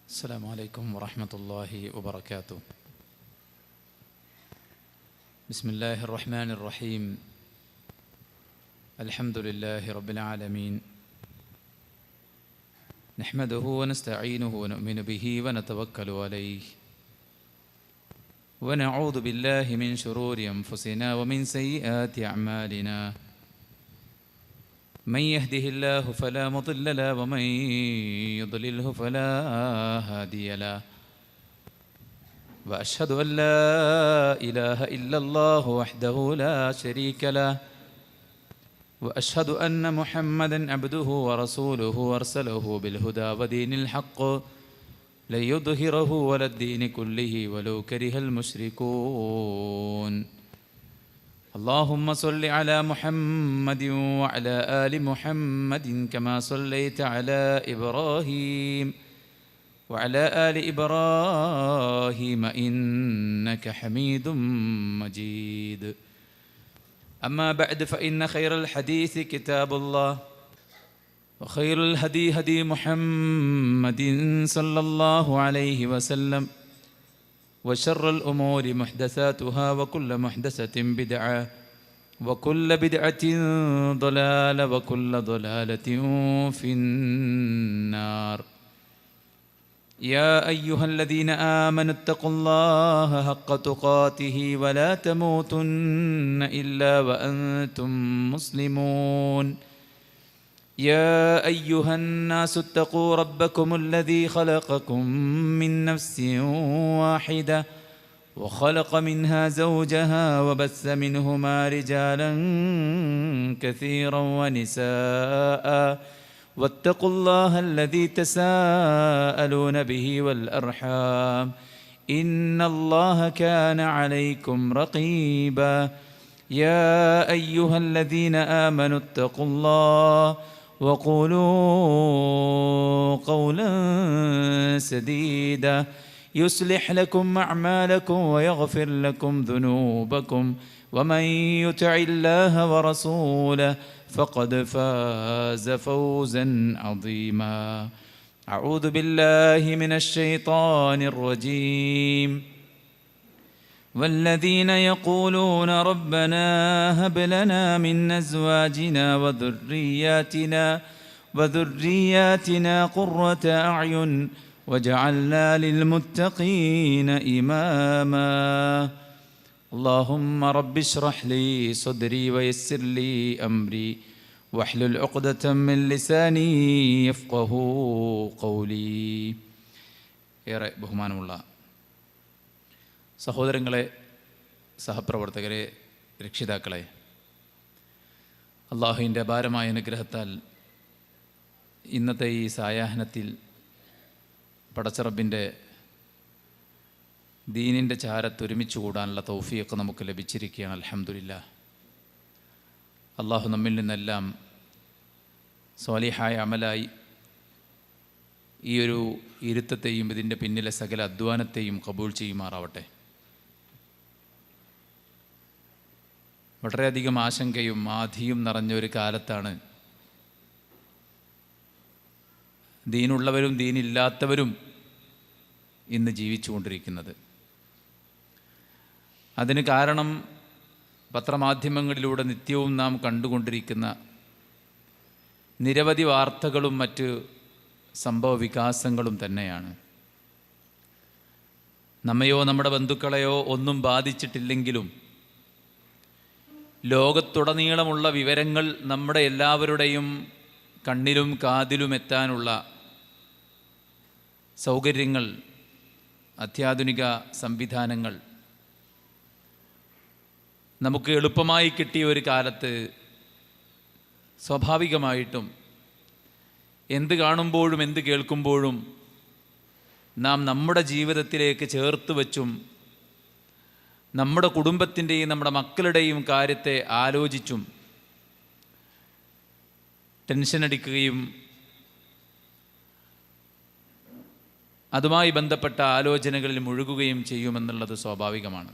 السلام عليكم ورحمة الله وبركاته. بسم الله الرحمن الرحيم. الحمد لله رب العالمين، نحمده ونستعينه ونؤمن به ونتوكل عليه، ونعوذ بالله من شرور أنفسنا ومن سيئات أعمالنا. من يهده الله فلا مضل له ومن يضلله فلا هادي له، وأشهد أن لا إله إلا الله وحده لا شريك له، وأشهد أن محمدا عبده ورسوله أرسله بالهدى ودين الحق ليظهره على الدين كله ولو كره المشركون. اللهم صل على محمد وعلى آل محمد كما صليت على إبراهيم وعلى آل إبراهيم إنك حميد مجيد. أما بعد، فإن خير الحديث كتاب الله، وخير الهدي هدي محمد صلى الله عليه وسلم، وشر الأمور محدثاتها، وكل محدثة بدعة، وكل بدعة ضلالة، وكل ضلالة في النار. يا أيها الذين آمنوا اتقوا الله حق تقاته ولا تموتن إلا وأنتم مسلمون. يا أيها الناس اتقوا ربكم الذي خلقكم من نفس واحدة، وخلق منها زوجها، وبث منهما رجالا كثيرا ونساء، واتقوا الله الذي تساءلون به والأرحام، إن الله كان عليكم رقيبا. يا أيها الذين آمنوا اتقوا الله وقولوا قولا سديدا يصلح لكم أعمالكم ويغفر لكم ذنوبكم، ومن يطع الله ورسوله فقد فاز فوزا عظيما. أعوذ بالله من الشيطان الرجيم. والذين يقولون ربنا هب لنا من أزواجنا وذرياتنا قرة أعين وجعلنا للمتقين إماما. اللهم رب اشرح لي صدري ويسر لي أمري واحلل عقدة من لساني يفقه قولي. ഏറെ ബഹുമാനമുള്ള സഹോദരങ്ങളെ, സഹപ്രവർത്തകരെ, രക്ഷിതാക്കളെ, അള്ളാഹുവിൻ്റെ അപാരമായ അനുഗ്രഹത്താൽ ഇന്നത്തെ ഈ സായാഹ്നത്തിൽ പടച്ചറബിൻ്റെ ദീനിൻ്റെ ചാരത്തൊരുമിച്ച് കൂടാനുള്ള തൗഫീഖ് നമുക്ക് ലഭിച്ചിരിക്കുകയാണ്. അൽഹംദുലില്ലാഹ്. അള്ളാഹു നമ്മിൽ നിന്നെല്ലാം സ്വാലിഹായ അമലായി ഈ ഒരു ഇരുത്തത്തെയും ഇതിൻ്റെ പിന്നിലെ സകല അധ്വാനത്തെയും കബൂൽ ചെയ്യുമാറാവട്ടെ. വളരെയധികം ആശങ്കയും ആധിയും നിറഞ്ഞൊരു കാലത്താണ് ദീനുള്ളവരും ദീനില്ലാത്തവരും ഇന്ന് ജീവിച്ചു കൊണ്ടിരിക്കുന്നത്. അതിന് കാരണം പത്രമാധ്യമങ്ങളിലൂടെ നിത്യവും നാം കണ്ടുകൊണ്ടിരിക്കുന്ന നിരവധി വാർത്തകളും മറ്റ് സംഭവ വികാസങ്ങളും തന്നെയാണ്. നമ്മയോ നമ്മുടെ ബന്ധുക്കളെയോ ഒന്നും ബാധിച്ചിട്ടില്ലെങ്കിലും ലോകത്തുടനീളമുള്ള വിവരങ്ങൾ നമ്മുടെ എല്ലാവരുടെയും കണ്ണിലും കാതിലും എത്താനുള്ള സൗകര്യങ്ങൾ, അത്യാധുനിക സംവിധാനങ്ങൾ നമുക്ക് എളുപ്പമായി കിട്ടിയ ഒരു കാലത്ത് സ്വാഭാവികമായിട്ടും എന്ത് കാണുമ്പോഴും എന്ത് കേൾക്കുമ്പോഴും നാം നമ്മുടെ ജീവിതത്തിലേക്ക് ചേർത്ത് വച്ചും നമ്മുടെ കുടുംബത്തിൻ്റെയും നമ്മുടെ മക്കളുടെയും കാര്യത്തെ ആലോചിച്ചും ടെൻഷനടിക്കുകയും അതുമായി ബന്ധപ്പെട്ട ആലോചനകളിൽ മുഴുകുകയും ചെയ്യുമെന്നുള്ളത് സ്വാഭാവികമാണ്.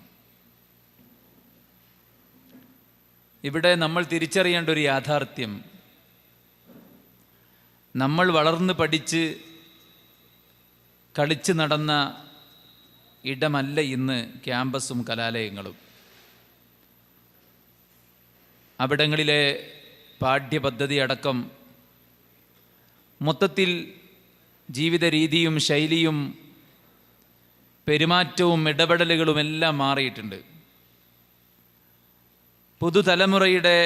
ഇവിടെ നമ്മൾ തിരിച്ചറിയേണ്ട ഒരു യാഥാർത്ഥ്യം, നമ്മൾ വളർന്ന് പഠിച്ച് കളിച്ച് നടന്ന ഇടമല്ല ഇന്ന് ക്യാമ്പസും കലാലയങ്ങളും. അവിടങ്ങളിലെ പാഠ്യപദ്ധതി അടക്കം മൊത്തത്തിൽ ജീവിത രീതിയും ശൈലിയും പെരുമാറ്റവും ഇടപെടലുകളുമെല്ലാം മാറിയിട്ടുണ്ട്. പുതുതലമുറയുടെ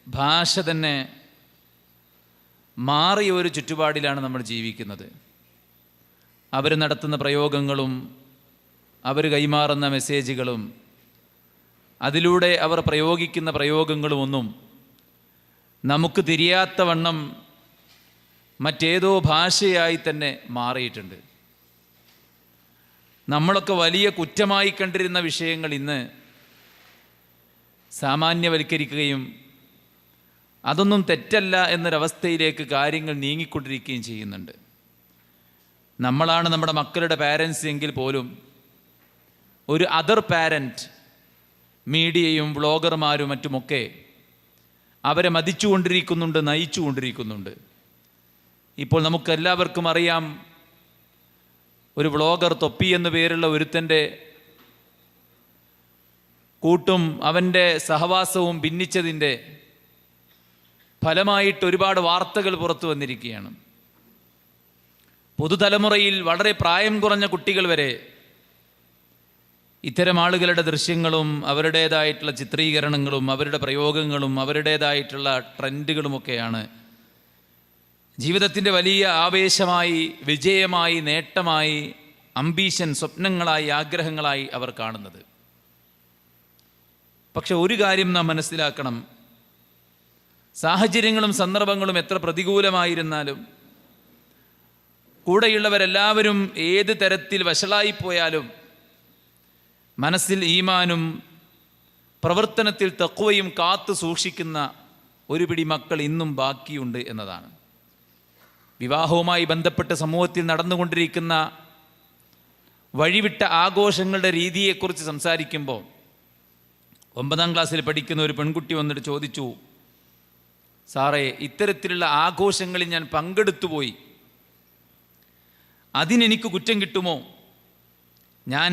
ഭാഷ തന്നെ മാറിയ ഒരു ചുറ്റുപാടിലാണ് നമ്മൾ ജീവിക്കുന്നത്. അവർ നടത്തുന്ന പ്രയോഗങ്ങളും അവർ കൈമാറുന്ന മെസ്സേജുകളും അതിലൂടെ അവർ പ്രയോഗിക്കുന്ന പ്രയോഗങ്ങളുമൊന്നും നമുക്ക് തിരിയാത്ത വണ്ണം മറ്റേതോ ഭാഷയായി തന്നെ മാറിയിട്ടുണ്ട്. നമ്മളൊക്കെ വലിയ കുറ്റമായി കണ്ടിരുന്ന വിഷയങ്ങൾ ഇന്ന് സാമാന്യവൽക്കരിക്കുകയും അതൊന്നും തെറ്റല്ല എന്നൊരവസ്ഥയിലേക്ക് കാര്യങ്ങൾ നീങ്ങിക്കൊണ്ടിരിക്കുകയും ചെയ്യുന്നുണ്ട്. നമ്മളാണ് നമ്മുടെ മക്കളുടെ പാരൻസ് എങ്കിൽ പോലും ഒരു അതർ പാരൻറ്റ് മീഡിയയും വ്ളോഗർമാരും മറ്റുമൊക്കെ അവരെ മതിച്ചുകൊണ്ടിരിക്കുന്നുണ്ട്, നയിച്ചുകൊണ്ടിരിക്കുന്നുണ്ട്. ഇപ്പോൾ നമുക്കെല്ലാവർക്കും അറിയാം, ഒരു വ്ളോഗർ തൊപ്പി എന്നു പേരുള്ള ഒരുത്തൻ്റെ കൂട്ടും അവൻ്റെ സഹവാസവും ഭിന്നിച്ചതിൻ്റെ ഫലമായിട്ട് ഒരുപാട് വാർത്തകൾ പുറത്തു വന്നിരിക്കുകയാണ്. പുതുതലമുറയിൽ വളരെ പ്രായം കുറഞ്ഞ കുട്ടികൾ വരെ ഇത്തരം ആളുകളുടെ ദൃശ്യങ്ങളും അവരുടേതായിട്ടുള്ള ചിത്രീകരണങ്ങളും അവരുടെ പ്രയോഗങ്ങളും അവരുടേതായിട്ടുള്ള ട്രെൻഡുകളുമൊക്കെയാണ് ജീവിതത്തിൻ്റെ വലിയ ആവേശമായി, വിജയമായി, നേട്ടമായി, അംബീഷൻ, സ്വപ്നങ്ങളായി, ആഗ്രഹങ്ങളായി അവർ കാണുന്നത്. പക്ഷെ ഒരു കാര്യം നാം മനസ്സിലാക്കണം, സാഹചര്യങ്ങളും സന്ദർഭങ്ങളും എത്ര പ്രതികൂലമായിരുന്നാലും കൂടെയുള്ളവരെല്ലാവരും ഏത് തരത്തിൽ വഷളായിപ്പോയാലും മനസ്സിൽ ഈമാനും പ്രവർത്തനത്തിൽ തഖ്വയും കാത്തു സൂക്ഷിക്കുന്ന ഒരു പിടി മക്കൾ ഇന്നും ബാക്കിയുണ്ട് എന്നതാണ്. വിവാഹവുമായി ബന്ധപ്പെട്ട് സമൂഹത്തിൽ നടന്നുകൊണ്ടിരിക്കുന്ന വഴിവിട്ട ആഘോഷങ്ങളുടെ രീതിയെക്കുറിച്ച് സംസാരിക്കുമ്പോൾ 9ാം ക്ലാസ്സിൽ പഠിക്കുന്ന ഒരു പെൺകുട്ടി വന്നിട്ട് ചോദിച്ചു, സാറേ, ഇത്തരത്തിലുള്ള ആഘോഷങ്ങളിൽ ഞാൻ പങ്കെടുത്തു പോയി, അതിനെനിക്ക് കുറ്റം കിട്ടുമോ? ഞാൻ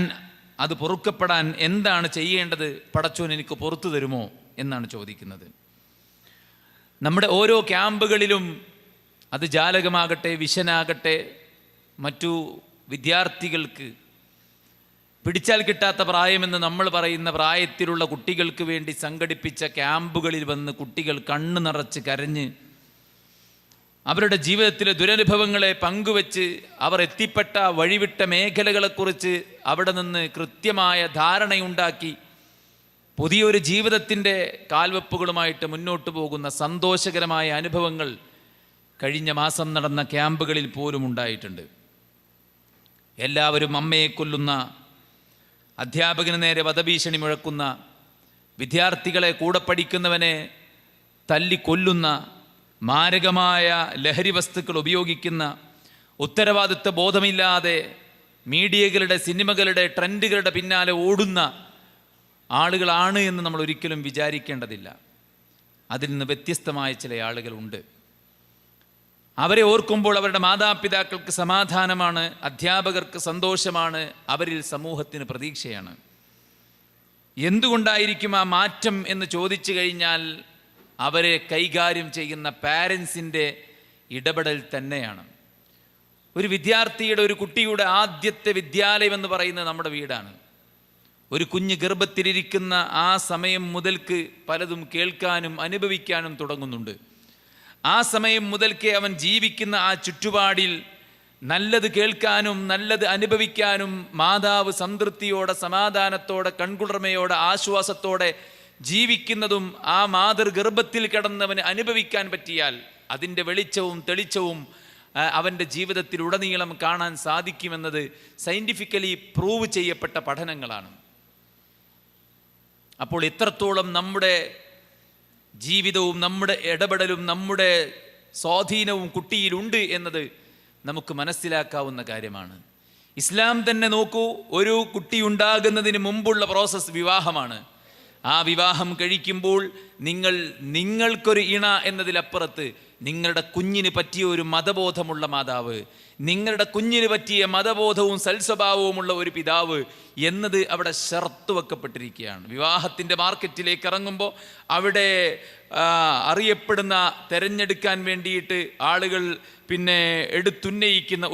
അത് പൊറുക്കപ്പെടാൻ എന്താണ് ചെയ്യേണ്ടത്? പടച്ചോൻ എനിക്ക് പുറത്തു തരുമോ എന്നാണ് ചോദിക്കുന്നത്. നമ്മുടെ ഓരോ ക്യാമ്പുകളിലും അത് ജാലകമാകട്ടെ, വിഷനാകട്ടെ, മറ്റു വിദ്യാർത്ഥികൾക്ക് പിടിച്ചാൽ കിട്ടാത്ത പ്രായമെന്ന് നമ്മൾ പറയുന്ന പ്രായത്തിലുള്ള കുട്ടികൾക്ക് വേണ്ടി സംഘടിപ്പിച്ച ക്യാമ്പുകളിൽ വന്ന് കുട്ടികൾ കണ്ണു നിറച്ച് കരഞ്ഞ് അവരുടെ ജീവിതത്തിലെ ദുരനുഭവങ്ങളെ പങ്കുവെച്ച് അവർ എത്തിപ്പെട്ട വഴിവിട്ട മേഖലകളെക്കുറിച്ച് അവിടെ നിന്ന് കൃത്യമായ ധാരണയുണ്ടാക്കി പുതിയൊരു ജീവിതത്തിൻ്റെ കാൽവെപ്പുകളുമായിട്ട് മുന്നോട്ട് പോകുന്ന സന്തോഷകരമായ അനുഭവങ്ങൾ കഴിഞ്ഞ മാസം നടന്ന ക്യാമ്പുകളിൽ പോലും ഉണ്ടായിട്ടുണ്ട്. എല്ലാവരും അമ്മയെ കൊല്ലുന്ന, അധ്യാപകന് നേരെ വധഭീഷണി മുഴക്കുന്ന, വിദ്യാർത്ഥികളെ കൂടെ പഠിക്കുന്നവനെ തല്ലിക്കൊല്ലുന്ന, മാരകമായ ലഹരി വസ്തുക്കൾ ഉപയോഗിക്കുന്ന, ഉത്തരവാദിത്വ ബോധമില്ലാതെ മീഡിയകളുടെ, സിനിമകളുടെ, ട്രെൻഡുകളുടെ പിന്നാലെ ഓടുന്ന ആളുകളാണ് എന്ന് നമ്മൾ ഒരിക്കലും വിചാരിക്കേണ്ടതില്ല. അതിൽ നിന്ന് വ്യത്യസ്തമായ ചില ആളുകളുണ്ട്. അവരെ ഓർക്കുമ്പോൾ അവരുടെ മാതാപിതാക്കൾക്ക് സമാധാനമാണ്, അധ്യാപകർക്ക് സന്തോഷമാണ്, അവരിൽ സമൂഹത്തിന് പ്രതീക്ഷയാണ്. എന്തുകൊണ്ടായിരിക്കും ആ മാറ്റം എന്ന് ചോദിച്ചു കഴിഞ്ഞാൽ അവരെ കൈകാര്യം ചെയ്യുന്ന പാരൻസിൻ്റെ ഇടപെടൽ തന്നെയാണ്. ഒരു വിദ്യാർത്ഥിയുടെ, ഒരു കുട്ടിയുടെ ആദ്യത്തെ വിദ്യാലയം എന്ന് പറയുന്നത് നമ്മുടെ വീടാണ്. ഒരു കുഞ്ഞ് ഗർഭത്തിലിരിക്കുന്ന ആ സമയം മുതൽക്ക് പലതും കേൾക്കാനും അനുഭവിക്കാനും തുടങ്ങുന്നുണ്ട്. ആ സമയം മുതൽക്കേ അവൻ ജീവിക്കുന്ന ആ ചുറ്റുപാടിൽ നല്ലത് കേൾക്കാനും നല്ലത് അനുഭവിക്കാനും മാതാവ് സംതൃപ്തിയോടെ, സമാധാനത്തോടെ, കൺകുളിർമയോടെ, ആശ്വാസത്തോടെ ജീവിക്കുന്നതും ആ മാതൃഗർഭത്തിൽ കിടന്നവന് അനുഭവിക്കാൻ പറ്റിയാൽ അതിൻ്റെ വെളിച്ചവും തെളിച്ചവും അവൻ്റെ ജീവിതത്തിലുടനീളം കാണാൻ സാധിക്കുമെന്നത് സയൻറ്റിഫിക്കലി പ്രൂവ് ചെയ്യപ്പെട്ട പഠനങ്ങളാണ്. അപ്പോൾ എത്രത്തോളം നമ്മുടെ ജീവിതവും നമ്മുടെ ഇടപെടലും നമ്മുടെ സ്വാധീനവും കുട്ടിയിലുണ്ട് എന്നത് നമുക്ക് മനസ്സിലാക്കാവുന്ന കാര്യമാണ്. ഇസ്ലാം തന്നെ നോക്കൂ, ഒരു കുട്ടി ഉണ്ടാകുന്നതിന് മുമ്പുള്ള പ്രോസസ്സ് വിവാഹമാണ്. ആ വിവാഹം കഴിക്കുമ്പോൾ നിങ്ങൾക്കൊരു ഇണ എന്നതിലപ്പുറത്ത് നിങ്ങളുടെ കുഞ്ഞിന് പറ്റിയ ഒരു മതബോധമുള്ള മാതാവ്, നിങ്ങളുടെ കുഞ്ഞിന് പറ്റിയ മതബോധവും സൽസ്വഭാവവുമുള്ള ഒരു പിതാവ് എന്നത് അവിടെ ഷർത്ത് വെക്കപ്പെട്ടിരിക്കുകയാണ്. വിവാഹത്തിൻ്റെ മാർക്കറ്റിലേക്ക് ഇറങ്ങുമ്പോൾ അവിടെ അറിയപ്പെടുന്ന തിരഞ്ഞെടുക്കാൻ വേണ്ടിയിട്ട് ആളുകൾ പിന്നെ എടുത്തുന്നയിക്കുന്ന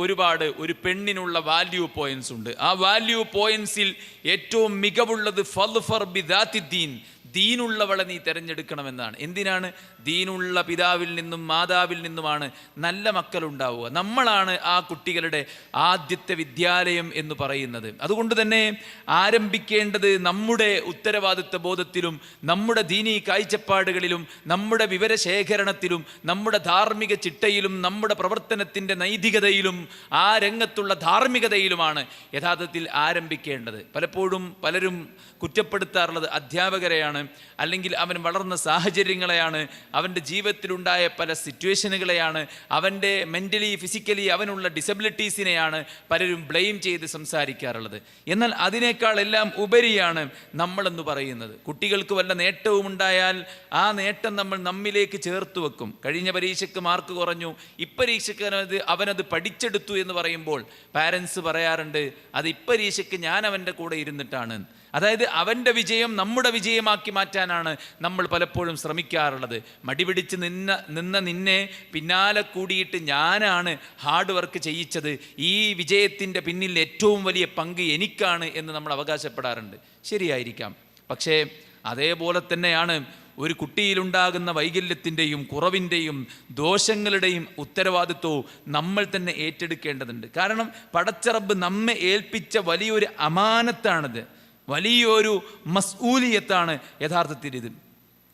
ഒരു പെണ്ണിനുള്ള വാല്യൂ പോയിന്റ്സ് ഉണ്ട്. ആ വാല്യൂ പോയിന്റ്സിൽ ഏറ്റവും മികവുള്ളത് ഫദ്ഫർ ബിദാത്തിദ്ദീൻ, ദീനുള്ളവളെ നീ തിരഞ്ഞെടുക്കണമെന്നാണ്. എന്തിനാണ്? ദീനുള്ള പിതാവിൽ നിന്നും മാതാവിൽ നിന്നുമാണ് നല്ല മക്കളുണ്ടാവുക. നമ്മളാണ് ആ കുട്ടികളുടെ ആദ്യത്തെ വിദ്യാലയം എന്ന് പറയുന്നത്. അതുകൊണ്ട് തന്നെ ആരംഭിക്കേണ്ടത് നമ്മുടെ ഉത്തരവാദിത്വ ബോധത്തിലും നമ്മുടെ ദീനീ കാഴ്ചപ്പാടുകളിലും നമ്മുടെ വിവരശേഖരണത്തിലും നമ്മുടെ ധാർമ്മിക ചിട്ടയിലും നമ്മുടെ പ്രവർത്തനത്തിൻ്റെ നൈതികതയിലും ആ രംഗത്തുള്ള ധാർമ്മികതയിലുമാണ് യഥാർത്ഥത്തിൽ ആരംഭിക്കേണ്ടത്. പലപ്പോഴും പലരും കുറ്റപ്പെടുത്താറുള്ളത് അധ്യാപകരെയാണ്, അല്ലെങ്കിൽ അവൻ വളർന്ന സാഹചര്യങ്ങളെയാണ്, അവൻ്റെ ജീവിതത്തിലുണ്ടായ പല സിറ്റുവേഷനുകളെയാണ്, അവൻ്റെ മെൻ്റലി ഫിസിക്കലി അവനുള്ള ഡിസബിലിറ്റീസിനെയാണ് പലരും ബ്ലെയിം ചെയ്ത് സംസാരിക്കാറുള്ളത്. എന്നാൽ അതിനേക്കാൾ എല്ലാം ഉപരിയാണ് നമ്മളെന്ന് പറയുന്നത്. കുട്ടികൾക്ക് വല്ല നേട്ടവും ഉണ്ടായാൽ ആ നേട്ടം നമ്മൾ നമ്മിലേക്ക് ചേർത്ത് വെക്കും. കഴിഞ്ഞ പരീക്ഷയ്ക്ക് മാർക്ക് കുറഞ്ഞു, ഇപ്പരീക്ഷയ്ക്ക് അവനത് പഠിച്ചെടുത്തു എന്ന് പറയുമ്പോൾ പാരൻസ് പറയാറുണ്ട് അത് ഇപ്പരീക്ഷയ്ക്ക് ഞാൻ അവൻ്റെ കൂടെ ഇരുന്നിട്ടാണ്. അതായത് അവൻ്റെ വിജയം നമ്മുടെ വിജയമാക്കി മാറ്റാനാണ് നമ്മൾ പലപ്പോഴും ശ്രമിക്കാറുള്ളത്. മടിപിടിച്ച് നിന്ന നിന്നെ പിന്നാലെ കൂടിയിട്ട് ഞാനാണ് ഹാർഡ് വർക്ക് ചെയ്യിച്ചത്, ഈ വിജയത്തിൻ്റെ പിന്നിൽ ഏറ്റവും വലിയ പങ്ക് എനിക്കാണ് എന്ന് നമ്മൾ അവകാശപ്പെടാറുണ്ട്. ശരിയായിരിക്കാം. പക്ഷേ അതേപോലെ തന്നെയാണ് ഒരു കുട്ടിയിലുണ്ടാകുന്ന വൈകല്യത്തിൻ്റെയും കുറവിൻ്റെയും ദോഷങ്ങളുടെയും ഉത്തരവാദിത്വവും നമ്മൾ തന്നെ ഏറ്റെടുക്കേണ്ടതുണ്ട്. കാരണം പടച്ച റബ്ബ് നമ്മെ ഏൽപ്പിച്ച വലിയൊരു അമാനത്താണിത്, വലിയൊരു മസ്ഊലിയത്താണ് യഥാർത്ഥത്തിൽ ഇത്.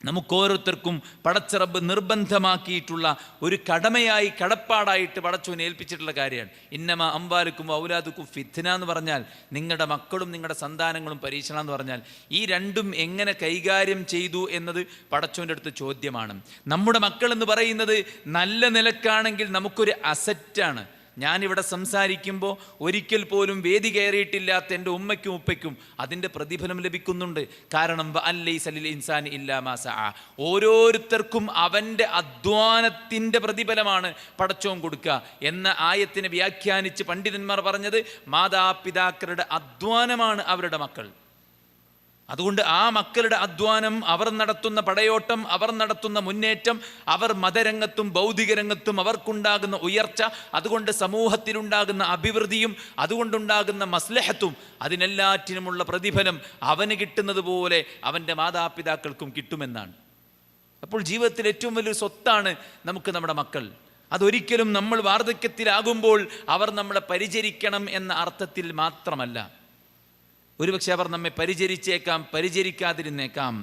നമുക്കോരോരുത്തർക്കും പടച്ച റബ്ബ് നിർബന്ധമാക്കിയിട്ടുള്ള ഒരു കടമയായി കടപ്പാടായിട്ട് പടച്ചോനെ ഏൽപ്പിച്ചിട്ടുള്ള കാര്യമാണ്. ഇന്നമാ അംവാലുക്കും ഔലാദുക്കും ഫിത്ന എന്ന് പറഞ്ഞാൽ നിങ്ങളുടെ മക്കളും നിങ്ങളുടെ സന്താനങ്ങളും പരീക്ഷണം എന്ന് പറഞ്ഞാൽ ഈ രണ്ടും എങ്ങനെ കൈകാര്യം ചെയ്തു എന്നത് പടച്ചോൻ്റെ അടുത്ത് ചോദ്യമാണ്. നമ്മുടെ മക്കൾ എന്ന് പറയുന്നത് നല്ല നിലക്കാണെങ്കിൽ നമുക്കൊരു അസറ്റാണ്. ഞാനിവിടെ സംസാരിക്കുമ്പോൾ ഒരിക്കൽ പോലും വേദി കയറിയിട്ടില്ലാത്ത എൻ്റെ ഉമ്മയ്ക്കും ഉപ്പയ്ക്കും അതിൻ്റെ പ്രതിഫലം ലഭിക്കുന്നുണ്ട്. കാരണം അല്ലൈസലിൽ ഇൻസാനി ഇല്ലാ മാ സഅ, ഓരോരുത്തർക്കും അവൻ്റെ അധ്വാനത്തിൻ്റെ പ്രതിഫലമാണ് പടച്ചോൻ കൊടുക്കുക എന്ന ആയത്തിനെ വ്യാഖ്യാനിച്ച് പണ്ഡിതന്മാർ പറഞ്ഞത് മാതാപിതാക്കളുടെ അധ്വാനമാണ് അവരുടെ മക്കൾ. അതുകൊണ്ട് ആ മക്കളുടെ അധ്വാനം, അവർ നടത്തുന്ന പടയോട്ടം, അവർ നടത്തുന്ന മുന്നേറ്റം, അവർ മതരംഗത്തും ഭൗതിക രംഗത്തും അവർക്കുണ്ടാകുന്ന ഉയർച്ച, അതുകൊണ്ട് സമൂഹത്തിലുണ്ടാകുന്ന അഭിവൃദ്ധിയും അതുകൊണ്ടുണ്ടാകുന്ന മസ്ലഹത്തും, അതിനെല്ലാറ്റിനുമുള്ള പ്രതിഫലം അവന് കിട്ടുന്നത് പോലെ അവൻ്റെ മാതാപിതാക്കൾക്കും കിട്ടുമെന്നാണ്. അപ്പോൾ ജീവിതത്തിൽ ഏറ്റവും വലിയൊരു സ്വത്താണ് നമുക്ക് നമ്മുടെ മക്കൾ. അതൊരിക്കലും നമ്മൾ വാർദ്ധക്യത്തിലാകുമ്പോൾ അവർ നമ്മളെ പരിചരിക്കണം എന്ന അർത്ഥത്തിൽ മാത്രമല്ല. ഒരുപക്ഷെ അവർ നമ്മെ പരിചരിച്ചേക്കാം, പരിചരിക്കാതിരുന്നേക്കാം.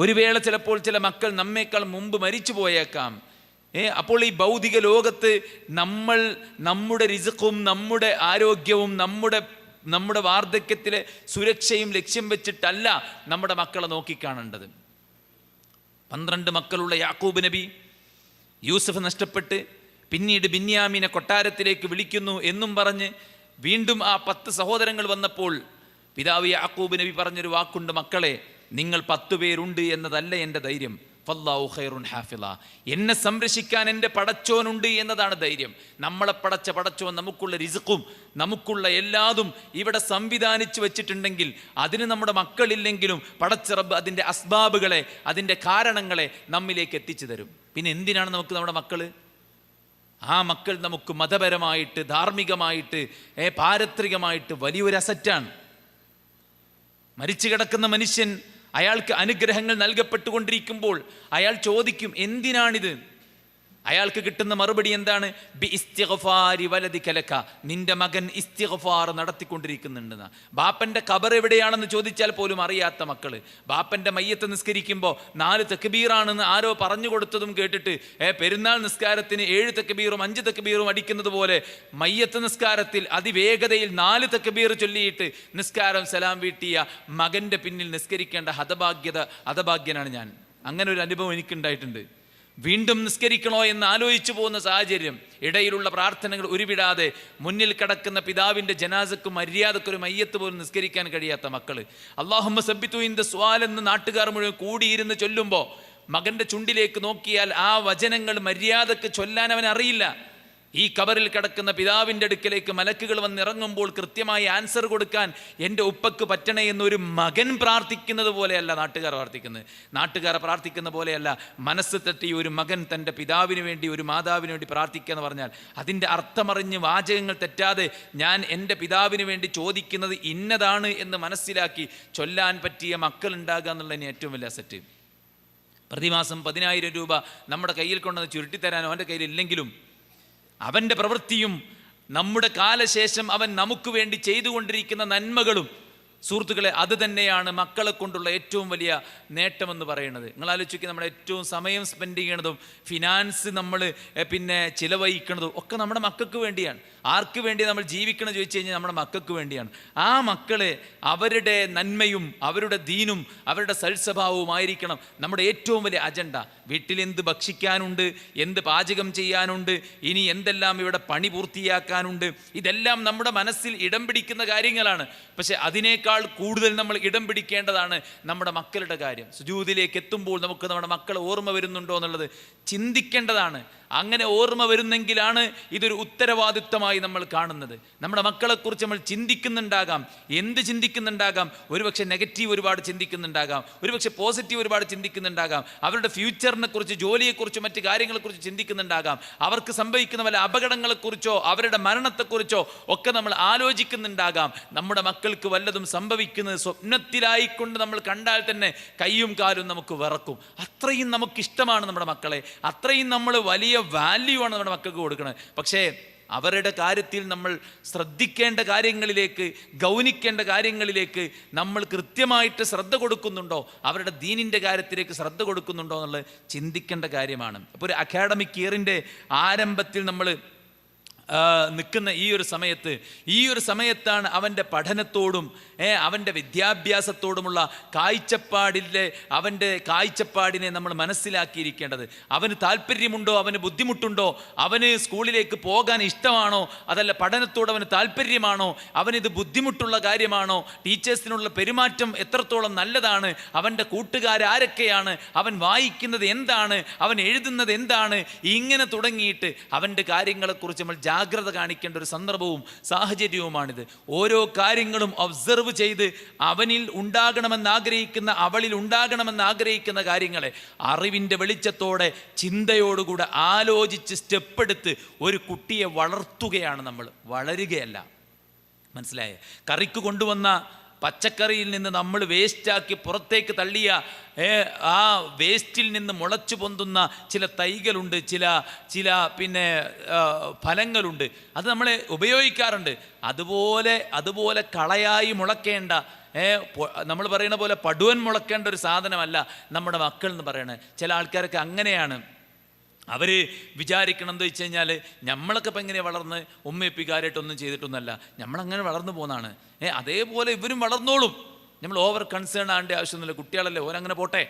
ഒരു വേള ചിലപ്പോൾ ചില മക്കൾ നമ്മേക്കാൾ മുമ്പ് മരിച്ചു പോയേക്കാം. അപ്പോൾ ഈ ഭൗതിക ലോകത്ത് നമ്മൾ നമ്മുടെ റിസ്ക്കും നമ്മുടെ ആരോഗ്യവും നമ്മുടെ വാർദ്ധക്യത്തിലെ സുരക്ഷയും ലക്ഷ്യം വെച്ചിട്ടല്ല നമ്മുടെ മക്കളെ നോക്കിക്കാണേണ്ടത്. 12 മക്കളുള്ള യാക്കൂബ് നബി യൂസഫ് നഷ്ടപ്പെട്ട് പിന്നീട് ബിന്യാമീനെ കൊട്ടാരത്തിലേക്ക് വിളിക്കുന്നു എന്നും പറഞ്ഞ് വീണ്ടും ആ 10 സഹോദരങ്ങൾ വന്നപ്പോൾ പിതാവ് യാക്കൂബ് നബി പറഞ്ഞൊരു വാക്കുണ്ട്, മക്കളെ നിങ്ങൾ 10 പേരുണ്ട് എന്നതല്ല എൻ്റെ ധൈര്യം, ഫല്ലാഹു ഖൈറുൻ ഹാഫിള, എന്നെ സംരക്ഷിക്കാൻ എൻ്റെ പടച്ചോനുണ്ട് എന്നതാണ് ധൈര്യം. നമ്മളെ പടച്ച പടച്ചോൻ നമുക്കുള്ള റിസ്ക്കും നമുക്കുള്ള എല്ലാതും ഇവിടെ സംവിധാനിച്ചു വെച്ചിട്ടുണ്ടെങ്കിൽ അതിന് നമ്മുടെ മക്കളില്ലെങ്കിലും പടച്ച റബ്ബ് അതിൻ്റെ അസ്ബാബുകളെ, അതിൻ്റെ കാരണങ്ങളെ നമ്മിലേക്ക് എത്തിച്ചു തരും. പിന്നെ എന്തിനാണ് നമുക്ക് നമ്മുടെ മക്കൾ? ആ മക്കൾ നമുക്ക് മതപരമായിട്ട് ധാർമ്മികമായിട്ട് പാരത്രികമായിട്ട് വലിയൊരു അസറ്റാണ്. മരിച്ചു കിടക്കുന്ന മനുഷ്യൻ, അയാൾക്ക് അനുഗ്രഹങ്ങൾ നൽകപ്പെട്ടുകൊണ്ടിരിക്കുമ്പോൾ അയാൾ ചോദിക്കും എന്തിനാണിത്? അയാൾക്ക് കിട്ടുന്ന മറുപടി എന്താണ്? ബി ഇസ്തിഗ്ഫാരി വലദിക ലക, നിന്റെ മകൻ ഇസ്തിഗ്ഫാർ നടത്തിക്കൊണ്ടിരിക്കുന്നുണ്ടെന്ന്. ബാപ്പൻ്റെ ഖബർ എവിടെയാണെന്ന് ചോദിച്ചാൽ പോലും അറിയാത്ത മക്കള് ബാപ്പൻ്റെ മയ്യത്ത് നിസ്കരിക്കുമ്പോൾ 4 തക്ബീറാണെന്ന് ആരോ പറഞ്ഞു കൊടുത്തതും കേട്ടിട്ട് പെരുന്നാൾ നിസ്കാരത്തിന് 7 തക്ബീറും 5 തക്ബീറും അടിക്കുന്നത് പോലെ മയ്യത്ത് നിസ്കാരത്തിൽ അതിവേഗതയിൽ 4 തക്ബീർ ചൊല്ലിയിട്ട് നിസ്കാരം സലാം വീട്ടിയ മകൻ്റെ പിന്നിൽ നിസ്കരിക്കേണ്ട ഹതഭാഗ്യനാണ് ഞാൻ. അങ്ങനെ ഒരു അനുഭവം എനിക്കുണ്ടായിട്ടുണ്ട്. വീണ്ടും നിസ്കരിക്കണോ എന്ന് ആലോചിച്ചു പോകുന്ന സാഹചര്യം, ഇടയിലുള്ള പ്രാർത്ഥനകൾ ഉരുവിടാതെ മുന്നിൽ കിടക്കുന്ന പിതാവിൻ്റെ ജനാസക്ക് മര്യാദക്കൊരു മയ്യത്ത് പോലും നിസ്കരിക്കാൻ കഴിയാത്ത മക്കള്. അല്ലാഹുമ്മ സബ്ബിതു ഇൻദ സുആൽ എന്ന് നാട്ടുകാർ മുഴുവൻ കൂടിയിരുന്ന് ചൊല്ലുമ്പോൾ മകൻ്റെ ചുണ്ടിലേക്ക് നോക്കിയാൽ ആ വചനങ്ങൾ മര്യാദക്ക് ചൊല്ലാൻ അവൻ അറിയില്ല. ഈ കബറിൽ കിടക്കുന്ന പിതാവിൻ്റെ അടുക്കലേക്ക് മലക്കുകൾ വന്നിറങ്ങുമ്പോൾ കൃത്യമായി ആൻസർ കൊടുക്കാൻ എൻ്റെ ഉപ്പക്ക് പറ്റണേ എന്നൊരു മകൻ പ്രാർത്ഥിക്കുന്നത് പോലെയല്ല നാട്ടുകാർ പ്രാർത്ഥിക്കുന്ന പോലെയല്ല മനസ്സ് തട്ടി ഒരു മകൻ തൻ്റെ പിതാവിന് വേണ്ടി, ഒരു മാതാവിന് വേണ്ടി പ്രാർത്ഥിക്കുക എന്ന് പറഞ്ഞാൽ അതിൻ്റെ അർത്ഥമറിഞ്ഞ് വാചകങ്ങൾ തെറ്റാതെ ഞാൻ എൻ്റെ പിതാവിന് വേണ്ടി ചോദിക്കുന്നത് ഇന്നതാണ് എന്ന് മനസ്സിലാക്കി ചൊല്ലാൻ പറ്റിയ മക്കളുണ്ടാകുക എന്നുള്ളതിന് ഏറ്റവും വലിയ അസറ്റ്. പ്രതിമാസം 10,000 രൂപ നമ്മുടെ കയ്യിൽ കൊണ്ടുവന്ന് ചുരുട്ടിത്തരാൻ അവൻ്റെ കയ്യിൽ ഇല്ലെങ്കിലും അവൻ്റെ പ്രവൃത്തിയും നമ്മുടെ കാലശേഷം അവൻ നമുക്ക് വേണ്ടി ചെയ്തുകൊണ്ടിരിക്കുന്ന നന്മകളും സുഹൃത്തുക്കളെ, അത് തന്നെയാണ് മക്കളെ കൊണ്ടുള്ള ഏറ്റവും വലിയ നേട്ടമെന്ന് പറയുന്നത്. നിങ്ങൾ ആലോചിക്കുക, നമ്മുടെ ഏറ്റവും സമയം സ്പെൻഡ് ചെയ്യണതും ഫിനാൻസ് നമ്മൾ ചിലവഴിക്കണതും ഒക്കെ നമ്മുടെ മക്കൾക്ക് വേണ്ടിയാണ്. ആർക്ക് വേണ്ടി നമ്മൾ ജീവിക്കണം ചോദിച്ചു കഴിഞ്ഞാൽ നമ്മുടെ മക്കൾക്ക് വേണ്ടിയാണ്. ആ മക്കളെ അവരുടെ നന്മയും അവരുടെ ദീനും അവരുടെ സൽസ്വഭാവവും ആയിരിക്കണം നമ്മുടെ ഏറ്റവും വലിയ അജണ്ട. വീട്ടിൽ എന്ത് ഭക്ഷിക്കാനുണ്ട്, എന്ത് പാചകം ചെയ്യാനുണ്ട്, ഇനി എന്തെല്ലാം ഇവിടെ പണി പൂർത്തിയാക്കാനുണ്ട്, ഇതെല്ലാം നമ്മുടെ മനസ്സിൽ ഇടം പിടിക്കുന്ന കാര്യങ്ങളാണ്. പക്ഷെ അതിനേക്കാൾ കൂടുതൽ നമ്മൾ ഇടം പിടിക്കേണ്ടതാണ് നമ്മുടെ മക്കളുടെ കാര്യം. സുജൂദിലേക്ക് എത്തുമ്പോൾ നമുക്ക് നമ്മുടെ മക്കളെ ഓർമ്മ വരുന്നുണ്ടോ എന്നുള്ളത് ചിന്തിക്കേണ്ടതാണ്. അങ്ങനെ ഓർമ്മ വരുന്നെങ്കിലാണ് ഇതൊരു ഉത്തരവാദിത്വമായി നമ്മൾ കാണുന്നത്. നമ്മുടെ മക്കളെക്കുറിച്ച് നമ്മൾ ചിന്തിക്കുന്നുണ്ടാകാം, എന്ത് ചിന്തിക്കുന്നുണ്ടാകാം, ഒരുപക്ഷെ നെഗറ്റീവ് ഒരുപാട് ചിന്തിക്കുന്നുണ്ടാകാം, ഒരുപക്ഷെ പോസിറ്റീവ് ഒരുപാട് ചിന്തിക്കുന്നുണ്ടാകാം, അവരുടെ ഫ്യൂച്ചറിനെ കുറിച്ച്, ജോലിയെക്കുറിച്ച്, മറ്റു കാര്യങ്ങളെക്കുറിച്ച് ചിന്തിക്കുന്നുണ്ടാകാം, അവർക്ക് സംഭവിക്കുന്ന വല്ല അപകടങ്ങളെക്കുറിച്ചോ അവരുടെ മരണത്തെക്കുറിച്ചോ ഒക്കെ നമ്മൾ ആലോചിക്കുന്നുണ്ടാകാം. നമ്മുടെ മക്കൾക്ക് വല്ലതും സംഭവിക്കുന്നത് സ്വപ്നത്തിലായിക്കൊണ്ട് നമ്മൾ കണ്ടാൽ തന്നെ കൈയും കാലും നമുക്ക് വിറക്കും. അത്രയും നമുക്കിഷ്ടമാണ് നമ്മുടെ മക്കളെ, അത്രയും നമ്മൾ വലിയ വാല്യൂ ആണ് നമ്മുടെ മക്കൾക്ക് കൊടുക്കുന്നത്. പക്ഷേ അവരുടെ കാര്യത്തിൽ നമ്മൾ ശ്രദ്ധിക്കേണ്ട കാര്യങ്ങളിലേക്ക്, ഗൗനിക്കേണ്ട കാര്യങ്ങളിലേക്ക് നമ്മൾ കൃത്യമായിട്ട് ശ്രദ്ധ കൊടുക്കുന്നുണ്ടോ, അവരുടെ ദീനിൻ്റെ കാര്യത്തിലേക്ക് ശ്രദ്ധ കൊടുക്കുന്നുണ്ടോ എന്നുള്ളത് ചിന്തിക്കേണ്ട കാര്യമാണ്. അപ്പോൾ ഒരു അക്കാഡമിക് ഇയറിൻ്റെ ആരംഭത്തിൽ നമ്മൾ നിൽക്കുന്ന ഈ ഒരു സമയത്താണ് അവൻ്റെ പഠനത്തോടും അവൻ്റെ വിദ്യാഭ്യാസത്തോടുമുള്ള അവൻ്റെ കാഴ്ചപ്പാടിനെ നമ്മൾ മനസ്സിലാക്കിയിരിക്കേണ്ടത്. അവന് താല്പര്യമുണ്ടോ, അവന് ബുദ്ധിമുട്ടുണ്ടോ, അവന് സ്കൂളിലേക്ക് പോകാൻ ഇഷ്ടമാണോ, അതല്ല പഠനത്തോട് അവന് താല്പര്യമാണോ, അവനിത് ബുദ്ധിമുട്ടുള്ള കാര്യമാണോ, ടീച്ചേഴ്സിനുള്ള പെരുമാറ്റം എത്രത്തോളം നല്ലതാണ്, അവൻ്റെ കൂട്ടുകാരാരൊക്കെയാണ്, അവൻ വായിക്കുന്നത് എന്താണ്, അവൻ എഴുതുന്നത് എന്താണ്, ഇങ്ങനെ തുടങ്ങിയിട്ട് അവൻ്റെ കാര്യങ്ങളെക്കുറിച്ച് നമ്മൾ ജാഗ്രത കാണിക്കേണ്ട ഒരു സന്ദർഭവും സാഹചര്യവുമാണിത്. ഓരോ കാര്യങ്ങളും ഒബ്സർവ് ചെയ്ത് അവനിൽ ഉണ്ടാകണമെന്ന് ആഗ്രഹിക്കുന്ന, അവളിൽ ഉണ്ടാകണമെന്ന് ആഗ്രഹിക്കുന്ന കാര്യങ്ങളെ അറിവിൻ്റെ വെളിച്ചത്തോടെ ചിന്തയോടുകൂടെ ആലോചിച്ച് സ്റ്റെപ്പെടുത്ത് ഒരു കുട്ടിയെ വളർത്തുകയാണ് നമ്മൾ, വളരുകയല്ല. മനസ്സിലായേ? കറിക്ക് കൊണ്ടുവന്ന പച്ചക്കറിയിൽ നിന്ന് നമ്മൾ വേസ്റ്റാക്കി പുറത്തേക്ക് തള്ളിയ ആ വേസ്റ്റിൽ നിന്ന് മുളച്ചു പൊന്തുന്ന ചില തൈകളുണ്ട്, ചില ഫലങ്ങളുണ്ട്, അത് നമ്മളെ ഉപയോഗിക്കാറുണ്ട്. അതുപോലെ കളയായി മുളക്കേണ്ട, നമ്മൾ പറയുന്ന പോലെ പടുവൻ മുളക്കേണ്ട ഒരു സാധനമല്ല നമ്മുടെ മക്കൾ എന്ന് പറയുന്നത്. ചില ആൾക്കാരൊക്കെ അങ്ങനെയാണ്. അവർ വിചാരിക്കണം എന്ന് വെച്ച് കഴിഞ്ഞാൽ നമ്മളൊക്കെ ഇപ്പം എങ്ങനെയാണ് വളർന്ന് ഉമ്മയപ്പിക്കാരായിട്ടൊന്നും ചെയ്തിട്ടൊന്നുമല്ല, നമ്മളങ്ങനെ വളർന്നു പോകുന്നതാണ്. അതേപോലെ ഇവരും വളർന്നോളും, നമ്മൾ ഓവർ കൺസേൺ ആകേണ്ട ആവശ്യമൊന്നുമില്ല, കുട്ടികളല്ലേ ഓരങ്ങനെ പോട്ടെ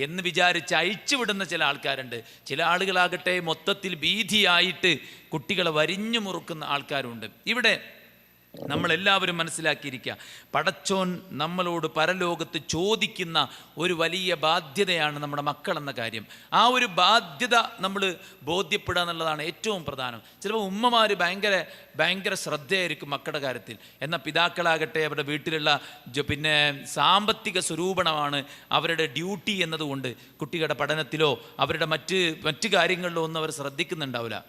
എന്ന് വിചാരിച്ച് അയച്ചുവിടുന്ന ചില ആൾക്കാരുണ്ട്. ചില ആളുകളാകട്ടെ മൊത്തത്തിൽ ഭീതിയായിട്ട് കുട്ടികളെ വരിഞ്ഞു മുറുക്കുന്ന ആൾക്കാരുണ്ട്. ഇവിടെ നമ്മളെല്ലാവരും മനസ്സിലാക്കിയിരിക്കുക, പടച്ചോൻ നമ്മളോട് പരലോകത്ത് ചോദിക്കുന്ന ഒരു വലിയ ബാധ്യതയാണ് നമ്മുടെ മക്കളെന്ന കാര്യം. ആ ഒരു ബാധ്യത നമ്മൾ ബോധ്യപ്പെടുക എന്നുള്ളതാണ് ഏറ്റവും പ്രധാനം. ചിലപ്പോൾ ഉമ്മമാർ ഭയങ്കര ശ്രദ്ധയായിരിക്കും മക്കളുടെ കാര്യത്തിൽ, എന്നാൽ പിതാക്കളാകട്ടെ അവരുടെ വീട്ടിലുള്ള സാമ്പത്തിക സ്വരൂപണമാണ് അവരുടെ ഡ്യൂട്ടി എന്നതുകൊണ്ട് കുട്ടികളുടെ പഠനത്തിലോ അവരുടെ മറ്റ് കാര്യങ്ങളിലോ ഒന്നും അവർ ശ്രദ്ധിക്കുന്നുണ്ടാവില്ല.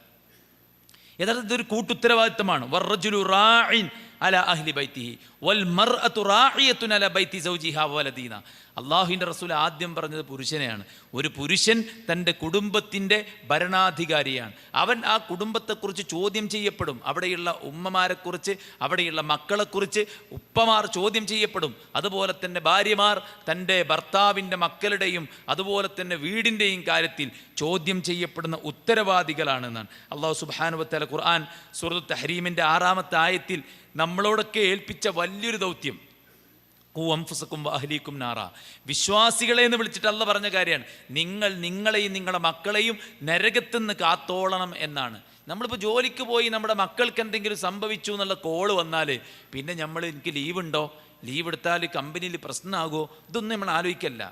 യഥാർത്ഥത്തിൽ ഒരു കൂട്ടുത്തരവാദിത്തമാണ്. വറജുലു റാഇൻ അലാ അഹ്ലി ബൈത്തിഹി വൽ മർഅതു റാഇയത്തുൻ അലാ ബൈത്തി സൗജിഹാ വലദീന. അള്ളാഹുവിൻ്റെ റസൂൽ ആദ്യം പറഞ്ഞത് പുരുഷനെയാണ്. ഒരു പുരുഷൻ തൻ്റെ കുടുംബത്തിൻ്റെ ഭരണാധികാരിയാണ്. അവൻ ആ കുടുംബത്തെക്കുറിച്ച് ചോദ്യം ചെയ്യപ്പെടും. അവിടെയുള്ള ഉമ്മമാരെക്കുറിച്ച്, അവിടെയുള്ള മക്കളെക്കുറിച്ച് ഉപ്പമാർ ചോദ്യം ചെയ്യപ്പെടും. അതുപോലെ തന്നെ ഭാര്യമാർ തൻ്റെ ഭർത്താവിൻ്റെ മക്കളുടെയും അതുപോലെ തന്നെ വീടിൻ്റെയും കാര്യത്തിൽ ചോദ്യം ചെയ്യപ്പെടുന്ന ഉത്തരവാദികളാണെന്നാണ് അള്ളാഹു സുബ്ഹാനഹു വ തആല ഖുർആൻ സൂറത്തുൽ തഹ്രീമിൻ്റെ 6-ാമത്തെ ആയത്തിൽ നമ്മളോടൊക്കെ ഏൽപ്പിച്ച വലിയൊരു ദൗത്യം, ഖുഅൻഫുസകും വഅഹ്ലീകും നാറ. വിശ്വാസികളെ എന്ന് വിളിച്ചിട്ട് അള്ളാഹ് പറഞ്ഞ കാര്യമാണ്, നിങ്ങളെയും നിങ്ങളുടെ മക്കളെയും നരകത്തുനിന്ന് കാത്തോളണം എന്നാണ്. നമ്മളിപ്പോൾ ജോലിക്ക് പോയി നമ്മുടെ മക്കൾക്ക് എന്തെങ്കിലും സംഭവിച്ചു എന്നുള്ള കോള് വന്നാൽ പിന്നെ എനിക്ക് ലീവ് എടുത്താൽ കമ്പനിയിൽ പ്രശ്നമാകുമോ, ഇതൊന്നും നമ്മൾ ആലോചിക്കല്ല.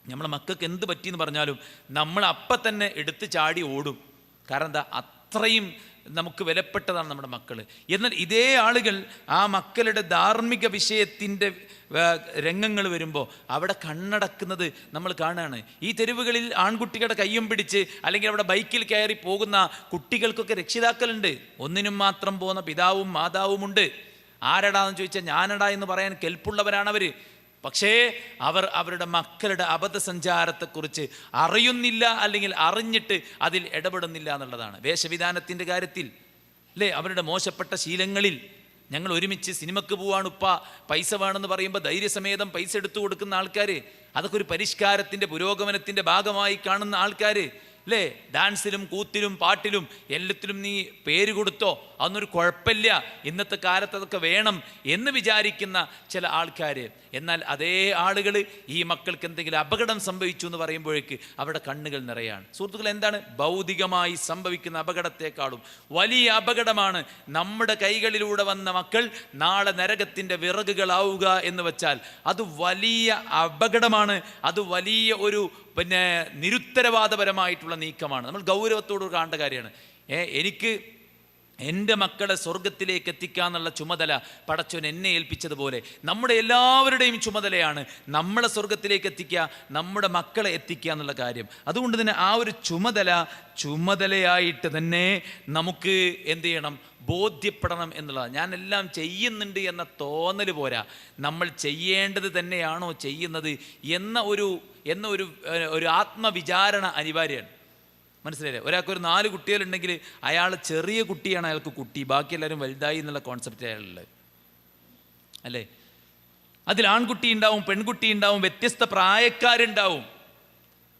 നമ്മളെ മക്കൾക്ക് എന്ത് പറ്റിയെന്ന് പറഞ്ഞാലും നമ്മൾ അപ്പം തന്നെ എടുത്ത് ചാടി ഓടും. കാരണം എന്താ, അത്രയും നമുക്ക് വിലപ്പെട്ടതാണ് നമ്മുടെ മക്കൾ. എന്നാൽ ഇതേ ആളുകൾ ആ മക്കളുടെ ധാർമ്മിക വിഷയത്തിൻ്റെ രംഗങ്ങൾ വരുമ്പോൾ അവിടെ കണ്ണടക്കുന്നത് നമ്മൾ കാണുകയാണ്. ഈ തെരുവുകളിൽ ആൺകുട്ടികളുടെ കയ്യും പിടിച്ച് അല്ലെങ്കിൽ അവിടെ ബൈക്കിൽ കയറി പോകുന്ന കുട്ടികൾക്കൊക്കെ രക്ഷിതാക്കളുണ്ട്. ഒന്നിനും മാത്രം പോകുന്ന പിതാവും മാതാവുമുണ്ട്. ആരടാന്ന് ചോദിച്ചാൽ ഞാനടാ എന്ന് പറയാൻ കെൽപ്പുള്ളവരാണവർ. പക്ഷേ അവർ അവരുടെ മക്കളുടെ അബദ്ധസഞ്ചാരത്തെക്കുറിച്ച് അറിയുന്നില്ല, അല്ലെങ്കിൽ അറിഞ്ഞിട്ട് അതിൽ ഇടപെടുന്നില്ല എന്നുള്ളതാണ്. വേഷവിധാനത്തിൻ്റെ കാര്യത്തിൽ അല്ലേ, അവരുടെ മോശപ്പെട്ട ശീലങ്ങളിൽ. ഞങ്ങൾ ഒരുമിച്ച് സിനിമക്ക് പോവാണ് ഉപ്പ, പൈസ വേണമെന്ന് പറയുമ്പോൾ ധൈര്യസമേതം പൈസ എടുത്തു കൊടുക്കുന്ന ആൾക്കാർ, അതൊക്കെ ഒരു പരിഷ്കാരത്തിൻ്റെ പുരോഗമനത്തിൻ്റെ ഭാഗമായി കാണുന്ന ആൾക്കാർ അല്ലേ. ഡാൻസിലും കൂത്തിലും പാട്ടിലും എല്ലാത്തിലും നീ പേര് കൊടുത്തോ, അതൊന്നൊരു കുഴപ്പമില്ല, ഇന്നത്തെ കാലത്ത് അതൊക്കെ വേണം എന്ന് വിചാരിക്കുന്ന ചില ആൾക്കാർ. എന്നാൽ അതേ ആളുകൾ ഈ മക്കൾക്ക് എന്തെങ്കിലും അപകടം സംഭവിച്ചു എന്ന് പറയുമ്പോഴേക്ക് അവിടെ കണ്ണുകൾ നിറയാണ്. സുഹൃത്തുക്കൾ, എന്താണ് ഭൗതികമായി സംഭവിക്കുന്ന അപകടത്തെക്കാളും വലിയ അപകടമാണ് നമ്മുടെ കൈകളിലൂടെ വന്ന മക്കൾ നാളെ നരകത്തിൻ്റെ വിറകുകളാവുക എന്ന് വെച്ചാൽ അത് വലിയ അപകടമാണ്. അത് വലിയ ഒരു നിരുത്തരവാദപരമായിട്ടുള്ള നീക്കമാണ്. നമ്മൾ ഗൗരവത്തോട് കാണേണ്ട കാര്യമാണ്. എനിക്ക് എൻ്റെ മക്കളെ സ്വർഗത്തിലേക്ക് എത്തിക്കാന്നുള്ള ചുമതല പടച്ചോൻ എന്നെ ഏൽപ്പിച്ചതുപോലെ നമ്മുടെ എല്ലാവരുടെയും ചുമതലയാണ് നമ്മളെ സ്വർഗത്തിലേക്ക് എത്തിക്കുക, നമ്മുടെ മക്കളെ എത്തിക്കുക എന്നുള്ള കാര്യം. അതുകൊണ്ട് തന്നെ ആ ഒരു ചുമതലയായിട്ട് തന്നെ നമുക്ക് എന്ത് ചെയ്യണം, ബോധ്യപ്പെടണം എന്നുള്ളതാണ്. ഞാനെല്ലാം ചെയ്യുന്നുണ്ട് എന്ന തോന്നൽ പോരാ, നമ്മൾ ചെയ്യേണ്ടത് തന്നെയാണോ ചെയ്യുന്നത് എന്ന ഒരു ആത്മവിചാരണ അനിവാര്യമാണ്. മനസ്സിലായില്ലേ? ഒരാൾക്ക് ഒരു 4 കുട്ടികളുണ്ടെങ്കിൽ അയാൾ ചെറിയ കുട്ടിയാണ് അയാൾക്ക് കുട്ടി, ബാക്കി എല്ലാവരും വലുതായി എന്നുള്ള കോൺസെപ്റ്റ് അയാളുള്ളത് അല്ലേ. അതിൽ ആൺകുട്ടി ഉണ്ടാവും, പെൺകുട്ടി ഉണ്ടാവും, വ്യത്യസ്ത പ്രായക്കാരുണ്ടാവും.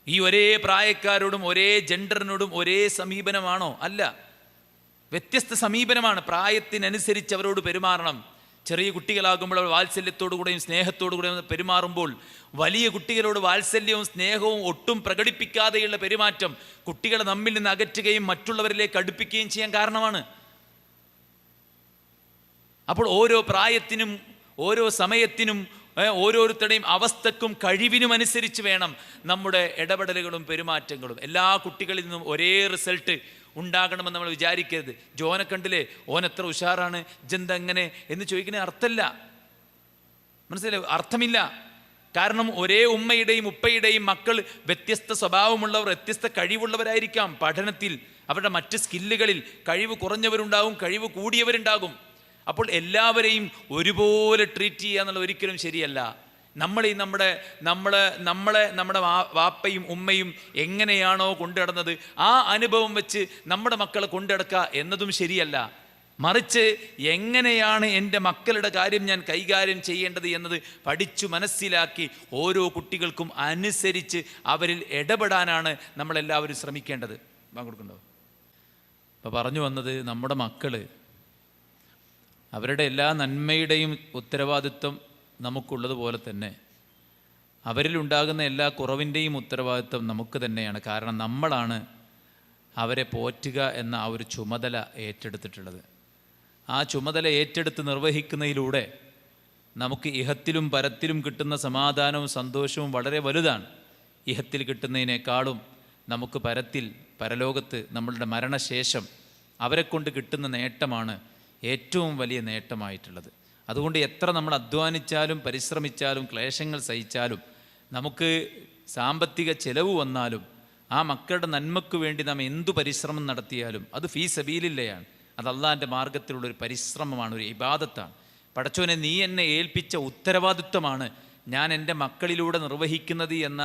ഈ ഒരേ പ്രായക്കാരോടും ഒരേ ജെൻഡറിനോടും ഒരേ സമീപനമാണോ? അല്ല, വ്യത്യസ്ത സമീപനമാണ്. പ്രായത്തിനനുസരിച്ച് അവരോട് പെരുമാറണം. ചെറിയ കുട്ടികളാകുമ്പോൾ അവർ വാത്സല്യത്തോടുകൂടെയും സ്നേഹത്തോടുകൂടെയും പെരുമാറുമ്പോൾ വലിയ കുട്ടികളോട് വാത്സല്യവും സ്നേഹവും ഒട്ടും പ്രകടിപ്പിക്കാതെയുള്ള പെരുമാറ്റം കുട്ടികളെ നമ്മിൽ നിന്ന് അകറ്റുകയും മറ്റുള്ളവരിലേക്ക് അടുപ്പിക്കുകയും ചെയ്യാൻ കാരണമാണ്. അപ്പോൾ ഓരോ പ്രായത്തിനും ഓരോ സമയത്തിനും ഓരോരുത്തരുടെയും അവസ്ഥക്കും കഴിവിനും അനുസരിച്ച് വേണം നമ്മുടെ ഇടപെടലുകളും പെരുമാറ്റങ്ങളും. എല്ലാ കുട്ടികളിൽ നിന്നും ഒരേ റിസൾട്ട് ഉണ്ടാകണമെന്ന് നമ്മൾ വിചാരിക്കരുത്. ജോനെ കണ്ടില്ലേ, ഓൻ എത്ര ഉഷാറാണ്, ജെന്തെങ്ങനെ എന്ന് ചോദിക്കുന്ന അർത്ഥമില്ല. മനസ്സിലായി? അർത്ഥമില്ല. കാരണം ഒരേ ഉമ്മയുടെയും ഉപ്പയുടെയും മക്കൾ വ്യത്യസ്ത സ്വഭാവമുള്ളവർ, വ്യത്യസ്ത കഴിവുള്ളവരായിരിക്കാം. പഠനത്തിൽ അവരുടെ മറ്റ് സ്കില്ലുകളിൽ കഴിവ് കുറഞ്ഞവരുണ്ടാകും, കഴിവ് കൂടിയവരുണ്ടാകും. അപ്പോൾ എല്ലാവരെയും ഒരുപോലെ ട്രീറ്റ് ചെയ്യുക എന്നുള്ളത് ഒരിക്കലും ശരിയല്ല. നമ്മുടെ വാപ്പയും ഉമ്മയും എങ്ങനെയാണോ കൊണ്ടുനടന്നത് ആ അനുഭവം വെച്ച് നമ്മുടെ മക്കളെ കൊണ്ടുനടക്കുക എന്നതും ശരിയല്ല. മറിച്ച് എങ്ങനെയാണ് എൻ്റെ മക്കളുടെ കാര്യം ഞാൻ കൈകാര്യം ചെയ്യേണ്ടത് എന്നത് പഠിച്ചു മനസ്സിലാക്കി ഓരോ കുട്ടികൾക്കും അനുസരിച്ച് അവരിൽ ഇടപെടാനാണ് നമ്മളെല്ലാവരും ശ്രമിക്കേണ്ടത്. കൊടുക്കണ്ടോ? അപ്പോൾ പറഞ്ഞു വന്നത്, നമ്മുടെ മക്കൾ അവരുടെ എല്ലാ നന്മയുടെയും ഉത്തരവാദിത്വം നമുക്കുള്ളതുപോലെ തന്നെ അവരിലുണ്ടാകുന്ന എല്ലാ കുറവിൻ്റെയും ഉത്തരവാദിത്വം നമുക്ക് തന്നെയാണ്. കാരണം നമ്മളാണ് അവരെ പോറ്റുക എന്ന ആ ഒരു ചുമതല ഏറ്റെടുത്തിട്ടുള്ളത്. ആ ചുമതല ഏറ്റെടുത്ത് നിർവഹിക്കുന്നതിലൂടെ നമുക്ക് ഇഹത്തിലും പരത്തിലും കിട്ടുന്ന സമാധാനവും സന്തോഷവും വളരെ വലുതാണ്. ഇഹത്തിൽ കിട്ടുന്നതിനേക്കാളും നമുക്ക് പരലോകത്ത് നമ്മളുടെ മരണശേഷം അവരെക്കൊണ്ട് കിട്ടുന്ന നേട്ടമാണ് ഏറ്റവും വലിയ നേട്ടമായിട്ടുള്ളത്. അതുകൊണ്ട് എത്ര നമ്മൾ അധ്വാനിച്ചാലും പരിശ്രമിച്ചാലും ക്ലേശങ്ങൾ സഹിച്ചാലും നമുക്ക് സാമ്പത്തിക ചെലവ് വന്നാലും ആ മക്കളുടെ നന്മയ്ക്ക് വേണ്ടി നാം എന്തു പരിശ്രമം നടത്തിയാലും അത് ഫീ സബീലില്ലയാണ്. അത് അള്ളാഹിൻ്റെ മാർഗത്തിലുള്ളൊരു പരിശ്രമമാണ്, ഒരു ഇബാദത്താണ്. പടച്ചോനെ, നീ എന്നെ ഏൽപ്പിച്ച ഉത്തരവാദിത്വമാണ് ഞാൻ എൻ്റെ മക്കളിലൂടെ നിർവഹിക്കുന്നത് എന്ന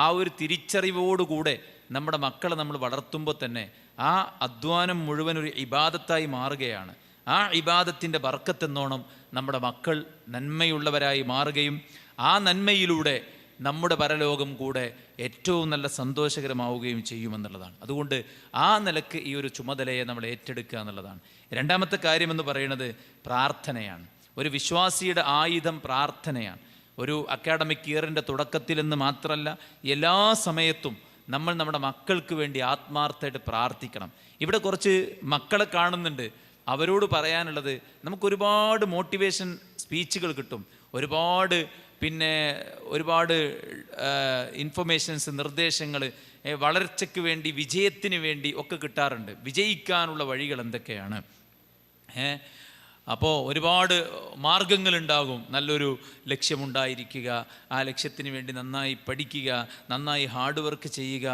ആ ഒരു തിരിച്ചറിവോടുകൂടെ നമ്മുടെ മക്കളെ നമ്മൾ വളർത്തുമ്പോൾ തന്നെ ആ അധ്വാനം മുഴുവൻ ഒരു ഇബാദത്തായി മാറുകയാണ്. ആ ഇബാദത്തിൻ്റെ ബർക്കത്തെന്നോണം നമ്മുടെ മക്കൾ നന്മയുള്ളവരായി മാറുകയും ആ നന്മയിലൂടെ നമ്മുടെ പരലോകം കൂടെ ഏറ്റവും നല്ല സന്തോഷകരമാവുകയും ചെയ്യുമെന്നുള്ളതാണ്. അതുകൊണ്ട് ആ നിലക്ക് ഈ ഒരു ചുമതലയെ നമ്മൾ ഏറ്റെടുക്കുക എന്നുള്ളതാണ്. രണ്ടാമത്തെ കാര്യമെന്ന് പറയുന്നത് പ്രാർത്ഥനയാണ്. ഒരു വിശ്വാസിയുടെ ആയുധം പ്രാർത്ഥനയാണ്. ഒരു അക്കാഡമിക് ഇയറിൻ്റെ തുടക്കത്തിലെന്ന് മാത്രമല്ല, എല്ലാ സമയത്തും നമ്മൾ നമ്മുടെ മക്കൾക്ക് വേണ്ടി ആത്മാർത്ഥമായിട്ട് പ്രാർത്ഥിക്കണം. ഇവിടെ കുറച്ച് മക്കളെ കാണുന്നുണ്ട്. അവരോട് പറയാനുള്ളത്, നമുക്കൊരുപാട് മോട്ടിവേഷൻ സ്പീച്ചുകൾ കിട്ടും, ഒരുപാട് പിന്നെ ഒരുപാട് ഇൻഫർമേഷൻസ്, നിർദ്ദേശങ്ങൾ, വളർച്ചയ്ക്ക് വേണ്ടി, വിജയത്തിന് വേണ്ടി ഒക്കെ കിട്ടാറുണ്ട്. വിജയിക്കാനുള്ള വഴികൾ എന്തൊക്കെയാണ്? അപ്പോൾ ഒരുപാട് മാർഗങ്ങളുണ്ടാകും. നല്ലൊരു ലക്ഷ്യമുണ്ടായിരിക്കുക, ആ ലക്ഷ്യത്തിന് വേണ്ടി നന്നായി പഠിക്കുക, നന്നായി ഹാർഡ് വർക്ക് ചെയ്യുക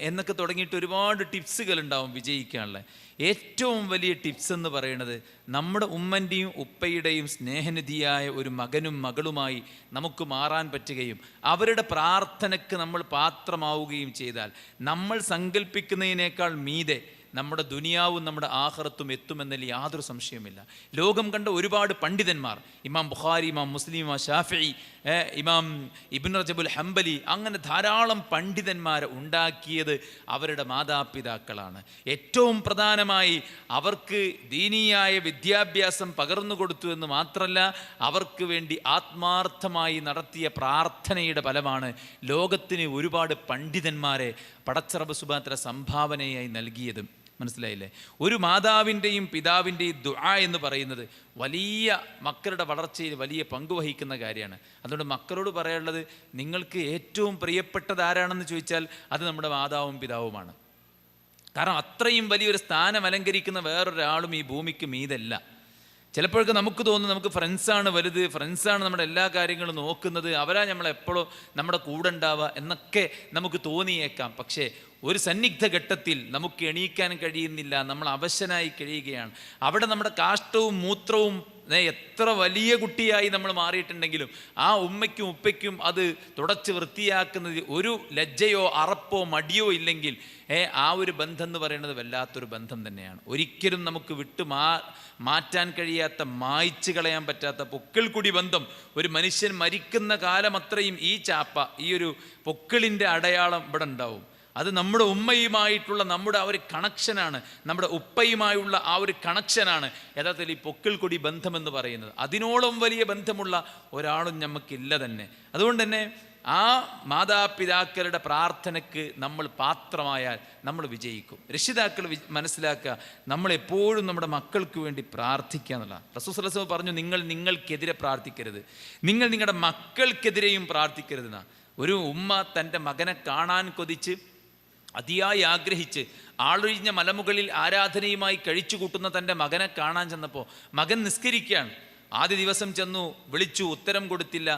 എന്നൊക്കെ തുടങ്ങിയിട്ട് ഒരുപാട് ടിപ്സുകളുണ്ടാവും വിജയിക്കാനുള്ള. ഏറ്റവും വലിയ ടിപ്സ് എന്ന് പറയുന്നത് നമ്മുടെ ഉമ്മൻ്റെയും ഉപ്പയുടെയും സ്നേഹനിധിയായ ഒരു മകനും മകളുമായി നമുക്ക് മാറാൻ പറ്റുകയും അവരുടെ പ്രാർത്ഥനയ്ക്ക് നമ്മൾ പാത്രമാവുകയും ചെയ്താൽ നമ്മൾ സങ്കല്പിക്കുന്നതിനേക്കാൾ മീതെ നമ്മുടെ ദുനിയാവും നമ്മുടെ ആഖിറത്തും എത്തുമെന്നതിൽ യാതൊരു സംശയവുമില്ല. ലോകം കണ്ട ഒരുപാട് പണ്ഡിതന്മാർ, ഇമാം ബുഖാരി, ഇമാം മുസ്ലിം, ഇമാം ഷാഫിഈ, ഇമാം ഇബ്നു റജബുൽ ഹംബലി, അങ്ങനെ ധാരാളം പണ്ഡിതന്മാരെ ഉണ്ടാക്കിയത് അവരുടെ മാതാപിതാക്കളാണ്. ഏറ്റവും പ്രധാനമായി അവർക്ക് ദീനീയായ വിദ്യാഭ്യാസം പകർന്നു കൊടുത്തു എന്ന് മാത്രമല്ല, അവർക്ക് വേണ്ടി ആത്മാർത്ഥമായി നടത്തിയ പ്രാർത്ഥനയുടെ ഫലമാണ് ലോകത്തിന് ഒരുപാട് പണ്ഡിതന്മാരെ പടച്ച റബ്ബ് സുബ്ഹാനഹു വ തആല സംഭാവനയായി നൽകിയത്. മനസ്സിലായില്ലേ? ഒരു മാതാവിൻ്റെയും പിതാവിൻ്റെയും ദുആ എന്ന് പറയുന്നത് വലിയ മക്കളുടെ വളർച്ചയിൽ വലിയ പങ്കുവഹിക്കുന്ന കാര്യമാണ്. അതുകൊണ്ട് മക്കളോട് പറയാനുള്ളത്, നിങ്ങൾക്ക് ഏറ്റവും പ്രിയപ്പെട്ടത് ആരാണെന്ന് ചോദിച്ചാൽ അത് നമ്മുടെ മാതാവും പിതാവുമാണ്. കാരണം അത്രയും വലിയൊരു സ്ഥാനം അലങ്കരിക്കുന്ന വേറൊരാളും ഈ ഭൂമിക്ക് മീതല്ല. ചിലപ്പോഴൊക്കെ നമുക്ക് തോന്നും നമുക്ക് ഫ്രണ്ട്സാണ് വലുത്, ഫ്രണ്ട്സാണ് നമ്മുടെ എല്ലാ കാര്യങ്ങളും നോക്കുന്നത്, അവരാ നമ്മളെപ്പോഴും നമ്മുടെ കൂടെ ഉണ്ടാവുക എന്നൊക്കെ നമുക്ക് തോന്നിയേക്കാം. പക്ഷേ ഒരു സന്നിഗ്ധ ഘട്ടത്തിൽ നമുക്ക് എണീക്കാൻ കഴിയുന്നില്ല, നമ്മൾ അവശനായി കഴിയുകയാണ്. അവിടെ നമ്മുടെ കാഷ്ടവും മൂത്രവും എത്ര വലിയ കുട്ടിയായി നമ്മൾ മാറിയിട്ടുണ്ടെങ്കിലും ആ ഉമ്മയ്ക്കും ഉപ്പയ്ക്കും അത് തുടച്ച് വൃത്തിയാക്കുന്നത് ഒരു ലജ്ജയോ അറപ്പോ മടിയോ ഇല്ലെങ്കിൽ ആ ഒരു ബന്ധം എന്ന് പറയുന്നത് വല്ലാത്തൊരു ബന്ധം തന്നെയാണ്. ഒരിക്കലും നമുക്ക് മാറ്റാൻ കഴിയാത്ത, മായ്ച്ചു കളയാൻ പറ്റാത്ത പൊക്കിൾക്കുടി ബന്ധം. ഒരു മനുഷ്യൻ മരിക്കുന്ന കാലം അത്രയും ഈ ചാപ്പ, ഈ ഒരു പൊക്കിളിൻ്റെ അടയാളം ഇവിടെ ഉണ്ടാവും. അത് നമ്മുടെ ഉമ്മയുമായിട്ടുള്ള നമ്മുടെ ആ ഒരു കണക്ഷനാണ്, നമ്മുടെ ഉപ്പയുമായുള്ള ആ ഒരു കണക്ഷനാണ് യഥാർത്ഥത്തിൽ ഈ പൊക്കിൾക്കൊടി ബന്ധമെന്ന് പറയുന്നത്. അതിനോളം വലിയ ബന്ധമുള്ള ഒരാളും നമുക്കില്ല തന്നെ. അതുകൊണ്ട് തന്നെ ആ മാതാപിതാക്കളുടെ പ്രാർത്ഥനയ്ക്ക് നമ്മൾ പാത്രമായാൽ നമ്മൾ വിജയിക്കും. രക്ഷിതാക്കൾ മനസ്സിലാക്കുക, നമ്മളെപ്പോഴും നമ്മുടെ മക്കൾക്ക് വേണ്ടി പ്രാർത്ഥിക്കുക എന്നുള്ളതാണ്. റസൂൽ സ്വല്ലല്ലാഹു അലൈഹി വസല്ലം പറഞ്ഞു, നിങ്ങൾക്കെതിരെ പ്രാർത്ഥിക്കരുത്, നിങ്ങൾ നിങ്ങളുടെ മക്കൾക്കെതിരെയും പ്രാർത്ഥിക്കരുതെന്നാണ്. ഒരു ഉമ്മ തൻ്റെ മകനെ കാണാൻ കൊതിച്ച് അതിയായി ആഗ്രഹിച്ച് ആളൊഴിഞ്ഞ മലമുകളിൽ ആരാധനയുമായി കഴിച്ചു കൂട്ടുന്ന തൻ്റെ മകനെ കാണാൻ ചെന്നപ്പോൾ മകൻ നിസ്കരിക്കുകയാണ്. ആദ്യ ദിവസം ചെന്നു, വിളിച്ചു, ഉത്തരം കൊടുത്തില്ല.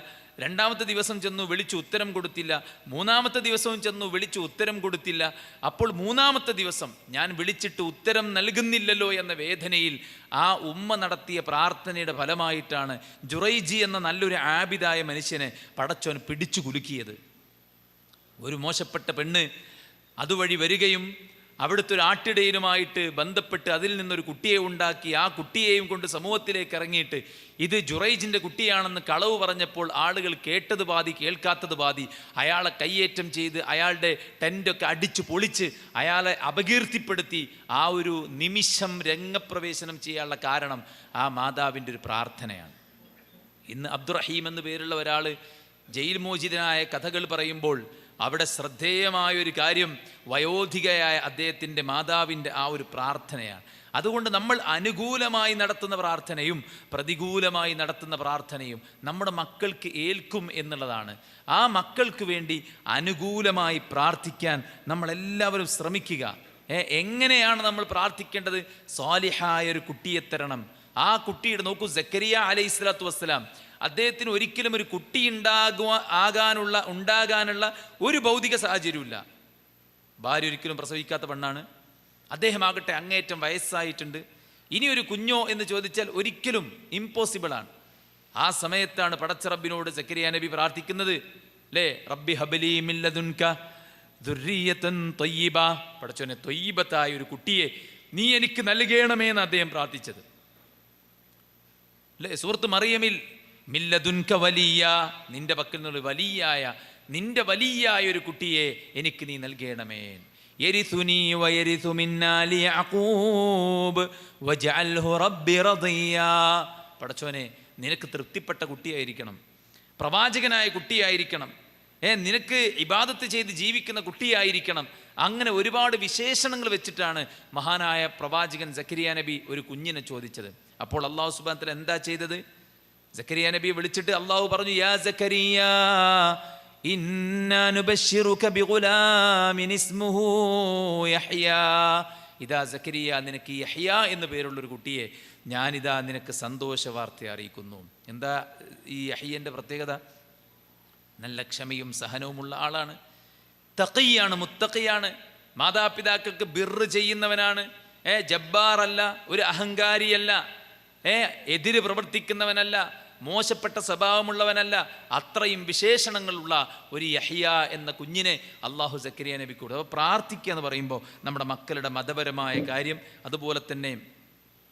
രണ്ടാമത്തെ ദിവസം ചെന്നു, വിളിച്ചു, ഉത്തരം കൊടുത്തില്ല. മൂന്നാമത്തെ ദിവസവും ചെന്നു, വിളിച്ചു, ഉത്തരം കൊടുത്തില്ല. അപ്പോൾ മൂന്നാമത്തെ ദിവസം ഞാൻ വിളിച്ചിട്ട് ഉത്തരം നൽകുന്നില്ലല്ലോ എന്ന വേദനയിൽ ആ ഉമ്മ നടത്തിയ പ്രാർത്ഥനയുടെ ഫലമായിട്ടാണ് ജുറൈജി എന്ന നല്ലൊരു ആബിദായ മനുഷ്യനെ പടച്ചോൻ പിടിച്ചു കുലുക്കിയത്. ഒരു മോശപ്പെട്ട പെണ്ണ് അതുവഴി വരികയും അവിടുത്തെ ഒരു ആട്ടിടയനുമായിട്ട് ബന്ധപ്പെട്ട് അതിൽ നിന്നൊരു കുട്ടിയെ ഉണ്ടാക്കി ആ കുട്ടിയെയും കൊണ്ട് സമൂഹത്തിലേക്ക് ഇറങ്ങിയിട്ട് ഇത് ജുറൈജിൻ്റെ കുട്ടിയാണെന്ന് കളവ് പറഞ്ഞപ്പോൾ ആളുകൾ കേട്ടത് പാതി കേൾക്കാത്തത് പാതി അയാളെ കയ്യേറ്റം ചെയ്ത് അയാളുടെ ടെൻ്റൊക്കെ അടിച്ചു പൊളിച്ച് അയാളെ അപകീർത്തിപ്പെടുത്തി ആ ഒരു നിമിഷം രംഗപ്രവേശനം ചെയ്യാനുള്ള കാരണം ആ മാതാവിൻ്റെ ഒരു പ്രാർത്ഥനയാണ്. ഇന്ന് അബ്ദുറഹീം എന്ന് പേരുള്ള ഒരാൾ ജയിൽ മോചിതനായ കഥകൾ പറയുമ്പോൾ അവിടെ ശ്രദ്ധേയമായൊരു കാര്യം വയോധികയായ അദ്ദേഹത്തിൻ്റെ മാതാവിൻ്റെ ആ ഒരു പ്രാർത്ഥനയാണ്. അതുകൊണ്ട് നമ്മൾ അനുകൂലമായി നടത്തുന്ന പ്രാർത്ഥനയും പ്രതികൂലമായി നടത്തുന്ന പ്രാർത്ഥനയും നമ്മുടെ മക്കൾക്ക് ഏൽക്കും എന്നുള്ളതാണ്. ആ മക്കൾക്ക് വേണ്ടി അനുകൂലമായി പ്രാർത്ഥിക്കാൻ നമ്മളെല്ലാവരും ശ്രമിക്കുക. എങ്ങനെയാണ് നമ്മൾ പ്രാർത്ഥിക്കേണ്ടത്? സ്വാലിഹായ ഒരു കുട്ടിയെ തരണം. ആ കുട്ടിയുടെ നോക്കൂ, സക്കരിയ അലൈഹിസ്സലാത്തു വസ്സലാം, അദ്ദേഹത്തിന് ഒരിക്കലും ഒരു കുട്ടി ഉണ്ടാകാനുള്ള ഒരു ഭൗതിക സാഹചര്യമില്ല. ഭാര്യ ഒരിക്കലും പ്രസവിക്കാത്ത പെണ്ണാണ്. അദ്ദേഹമാകട്ടെ അങ്ങേയറ്റം വയസ്സായിട്ടുണ്ട്. ഇനി ഒരു കുഞ്ഞോ എന്ന് ചോദിച്ചാൽ ഒരിക്കലും ഇമ്പോസിബിളാണ്. ആ സമയത്താണ് പടച്ച റബ്ബിനോട് സക്കരിയ നബി പ്രാർത്ഥിക്കുന്നത്, അല്ലേ? റബ്ബി ഹബ്ലി മിൻ ലദുൻക ദുർരിയതൻ ത്വയ്യിബ, പടച്ചോനെ ത്വയ്യിബത്തായ ഒരു കുട്ടിയെ നീ എനിക്ക് നൽകണമേ എന്ന് അദ്ദേഹം പ്രാർത്ഥിച്ചത്, അല്ലേ? സൂറത്ത് മറിയമിൽ മില്ലദുൻക വലിയ, നിന്റെ പക്കൽ നിന്നുള്ള നിന്റെ വലിയായ ഒരു കുട്ടിയെ എനിക്ക് നീ നൽകണമേ. യരിസുനി വയരിസു മിൻ ആലി യഅഖൂബ് വജഅൽഹു റബ്ബി റദിയ, പടച്ചോനെ നിനക്ക് തൃപ്തിപ്പെട്ട കുട്ടിയായിരിക്കണം, പ്രവാചകനായ കുട്ടിയായിരിക്കണം, നിനക്ക് ഇബാദത്ത് ചെയ്ത് ജീവിക്കുന്ന കുട്ടിയായിരിക്കണം. അങ്ങനെ ഒരുപാട് വിശേഷണങ്ങൾ വെച്ചിട്ടാണ് മഹാനായ പ്രവാചകൻ സക്കരിയ നബി ഒരു കുഞ്ഞിനെ ചോദിച്ചത്. അപ്പോൾ അല്ലാഹു സുബ്ഹാനഹു വ തആല എന്താ ചെയ്തത്? സക്കരിയ നബിയെ വിളിച്ചിട്ട് അള്ളാഹു പറഞ്ഞു, യാ സക്കരിയ ഇന്നാ നുബശ്ശിറുക ബിഗുലാമിൻ ഇസ്മുഹു യഹ്യാ. ഇതാ സക്കരിയ, നിനക്ക് യഹ്യ എന്ന് പേരുള്ളൊരു കുട്ടിയെ ഞാനിതാ നിനക്ക് സന്തോഷ വാർത്ത അറിയിക്കുന്നു. എന്താ ഈ യഹ്യൻ്റെ പ്രത്യേകത? നല്ല ക്ഷമയും സഹനവുമുള്ള ആളാണ്, തഖിയാണ്, മുത്തഖിയാണ്, മാതാപിതാക്കൾക്ക് ബിർറ് ചെയ്യുന്നവനാണ്, ജബ്ബാറല്ല, ഒരു അഹങ്കാരിയല്ല, എതിര് പ്രവർത്തിക്കുന്നവനല്ല, മോശപ്പെട്ട സ്വഭാവമുള്ളവനല്ല. അത്രയും വിശേഷണങ്ങളുള്ള ഒരു യഹ്യ എന്ന കുഞ്ഞിനെ അള്ളാഹു സക്കരിയ നബി കൊടുത്തു. അപ്പോൾ പ്രാർത്ഥിക്കുക എന്ന് പറയുമ്പോൾ നമ്മുടെ മക്കളുടെ മതപരമായ കാര്യം, അതുപോലെ തന്നെ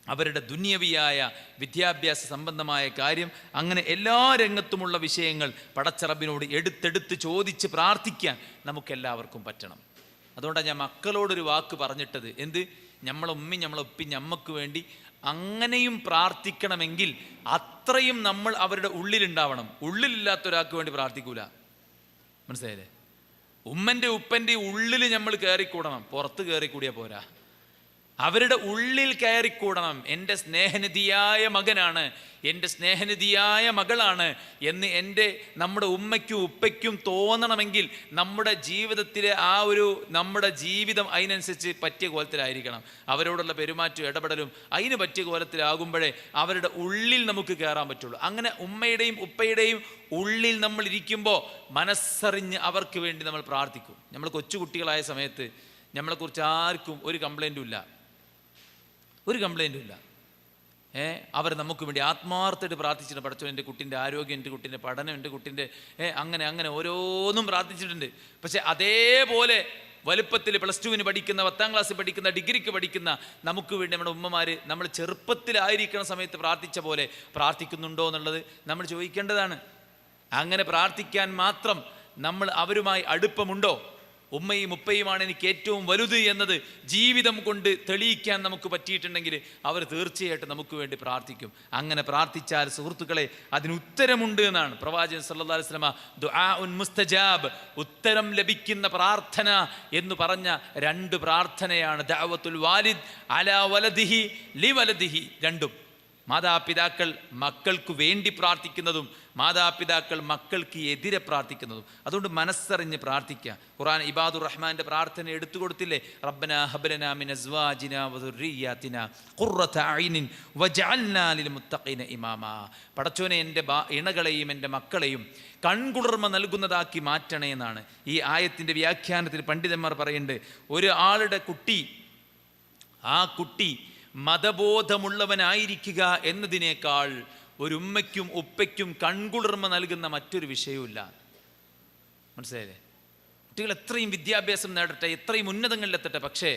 അവരുടെ ദുന്യവിയായ വിദ്യാഭ്യാസ സംബന്ധമായ കാര്യം, അങ്ങനെ എല്ലാ രംഗത്തുമുള്ള വിഷയങ്ങൾ പടച്ചറബിനോട് എടുത്തെടുത്ത് ചോദിച്ച് പ്രാർത്ഥിക്കാൻ നമുക്കെല്ലാവർക്കും പറ്റണം. അതുകൊണ്ടാണ് ഞാൻ മക്കളോടൊരു വാക്ക് പറഞ്ഞിട്ടത്, എന്ത്, നമ്മളെ ഉപ്പി നമ്മൾക്ക് വേണ്ടി അങ്ങനെയും പ്രാർത്ഥിക്കണമെങ്കിൽ അത്രയും നമ്മൾ അവരുടെ ഉള്ളിലുണ്ടാവണം. ഉള്ളിലില്ലാത്ത ഒരാൾക്ക് വേണ്ടി പ്രാർത്ഥിക്കൂല, മനസ്സിലായില്ലേ? ഉമ്മൻ്റെ ഉപ്പൻ്റെ ഉള്ളിൽ നമ്മൾ കയറിക്കൂടണം, പുറത്ത് കയറിക്കൂടിയാൽ പോരാ, അവരുടെ ഉള്ളിൽ കയറിക്കൂടണം. എൻ്റെ സ്നേഹനിധിയായ മകനാണ്, എൻ്റെ സ്നേഹനിധിയായ മകളാണ് എന്ന് നമ്മുടെ ഉമ്മയ്ക്കും ഉപ്പയ്ക്കും തോന്നണമെങ്കിൽ നമ്മുടെ ജീവിതത്തിലെ നമ്മുടെ ജീവിതം അതിനനുസരിച്ച് പറ്റിയ കോലത്തിലായിരിക്കണം. അവരോടുള്ള പെരുമാറ്റവും ഇടപെടലും അതിന് പറ്റിയ കോലത്തിലാകുമ്പോഴേ അവരുടെ ഉള്ളിൽ നമുക്ക് കയറാൻ പറ്റുള്ളൂ. അങ്ങനെ ഉമ്മയുടെയും ഉപ്പയുടെയും ഉള്ളിൽ നമ്മൾ ഇരിക്കുമ്പോൾ മനസ്സറിഞ്ഞ് അവർക്ക് വേണ്ടി നമ്മൾ പ്രാർത്ഥിക്കും. നമ്മൾ കൊച്ചുകുട്ടികളായ സമയത്ത് നമ്മളെക്കുറിച്ച് ആർക്കും ഒരു കംപ്ലൈൻറ്റും ഇല്ല. അവർ നമുക്ക് വേണ്ടി ആത്മാർത്ഥമായിട്ട് പ്രാർത്ഥിച്ചിട്ടുണ്ട്. പഠിച്ചോ, എൻ്റെ കുട്ടീൻ്റെ ആരോഗ്യം, എൻ്റെ കുട്ടീൻ്റെ പഠനം, എൻ്റെ കുട്ടീൻ്റെ അങ്ങനെ ഓരോന്നും പ്രാർത്ഥിച്ചിട്ടുണ്ട്. പക്ഷെ അതേപോലെ വലുപ്പത്തിൽ +2 പഠിക്കുന്ന, 10ാം ക്ലാസ്സിൽ പഠിക്കുന്ന, ഡിഗ്രിക്ക് പഠിക്കുന്ന നമുക്ക് വേണ്ടി നമ്മുടെ ഉമ്മമാർ നമ്മൾ ചെറുപ്പത്തിലായിരിക്കുന്ന സമയത്ത് പ്രാർത്ഥിച്ച പോലെ പ്രാർത്ഥിക്കുന്നുണ്ടോ എന്നുള്ളത് നമ്മൾ ചോദിക്കേണ്ടതാണ്. അങ്ങനെ പ്രാർത്ഥിക്കാൻ മാത്രം നമ്മൾ അവരുമായി അടുപ്പമുണ്ടോ? ഉമ്മയും ഉപ്പയുമാണ് എനിക്ക് ഏറ്റവും വലുത് എന്നത് ജീവിതം കൊണ്ട് തെളിയിക്കാൻ നമുക്ക് പറ്റിയിട്ടുണ്ടെങ്കിൽ അവർ തീർച്ചയായിട്ടും നമുക്ക് വേണ്ടി പ്രാർത്ഥിക്കും. അങ്ങനെ പ്രാർത്ഥിച്ചാൽ സുഹൃത്തുക്കളെ അതിന് ഉത്തരമുണ്ട് എന്നാണ് പ്രവാചകൻ സല്ലല്ലാഹു അലൈഹി വസല്ലമ ദുആഉൻ മുസ്തജാബ്, ഉത്തരം ലഭിക്കുന്ന പ്രാർത്ഥന എന്ന് പറഞ്ഞ 2 പ്രാർത്ഥനയാണ്. ദഅവത്തുൽ വാലിദ് അലാ വലദിഹി ലിവലദിഹി, രണ്ടും മാതാപിതാക്കൾ മക്കൾക്ക് വേണ്ടി പ്രാർത്ഥിക്കുന്നതും മാതാപിതാക്കൾ മക്കൾക്ക് എതിരെ പ്രാർത്ഥിക്കുന്നതും. അതുകൊണ്ട് മനസ്സറിഞ്ഞ് പ്രാർത്ഥിക്കുക. ഖുർആൻ ഇബാദുർ റഹ്മാൻ്റെ പ്രാർത്ഥന എടുത്തു കൊടുത്തില്ലേ? റബ്ബനാ ഹബ്ലനാ മിൻ അസ്വാജിനാ വദുർരിയ്യാതിനാ ഖുർറത അയ്നിൻ വജഅൽനാ ലിൽ മുത്തഖീന ഇമാമാ. പടച്ചോനെ, എൻ്റെ ഇണകളെയും എൻ്റെ മക്കളെയും കൺകുളിർമ നൽകുന്നതാക്കി മാറ്റണേ എന്നാണ് ഈ ആയത്തിൻ്റെ വ്യാഖ്യാനത്തിൽ പണ്ഡിതന്മാർ പറയുന്നുണ്ട്. ഒരു ആളുടെ കുട്ടി, ആ കുട്ടി മതബോധമുള്ളവനായിരിക്കുക എന്നതിനേക്കാൾ ഒരു ഉമ്മയ്ക്കും ഉപ്പയ്ക്കും കൺകുളിർമ നൽകുന്ന മറ്റൊരു വിഷയവുമില്ല. മനസ്സിലായില്ലേ? കുട്ടികൾ എത്രയും വിദ്യാഭ്യാസം നേടട്ടെ, എത്രയും ഉന്നതങ്ങളിലെത്തട്ടെ, പക്ഷേ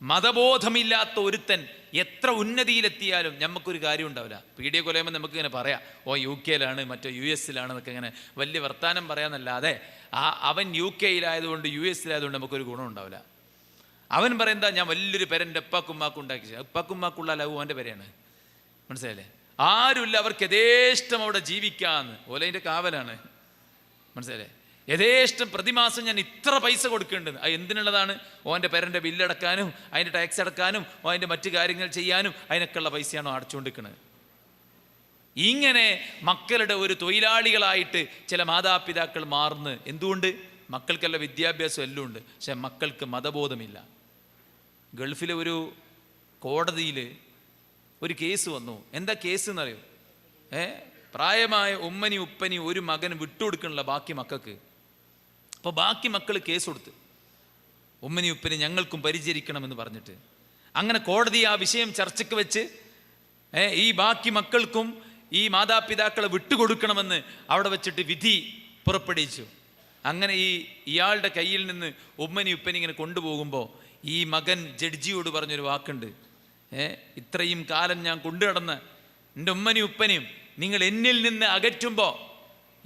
മതബോധമില്ലാത്ത ഒരുത്തൻ എത്ര ഉന്നതിയിലെത്തിയാലും നമുക്കൊരു കാര്യം ഉണ്ടാവില്ല. പീഡിയ കൊലയുമ്പോൾ നമുക്കിങ്ങനെ പറയാം, UK-ലാണ്, മറ്റോ US-ലാണ് എന്നൊക്കെ ഇങ്ങനെ വലിയ വർത്താനം പറയാമെന്നല്ലാതെ അവൻ UK-യിലായതുകൊണ്ട് US-ലായതുകൊണ്ട് നമുക്കൊരു ഗുണം ഉണ്ടാവില്ല. അവൻ പറയുന്നത് ഞാൻ വലിയൊരു പേര് എൻ്റെ ഉപ്പാക്കുമ്മാക്കും ഉണ്ടാക്കി. ഉപ്പാക്കുമ്മാക്കുള്ള ലവ് അവൻ്റെ പേരെയാണ്. മനസ്സിലായില്ലേ? ആരുമില്ല, അവർക്ക് യഥേഷ്ടം അവിടെ ജീവിക്കാമെന്ന് ഓലതിൻ്റെ കാവലാണ്. മനസ്സിലായില്ലേ? യഥേഷ്ടം പ്രതിമാസം ഞാൻ ഇത്ര പൈസ കൊടുക്കേണ്ടത്. അത് എന്തിനുള്ളതാണ്? ഓൻ്റെ പേരൻ്റെ ബില്ലടക്കാനും അതിൻ്റെ ടാക്സ് അടക്കാനും അതിൻ്റെ മറ്റു കാര്യങ്ങൾ ചെയ്യാനും അതിനൊക്കെയുള്ള പൈസയാണോ അടച്ചുകൊണ്ടിരിക്കുന്നത്? ഇങ്ങനെ മക്കളുടെ ഒരു തൊഴിലാളികളായിട്ട് ചില മാതാപിതാക്കൾ മാറുന്നു. എന്തുകൊണ്ട്? മക്കൾക്കെല്ലാം വിദ്യാഭ്യാസം എല്ലാം ഉണ്ട്, പക്ഷെ മക്കൾക്ക് മതബോധമില്ല. ഗൾഫിലെ ഒരു കോടതിയിൽ ഒരു കേസ് വന്നു. എന്താ കേസ് എന്നറിയോ? പ്രായമായ ഉമ്മനി ഉപ്പനി ഒരു മകൻ വിട്ടുകൊടുക്കണില്ല ബാക്കി മക്കൾക്ക്. അപ്പോൾ ബാക്കി മക്കൾ കേസ് കൊടുത്ത് ഉമ്മനി ഉപ്പനി ഞങ്ങൾക്കും പരിചരിക്കണമെന്ന് പറഞ്ഞിട്ട്. അങ്ങനെ കോടതി ആ വിഷയം ചർച്ചയ്ക്ക് വെച്ച് ഈ ബാക്കി മക്കൾക്കും ഈ മാതാപിതാക്കളെ വിട്ടുകൊടുക്കണമെന്ന് അവിടെ വെച്ചിട്ട് വിധി പുറപ്പെടുവിച്ചു. അങ്ങനെ ഇയാളുടെ കയ്യിൽ നിന്ന് ഉമ്മനി ഉപ്പനി ഇങ്ങനെ കൊണ്ടുപോകുമ്പോൾ ഈ മകൻ ജഡ്ജിയോട് പറഞ്ഞൊരു വാക്കുണ്ട്, ഇത്രയും കാലം ഞാൻ കൊണ്ടു നടന്ന് എൻ്റെ ഉമ്മനി ഉപ്പനെയും നിങ്ങൾ എന്നിൽ നിന്ന് അകറ്റുമ്പോൾ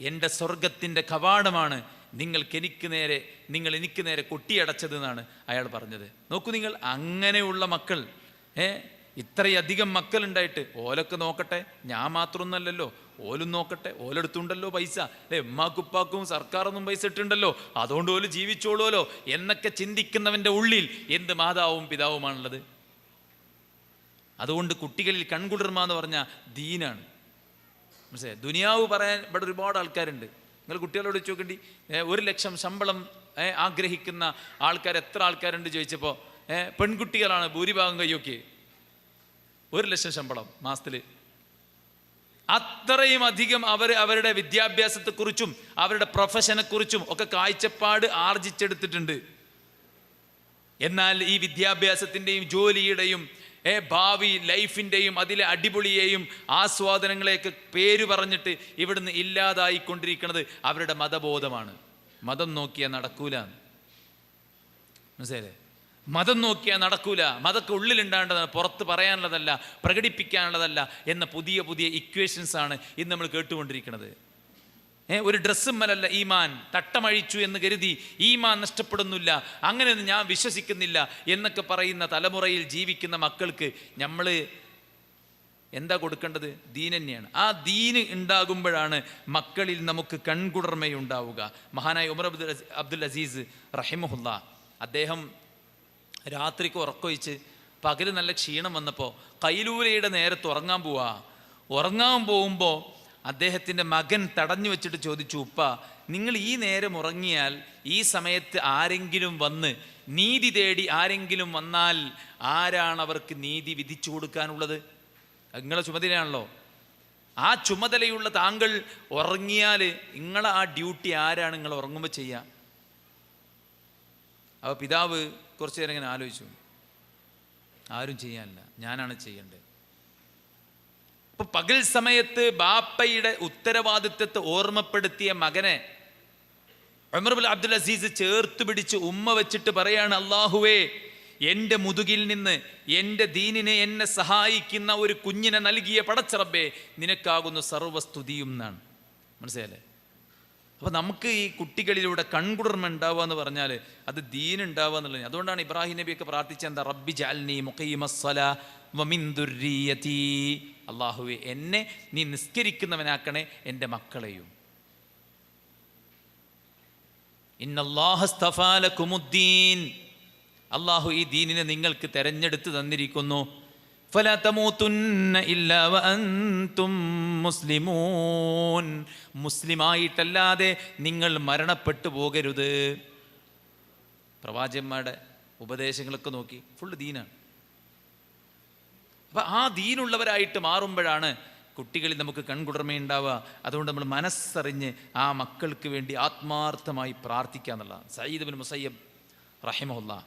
എൻ്റെ സ്വർഗത്തിൻ്റെ കവാടമാണ് നിങ്ങൾ എനിക്ക് നേരെ കൊട്ടിയടച്ചതെന്നാണ് അയാൾ പറഞ്ഞത്. നോക്കൂ നിങ്ങൾ, അങ്ങനെയുള്ള മക്കൾ, ഇത്രയധികം മക്കളുണ്ടായിട്ട് ഓലൊക്കെ നോക്കട്ടെ, ഞാൻ മാത്രമൊന്നല്ലല്ലോ, ഓലും നോക്കട്ടെ, ഓലെടുത്തുണ്ടല്ലോ പൈസ, ഉമ്മാക്കുപ്പാക്കും സർക്കാരൊന്നും പൈസ ഇട്ടുണ്ടല്ലോ, അതുകൊണ്ട് ഓല് ജീവിച്ചോളൂല്ലോ എന്നൊക്കെ ചിന്തിക്കുന്നവൻ്റെ ഉള്ളിൽ എന്ത് മാതാവും പിതാവുമാണുള്ളത്? അതുകൊണ്ട് കുട്ടികളിൽ കൺകുളിർമ എന്ന് പറഞ്ഞാൽ ദീനാണ്. മനസ്സിലായി? ദുനിയാവ് പറയാൻ ഇവിടെ ഒരുപാട് ആൾക്കാരുണ്ട്. നിങ്ങൾ കുട്ടികളോട് ചോദിക്കേണ്ടി 1 ലക്ഷം ശമ്പളം ആഗ്രഹിക്കുന്ന ആൾക്കാർ എത്ര ആൾക്കാരുണ്ട് ചോദിച്ചപ്പോൾ പെൺകുട്ടികളാണ് ഭൂരിഭാഗം കയ്യൊക്കെ. 1 ലക്ഷം ശമ്പളം മാസത്തിൽ. അത്രയും അധികം അവരുടെ വിദ്യാഭ്യാസത്തെക്കുറിച്ചും അവരുടെ പ്രൊഫഷനെക്കുറിച്ചും ഒക്കെ കാഴ്ചപ്പാട് ആർജിച്ചെടുത്തിട്ടുണ്ട്. എന്നാൽ ഈ വിദ്യാഭ്യാസത്തിൻ്റെയും ജോലിയുടെയും ഭാവി ലൈഫിൻ്റെയും അതിലെ അടിപൊളിയെയും ആസ്വാദനങ്ങളെയൊക്കെ പേര് പറഞ്ഞിട്ട് ഇവിടുന്ന് ഇല്ലാതായിക്കൊണ്ടിരിക്കുന്നത് അവരുടെ മതബോധമാണ്. മതം നോക്കിയാൽ നടക്കൂല. മനസ്സിലായില്ലേ? മതം നോക്കിയാൽ നടക്കൂല. മതമൊക്കെ ഉള്ളിലുണ്ടാകേണ്ടതാണ്, പുറത്ത് പറയാനുള്ളതല്ല, പ്രകടിപ്പിക്കാനുള്ളതല്ല എന്ന പുതിയ പുതിയ ഇക്വേഷൻസാണ് ഇന്ന് നമ്മൾ കേട്ടുകൊണ്ടിരിക്കുന്നത്. ഒരു ഡ്രസ്സുമ്മലല്ല ഈമാൻ. തട്ടമഴിച്ചു എന്ന് കരുതി ഈമാൻ നഷ്ടപ്പെടുന്നില്ല, അങ്ങനെയൊന്നും ഞാൻ വിശ്വസിക്കുന്നില്ല എന്നൊക്കെ പറയുന്ന തലമുറയിൽ ജീവിക്കുന്ന മക്കൾക്ക് നമ്മൾ എന്താ കൊടുക്കേണ്ടത്? ദീൻ തന്നെയാണ്. ആ ദീന് ഉണ്ടാകുമ്പോഴാണ് മക്കളിൽ നമുക്ക് കൺകുടർമയുണ്ടാവുക. മഹാനായ ഉമർ അബ്ദുൽ അസീസ് റഹിമഹുല്ല, അദ്ദേഹം രാത്രിക്ക് ഉറക്കൊഴിച്ച് പകല് നല്ല ക്ഷീണം വന്നപ്പോൾ കൈലൂലയുടെ നേരത്ത് ഉറങ്ങാൻ പോകുമ്പോൾ അദ്ദേഹത്തിൻ്റെ മകൻ തടഞ്ഞു വെച്ചിട്ട് ചോദിച്ചു, ഉപ്പ, നിങ്ങൾ ഈ നേരം ഉറങ്ങിയാൽ ഈ സമയത്ത് ആരെങ്കിലും വന്ന് നീതി തേടി ആരെങ്കിലും വന്നാൽ ആരാണ് അവർക്ക് നീതി വിധിച്ചു കൊടുക്കാനുള്ളത്? നിങ്ങളെ ചുമതലയാണല്ലോ. ആ ചുമതലയുള്ള താങ്കൾ ഉറങ്ങിയാൽ നിങ്ങളെ ആ ഡ്യൂട്ടി ആരാണ് നിങ്ങൾ ഉറങ്ങുമ്പോൾ ചെയ്യുക? അപ്പോൾ പിതാവ് കുറച്ചു നേരം ഇങ്ങനെ ആലോചിച്ചു. ആരും ചെയ്യാനില്ല, ഞാനാണ് ചെയ്യേണ്ടത്. ഇപ്പൊ പകൽ സമയത്ത് ബാപ്പയുടെ ഉത്തരവാദിത്വത്തെ ഓർമ്മപ്പെടുത്തിയ മകനെ ഉമർ ഇബ്നു അബ്ദുൽ അസീസ് ചേർത്ത് പിടിച്ച് ഉമ്മ വെച്ചിട്ട് പറയാണ്, അല്ലാഹുവേ, എൻ്റെ മുതുകിൽ നിന്ന് എൻ്റെ ദീനിനെ എന്നെ സഹായിക്കുന്ന ഒരു കുഞ്ഞിനെ നൽകിയ പടച്ചറബ്ബേ, നിനക്കാകുന്നു സർവസ്തുതിയും എന്നാണ്. മനസ്സിലായല്ലേ? അപ്പോൾ നമുക്ക് ഈ കുട്ടികളിലൂടെ കൺകുളിർമ ഉണ്ടാവുക എന്ന് പറഞ്ഞാൽ അത് ദീൻ ഉണ്ടാവുക എന്നുള്ളത്. അതുകൊണ്ടാണ് ഇബ്രാഹിം നബിയൊക്കെ പ്രാർത്ഥിച്ച എന്താ? റബ്ബി ജഅൽനി മുഖീമസ്സലാ വമിൻ ദുർരിയതി, അല്ലാഹുവേ, എന്നെ നീ നിസ്കരിക്കുന്നവനാക്കണേ, എൻ്റെ മക്കളെയും. ഇന്നല്ലാഹ ഇസ്തഫാ ലകുമുദ്ദീൻ, അല്ലാഹു ഈ ദീനിനെ നിങ്ങൾക്ക് തെരഞ്ഞെടുത്ത് തന്നിരിക്കുന്നു. ഫലാ തമൂതുന്ന ഇല്ലാ വഅൻതും മുസ്ലിമൂൻ, മുസ്ലിമായിട്ടല്ലാതെ നിങ്ങൾ മരണപ്പെട്ടു പോകരുത്. പ്രവാചകന്മാരുടെ ഉപദേശങ്ങളൊക്കെ നോക്കി, ഫുള്ള് ദീനാണ്. അപ്പം ആ ദീനുള്ളവരായിട്ട് മാറുമ്പോഴാണ് കുട്ടികളിൽ നമുക്ക് കൺകുടർമയുണ്ടാവുക. അതുകൊണ്ട് നമ്മൾ മനസ്സറിഞ്ഞ് ആ മക്കൾക്ക് വേണ്ടി ആത്മാർത്ഥമായി പ്രാർത്ഥിക്കുക എന്നുള്ളതാണ്. സയ്യിദ് ഇബ്നു മുസയ്യബ് റഹിമഹുല്ലാ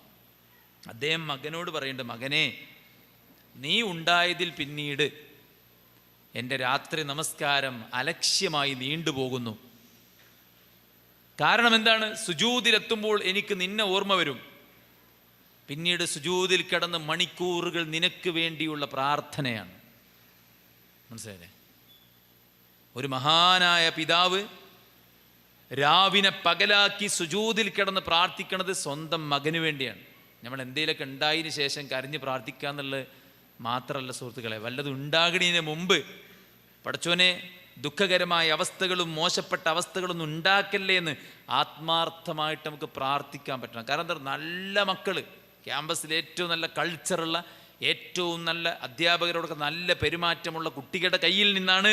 അദ്ദേഹം മകനോട് പറയുന്നുണ്ട്, മകനെ, നീ ഉണ്ടായതിൽ പിന്നീട് എൻ്റെ രാത്രി നമസ്കാരം അലക്ഷ്യമായി നീണ്ടുപോകുന്നു. കാരണം എന്താണ്? സുജൂദിലെത്തുമ്പോൾ എനിക്ക് നിന്നെ ഓർമ്മ വരും. പിന്നീട് സുജൂദിൽ കിടന്ന് മണിക്കൂറുകൾ നിനക്ക് വേണ്ടിയുള്ള പ്രാർത്ഥനയാണ്. മനസ്സിലായില്ലേ? ഒരു മഹാനായ പിതാവ് രാവിനെ പകലാക്കി സുജൂദിൽ കിടന്ന് പ്രാർത്ഥിക്കുന്നത് സ്വന്തം മകന് വേണ്ടിയാണ്. നമ്മൾ എന്തെങ്കിലുമൊക്കെ ഉണ്ടായതിന് ശേഷം കരഞ്ഞ് പ്രാർത്ഥിക്കുക എന്നുള്ളത് മാത്രമല്ല സുഹൃത്തുക്കളെ, വല്ലതും ഉണ്ടാകണതിന് മുമ്പ് പടച്ചോനെ ദുഃഖകരമായ അവസ്ഥകളും മോശപ്പെട്ട അവസ്ഥകളൊന്നും ഉണ്ടാക്കല്ലേ എന്ന് ആത്മാർത്ഥമായിട്ട് നമുക്ക് പ്രാർത്ഥിക്കാൻ പറ്റണം. കാരണം എന്താ? നല്ല മക്കൾ, ക്യാമ്പസിൽ ഏറ്റവും നല്ല കൾച്ചറുള്ള, ഏറ്റവും നല്ല അധ്യാപകരോടൊക്കെ നല്ല പെരുമാറ്റമുള്ള കുട്ടികളുടെ കയ്യിൽ നിന്നാണ്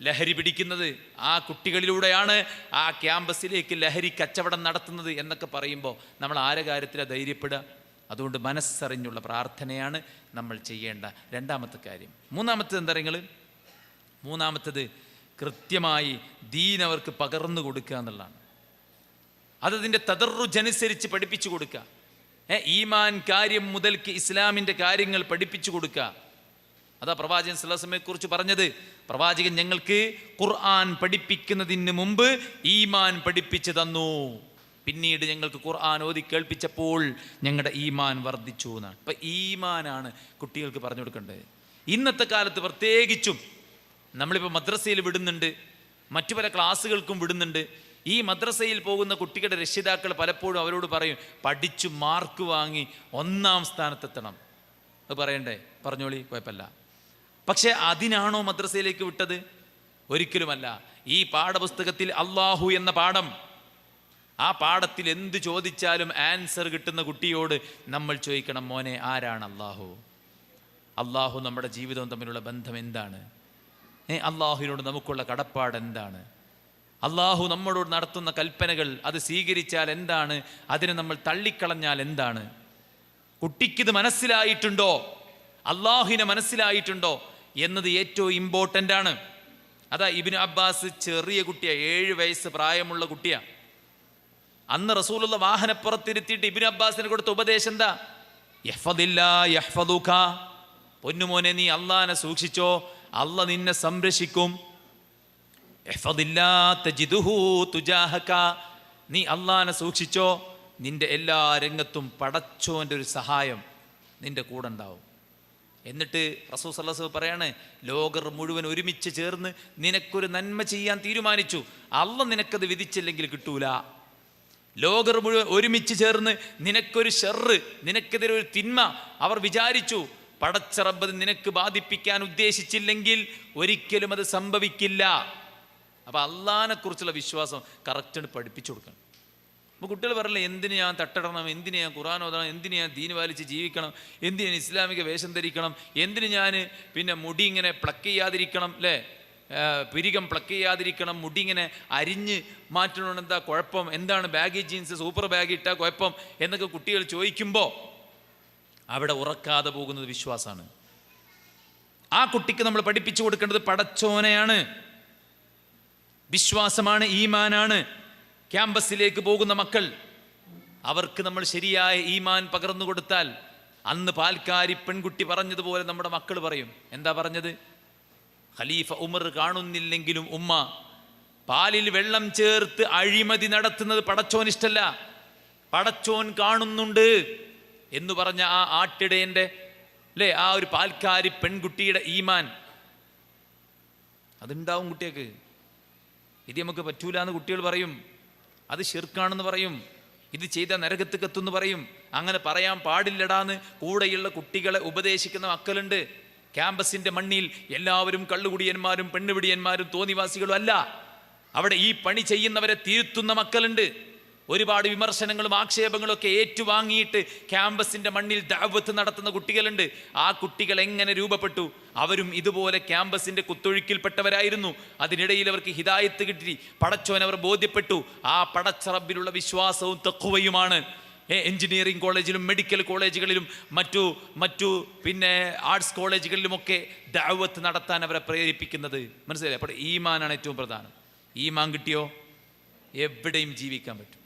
ലഹരി പിടിക്കുന്നത്. ആ കുട്ടികളിലൂടെയാണ് ആ ക്യാമ്പസിലേക്ക് ലഹരി കച്ചവടം നടത്തുന്നത് എന്നൊക്കെ പറയുമ്പോൾ നമ്മൾ ആരെ കാര്യത്തിലാണ് ധൈര്യപ്പെടുക? അതുകൊണ്ട് മനസ്സറിഞ്ഞുള്ള പ്രാർത്ഥനയാണ് നമ്മൾ ചെയ്യേണ്ട രണ്ടാമത്തെ കാര്യം. മൂന്നാമത്തേത് എന്താ നിങ്ങൾ? മൂന്നാമത്തേത് കൃത്യമായി ദീൻ അവർക്ക് പകർന്നു കൊടുക്കുക എന്നുള്ളതാണ്. അതതിൻ്റെ തദറുജനുസരിച്ച് പഠിപ്പിച്ചു കൊടുക്കുക. ഈമാൻ കാര്യം മുതൽക്ക് ഇസ്ലാമിൻ്റെ കാര്യങ്ങൾ പഠിപ്പിച്ചു കൊടുക്കുക. അതാ പ്രവാചകൻ സ്വല്ലല്ലാഹു അലൈഹി വസല്ലമയെ കുറിച്ച് പറഞ്ഞത്. പ്രവാചകൻ ഞങ്ങൾക്ക് ഖുർആൻ പഠിപ്പിക്കുന്നതിന് മുമ്പ് ഈമാൻ പഠിപ്പിച്ചു തന്നു, പിന്നീട് ഞങ്ങൾക്ക് ഖുർആൻ ഓതി കേൾപ്പിച്ചപ്പോൾ ഞങ്ങളുടെ ഈമാൻ വർദ്ധിച്ചു എന്നാണ്. അപ്പം ഈമാനാണ് കുട്ടികൾക്ക് പറഞ്ഞു കൊടുക്കേണ്ടത്. ഇന്നത്തെ കാലത്ത് പ്രത്യേകിച്ചും നമ്മളിപ്പോൾ മദ്രസയിൽ വിടുന്നുണ്ട്, മറ്റു പല ക്ലാസ്സുകൾക്കും വിടുന്നുണ്ട്. ഈ മദ്രസയിൽ പോകുന്ന കുട്ടികളുടെ രക്ഷിതാക്കൾ പലപ്പോഴും അവരോട് പറയും, പഠിച്ചു മാർക്ക് വാങ്ങി 1ാം സ്ഥാനത്തെത്തണം. അത് പറയണ്ടേ? പറഞ്ഞോളി, കുഴപ്പമില്ല. പക്ഷെ അതിനാണോ മദ്രസയിലേക്ക് വിട്ടത്? ഒരിക്കലുമല്ല. ഈ പാഠപുസ്തകത്തിൽ അള്ളാഹു എന്ന പാഠം, ആ പാഠത്തിൽ എന്ത് ചോദിച്ചാലും ആൻസർ കിട്ടുന്ന കുട്ടിയോട് നമ്മൾ ചോദിക്കണം, മോനെ, ആരാണ് അള്ളാഹു? അള്ളാഹു നമ്മുടെ ജീവിതവും തമ്മിലുള്ള ബന്ധം എന്താണ്? അള്ളാഹുവിനോട് നമുക്കുള്ള കടപ്പാട് എന്താണ്? അള്ളാഹു നമ്മളോട് നടത്തുന്ന കൽപ്പനകൾ അത് സ്വീകരിച്ചാൽ എന്താണ്, അതിനെ നമ്മൾ തള്ളിക്കളഞ്ഞാൽ എന്താണ്? കുട്ടിക്കിത് മനസ്സിലായിട്ടുണ്ടോ, അള്ളാഹുവിനെ മനസ്സിലായിട്ടുണ്ടോ എന്നത് ഏറ്റവും ഇമ്പോർട്ടൻ്റ് ആണ്. അതാ ഇബ്നു അബ്ബാസ് ചെറിയ കുട്ടിയാണ്, 7 വയസ്സ് പ്രായമുള്ള കുട്ടിയാണ്. അന്ന് റസൂലുള്ള വാഹനപ്പുറത്തിരുത്തിയിട്ട് ഇബ്നു അബ്ബാസിന് കൊടുത്ത ഉപദേശം എന്താ? യഹ്ഫദില്ലാ യഹ്ഫദുക, പൊന്നുമോനെ നീ അള്ളാഹിനെ സൂക്ഷിച്ചോ, അള്ളാഹ് നിന്നെ സംരക്ഷിക്കും. യഹ്ഫദില്ലാ തജിദുഹു തുജാഹക, നീ അള്ളാഹിനെ സൂക്ഷിച്ചോ, നിന്റെ എല്ലാ രംഗത്തും പടച്ചോൻ്റെ ഒരു സഹായം നിന്റെ കൂടെ ഉണ്ടാവും. എന്നിട്ട് റസൂൽ സല്ലല്ലാഹു അലൈഹി വസല്ലം പറയാണ്, ലോകർ മുഴുവൻ ഒരുമിച്ച് ചേർന്ന് നിനക്കൊരു നന്മ ചെയ്യാൻ തീരുമാനിച്ചു, അള്ളാഹ് നിനക്കത് വിധിച്ചില്ലെങ്കിൽ കിട്ടൂല. ലോകർ മുഴുവൻ ഒരുമിച്ച് ചേർന്ന് നിനക്കൊരു ഷർറ്, നിനക്കെതിരെ ഒരു തിന്മ അവർ വിചാരിച്ചു, പടച്ച റബ്ബ് നിനക്ക് ബാധിപ്പിക്കാൻ ഉദ്ദേശിച്ചില്ലെങ്കിൽ ഒരിക്കലും അത് സംഭവിക്കില്ല. അപ്പം അള്ളാഹിനെ കുറിച്ചുള്ള വിശ്വാസം കറക്റ്റാണ് പഠിപ്പിച്ചു കൊടുക്കണം. അപ്പോൾ കുട്ടികൾ പറയില്ല, എന്തിനു ഞാൻ തട്ടടണം, എന്തിനു ഞാൻ ഖുർആൻ ഓതണം, എന്തിനു ഞാൻ ദീൻ പാലിച്ച് ജീവിക്കണം, എന്തിനു ഞാൻ ഇസ്ലാമിക വേഷം ധരിക്കണം, എന്തിനു ഞാൻ പിന്നെ മുടി ഇങ്ങനെ പ്ലക്ക് ചെയ്യാതിരിക്കണം, അല്ലേ, പിരികം പ്ലക്ക് ചെയ്യാതിരിക്കണം, മുടി ഇങ്ങനെ അരിഞ്ഞ് മാറ്റണം, എന്താ കുഴപ്പം, എന്താണ് ബാഗി ജീൻസ് സൂപ്പർ ബാഗ് ഇട്ടാൽ കുഴപ്പം എന്നൊക്കെ കുട്ടികൾ ചോദിക്കുമ്പോൾ അവിടെ ഉറക്കാതെ പോകുന്നത് വിശ്വാസമാണ്. ആ കുട്ടിക്ക് നമ്മൾ പഠിപ്പിച്ചു കൊടുക്കേണ്ടത് പടച്ചോനെയാണ്, വിശ്വാസമാണ്, ഈമാനാണ്. ക്യാമ്പസിലേക്ക് പോകുന്ന മക്കൾ, അവർക്ക് നമ്മൾ ശരിയായ ഈമാൻ പകർന്നു കൊടുത്താൽ, അന്ന് പാൽക്കാരി പെൺകുട്ടി പറഞ്ഞതുപോലെ നമ്മുടെ മക്കൾ പറയും. എന്താ പറഞ്ഞത്? ഖലീഫ ഉമർ കാണുന്നില്ലെങ്കിലും ഉമ്മ, പാലിൽ വെള്ളം ചേർത്ത് അഴിമതി നടത്തുന്നത് പടച്ചോൻ ഇഷ്ടല്ല, പടച്ചോൻ കാണുന്നുണ്ട് എന്ന് പറഞ്ഞ ആ ആട്ടിടയൻ്റെ, അല്ലേ, ആ ഒരു പാൽക്കാരി പെൺകുട്ടിയുടെ ഈമാൻ അതുണ്ടാവും കുട്ടികൾക്ക്. ഇത് നമുക്ക് പറ്റൂല എന്ന് കുട്ടികൾ പറയും, അത് ശിർക്കാണെന്ന് പറയും, ഇത് ചെയ്ത നരകത്ത് എത്തുമെന്ന് പറയും. അങ്ങനെ പറയാൻ പാടില്ലടാന്ന് കൂടെയുള്ള കുട്ടികളെ ഉപദേശിക്കുന്ന മക്കളുണ്ട്. ക്യാമ്പസിൻ്റെ മണ്ണിൽ എല്ലാവരും കള്ളുകുടിയന്മാരും പെണ്ണുപിടിയന്മാരും തോന്നിവാസികളും അല്ല. അവിടെ ഈ പണി ചെയ്യുന്നവരെ തിരുത്തുന്ന മക്കളുണ്ട്. ഒരുപാട് വിമർശനങ്ങളും ആക്ഷേപങ്ങളും ഒക്കെ ഏറ്റുവാങ്ങിയിട്ട് ക്യാമ്പസിൻ്റെ മണ്ണിൽ ദഅവത്ത് നടത്തുന്ന കുട്ടികളുണ്ട്. ആ കുട്ടികൾ എങ്ങനെ രൂപപ്പെട്ടു? അവരും ഇതുപോലെ ക്യാമ്പസിൻ്റെ കുത്തൊഴുക്കിൽപ്പെട്ടവരായിരുന്നു. അതിനിടയിൽ അവർക്ക് ഹിദായത്ത് കിട്ടി, പടച്ചോൻ അവർ ബോധ്യപ്പെട്ടു. ആ പടച്ച റബ്ബിലുള്ള വിശ്വാസവും തഖ്വയുമാണ് എഞ്ചിനീയറിംഗ് കോളേജിലും മെഡിക്കൽ കോളേജുകളിലും മറ്റു പിന്നെ ആർട്സ് കോളേജുകളിലുമൊക്കെ ദഅവത്ത് നടത്താൻ അവരെ പ്രേരിപ്പിക്കുന്നത്. മനസ്സിലായി? അപ്പോൾ ഈമാനാണ് ഏറ്റവും പ്രധാനം. ഈമാൻ കിട്ടിയോ എവിടെയും ജീവിക്കാൻ പറ്റും.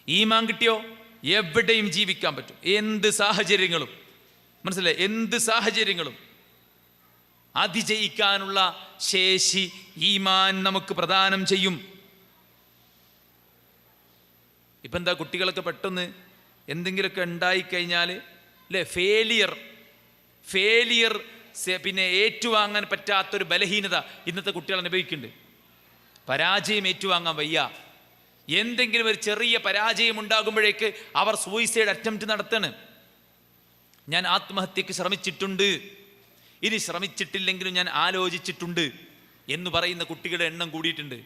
ഈമാൻ കിട്ടിയോ എവിടെയും ജീവിക്കാൻ പറ്റും. എന്ത് സാഹചര്യങ്ങളും, മനസ്സിലായി, എന്ത് സാഹചര്യങ്ങളും അതിജയിക്കാനുള്ള ശേഷി ഈമാൻ നമുക്ക് പ്രദാനം ചെയ്യും. ഇപ്പം എന്താ, കുട്ടികളൊക്കെ പെട്ടെന്ന് എന്തെങ്കിലുമൊക്കെ ഉണ്ടായിക്കഴിഞ്ഞാൽ, അല്ലേ, ഫെയിലിയർ പിന്നെ ഏറ്റുവാങ്ങാൻ പറ്റാത്തൊരു ബലഹീനത ഇന്നത്തെ കുട്ടികൾ അനുഭവിക്കുന്നുണ്ട്. പരാജയം ഏറ്റുവാങ്ങാൻ വയ്യ. എന്തെങ്കിലും ഒരു ചെറിയ പരാജയം ഉണ്ടാകുമ്പോഴേക്ക് അവർ സൂയിസൈഡ് അറ്റംപ്റ്റ് നടത്താണ്. ഞാൻ ആത്മഹത്യക്ക് ശ്രമിച്ചിട്ടുണ്ട്, ഇനി ശ്രമിച്ചിട്ടില്ലെങ്കിലും ഞാൻ ആലോചിച്ചിട്ടുണ്ട് എന്ന് പറയുന്ന കുട്ടികളുടെ എണ്ണം കൂടിയിട്ടുണ്ട്.